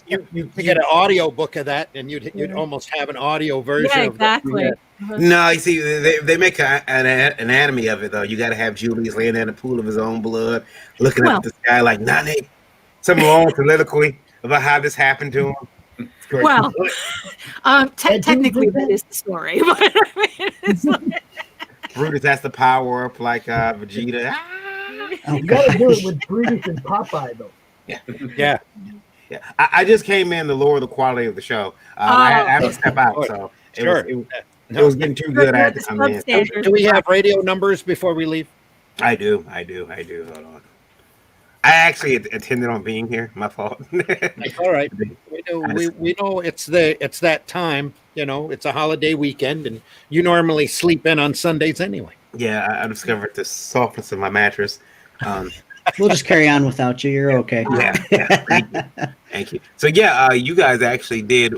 get an audio book of that, and you'd almost have an audio version. Yeah, exactly. Of that. No, you see, they make an anatomy of it though. You got to have Julius laying in a pool of his own blood, looking up at the sky like, "Nani, something wrong politically about how this happened to him." Well, technically that is the story, but I mean, it's like... Brutus has to power up like Vegeta. You got to do it with Brutus and Popeye though. Yeah. Yeah, I just came in to lower the quality of the show. I had to step out, so it was getting too good. I had to come in. Do we have radio numbers before we leave? I do. Hold on. I actually intended on being here. My fault. All right. We know it's that time. It's a holiday weekend, and you normally sleep in on Sundays anyway. Yeah, I discovered the softness of my mattress. We'll just carry on without you. You're okay. Yeah. Thank you. So you guys actually did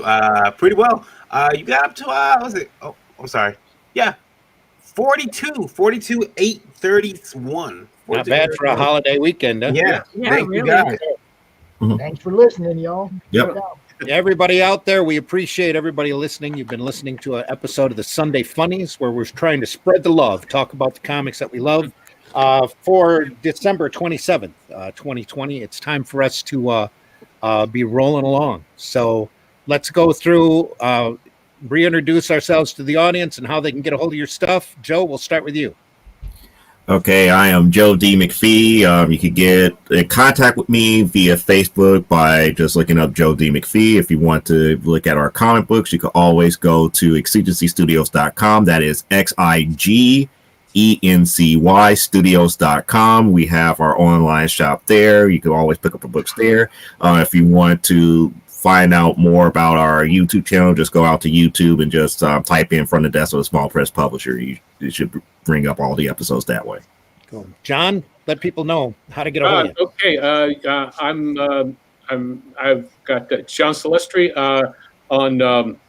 pretty well. You got up to what was it? Oh, I'm sorry. Yeah, 42, 831. Not bad for a holiday weekend, huh? Yeah. Thank really. you guys. Thanks for listening, y'all. Yep. Everybody out there, we appreciate everybody listening. You've been listening to an episode of the Sunday Funnies, where we're trying to spread the love, talk about the comics that we love. For December 27th, 2020, it's time for us to be rolling along. So let's go through, reintroduce ourselves to the audience and how they can get a hold of your stuff. Joe, we'll start with you. Okay, I am Joe D. McPhee. You can get in contact with me via Facebook by just looking up Joe D. McPhee. If you want to look at our comic books, you can always go to exigencystudios.com. That is ENCYstudios.com. We have our online shop there. You can always pick up the books there. If you want to find out more about our YouTube channel, just go out to YouTube and just type in Front of Desk of a Small Press Publisher. It should bring up all the episodes that way. Cool. John, let people know how to get a hold of you. Okay, I've got John Celestri on.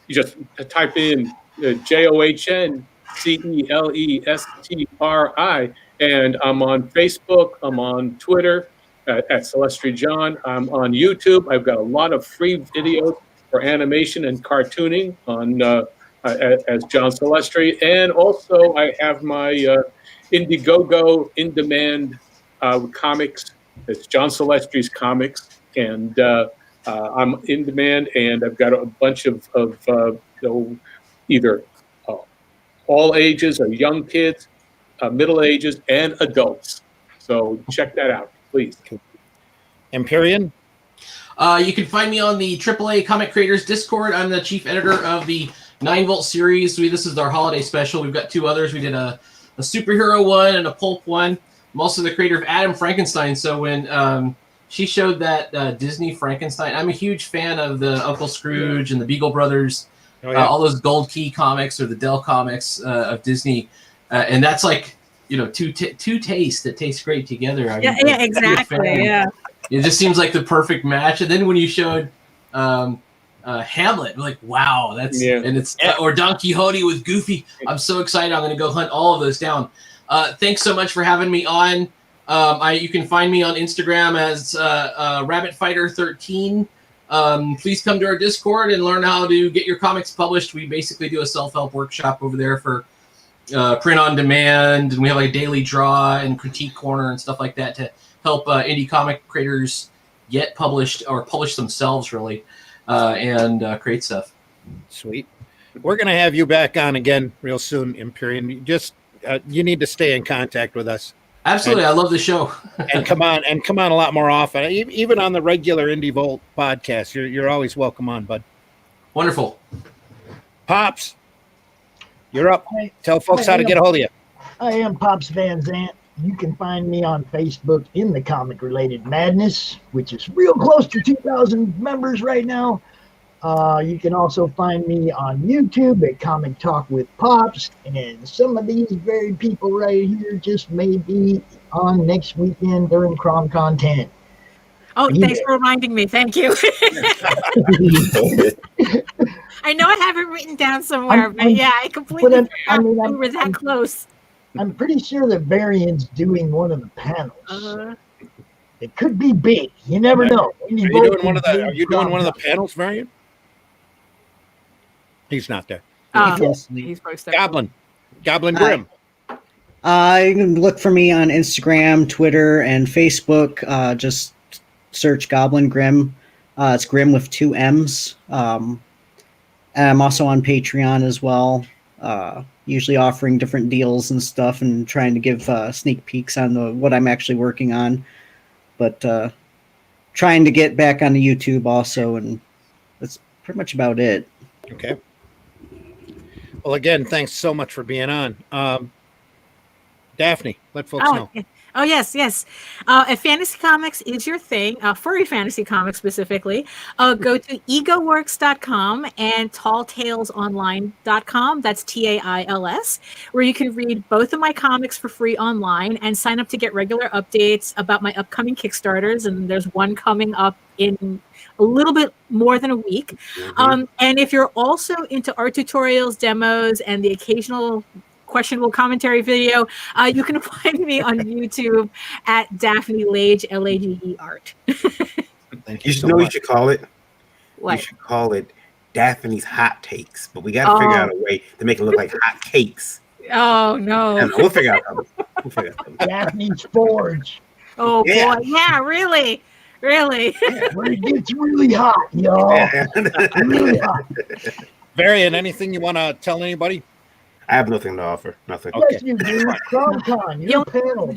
You just type in JOHNCELESTRI, and I'm on Facebook. I'm on Twitter at Celestri John. I'm on YouTube. I've got a lot of free videos for animation and cartooning on as John Celestri, and also I have my Indiegogo in demand comics. It's John Celestri's comics, and I'm in demand, and I've got a bunch of either all ages or young kids, middle ages, and adults. So check that out, please. Empyrean? You can find me on the AAA Comic Creators Discord. I'm the chief editor of the 9-Volt series. This is our holiday special. We've got 2 others. We did a superhero one and a pulp one. I'm also the creator of Adam Frankenstein. So when she showed that Disney Frankenstein, I'm a huge fan of the Uncle Scrooge and the Beagle Brothers, all those Gold Key comics or the Dell comics of Disney. And that's like, two tastes that taste great together. Yeah, exactly. Yeah. It just seems like the perfect match. And then when you showed Hamlet, I'm like, wow, that's and it's or Don Quixote with Goofy. I'm so excited. I'm going to go hunt all of those down. Thanks so much for having me on. You can find me on Instagram as RabbitFighter13. Please come to our Discord and learn how to get your comics published. We basically do a self-help workshop over there for print on demand, and we have a daily draw and critique corner and stuff like that to help indie comic creators get published or publish themselves, really, and create stuff. Sweet. We're going to have you back on again real soon, Empyrean. You need to stay in contact with us. Absolutely. I love the show. and come on a lot more often. Even on the regular Indie Volt podcast, you're always welcome on, bud. Wonderful. Pops, you're up. Tell folks how to get a hold of you. I am Pops Van Zant. You can find me on Facebook in the Comic Related Madness, which is real close to 2,000 members right now. You can also find me on YouTube at Comic Talk with Pops, and some of these very people right here just may be on next weekend during CromCon 10. Oh, thanks for reminding me. Thank you. I know I have it written down somewhere, but I completely forgot we were that close. I'm pretty sure that Varian's doing one of the panels. It could be big. You never know. Are you doing one of the panels, Varian? He's not there. He's probably Goblin Grimm. You can look for me on Instagram, Twitter, and Facebook. Just search Goblin Grimm. It's Grimm with 2 M's. And I'm also on Patreon as well. Usually offering different deals and stuff and trying to give sneak peeks on what I'm actually working on. But trying to get back on the YouTube also, and that's pretty much about it. Okay. Well, again, thanks so much for being on. Daphne, let folks know. Oh, yes. If fantasy comics is your thing, furry fantasy comics specifically, go to egoworks.com and talltalesonline.com. That's TAILS, where you can read both of my comics for free online and sign up to get regular updates about my upcoming Kickstarters. And there's one coming up in a little bit more than a week. And if you're also into art tutorials, demos, and the occasional questionable commentary video, you can find me on YouTube at Daphne Lage, Lage Art. Thank you. You know what you should call it? What? You should call it Daphne's Hot Takes, but we got to figure out a way to make it look like hot cakes. Oh, no. We'll figure out something. Daphne's Forge. Oh, boy. Yeah, really. Really? Where it gets really hot, y'all. Really hot. Varian, anything you want to tell anybody? I have nothing to offer. Nothing. Yes, you do. CromCon, your panel.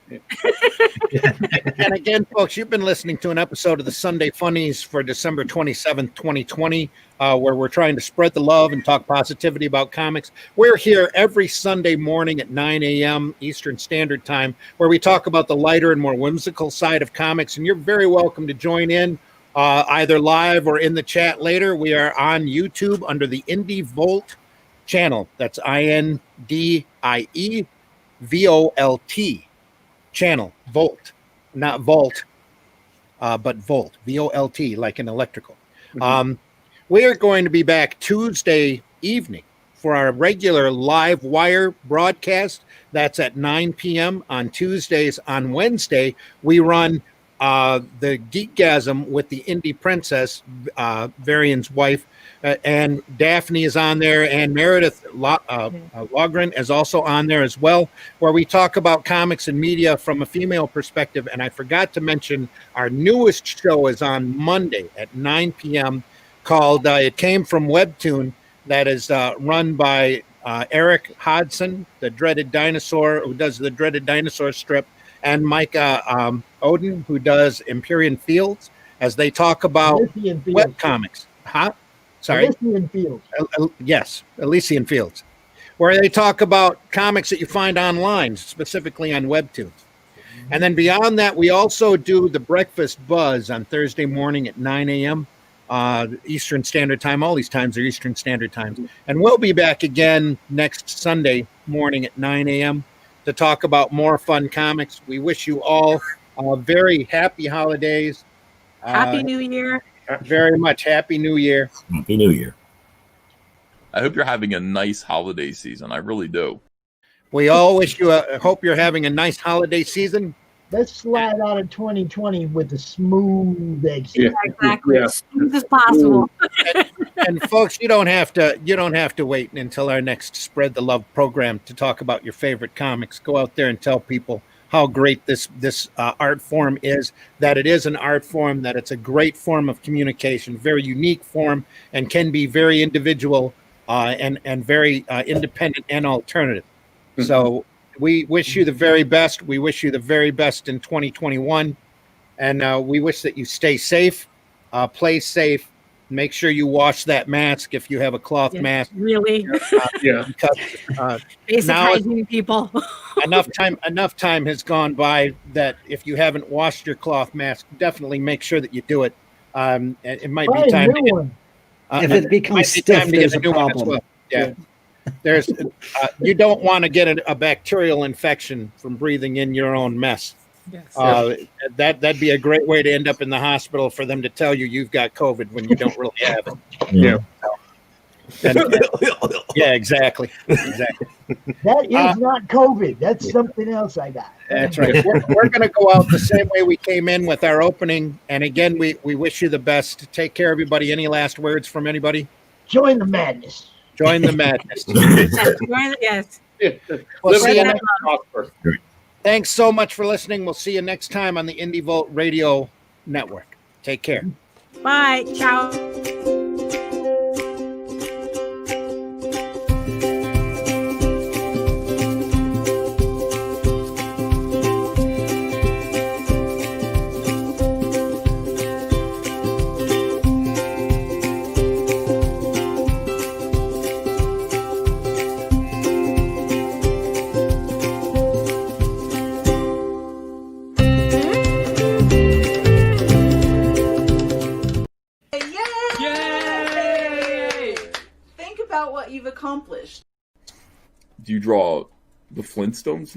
And again, folks, you've been listening to an episode of the Sunday Funnies for December 27th, 2020, where we're trying to spread the love and talk positivity about comics. We're here every Sunday morning at 9 a.m. Eastern Standard Time, where we talk about the lighter and more whimsical side of comics. And you're very welcome to join in either live or in the chat later. We are on YouTube under the Indie Volt channel. That's INDIEVOLT channel, Volt, not Vault, but Volt, VOLT, like an electrical. We are going to be back Tuesday evening for our regular live wire broadcast. That's at 9 p.m. on Tuesdays. On Wednesday, we run the Geekgasm with the Indie Princess, Varian's wife, and Daphne is on there, and Meredith Logren is also on there as well, where we talk about comics and media from a female perspective. And I forgot to mention our newest show is on Monday at 9 p.m. called It Came from Webtoon, that is run by Eric Hodson, the Dreaded Dinosaur, who does the Dreaded Dinosaur strip, and Micah Odin, who does Empyrean Fields, as they talk about web comics. Sorry. Elysian Fields. Yes, Elysian Fields, where they talk about comics that you find online, specifically on Webtoons. And then beyond that, we also do the Breakfast Buzz on Thursday morning at 9 a.m. Eastern Standard Time. All these times are Eastern Standard Times. And we'll be back again next Sunday morning at 9 a.m. to talk about more fun comics. We wish you all very happy holidays. Happy New Year. Very much. Happy New Year. Happy New Year. I hope you're having a nice holiday season. I really do. We all wish you hope you're having a nice holiday season. Let's slide out of 2020 with a smooth exit. Yeah, exactly. As smooth as possible. And folks, you don't have to wait until our next Spread the Love program to talk about your favorite comics. Go out there and tell people how great this art form is, that it is an art form, that it's a great form of communication, very unique form, and can be very individual and very independent and alternative. So we wish you the very best. We wish you the very best in 2021. And we wish that you stay safe, play safe. Make sure you wash that mask if you have a cloth mask. Really? Because basic hygiene, people. enough time has gone by that if you haven't washed your cloth mask, definitely make sure that you do it. It might be time to get, if it becomes stiff, there's a problem. Well. Yeah. There's you don't want to get a bacterial infection from breathing in your own mess. Yes. That'd be a great way to end up in the hospital for them to tell you you've got COVID when you don't really have it. Yeah. Yeah, exactly. That is not COVID. That's something else I got. That's right. We're going to go out the same way we came in with our opening. And again, we wish you the best. Take care, everybody. Any last words from anybody? Join the madness. Join the madness. Yes. We'll see you next time. Thanks so much for listening. We'll see you next time on the Indie Volt Radio Network. Take care. Bye. Ciao. What you've accomplished. Do you draw the Flintstones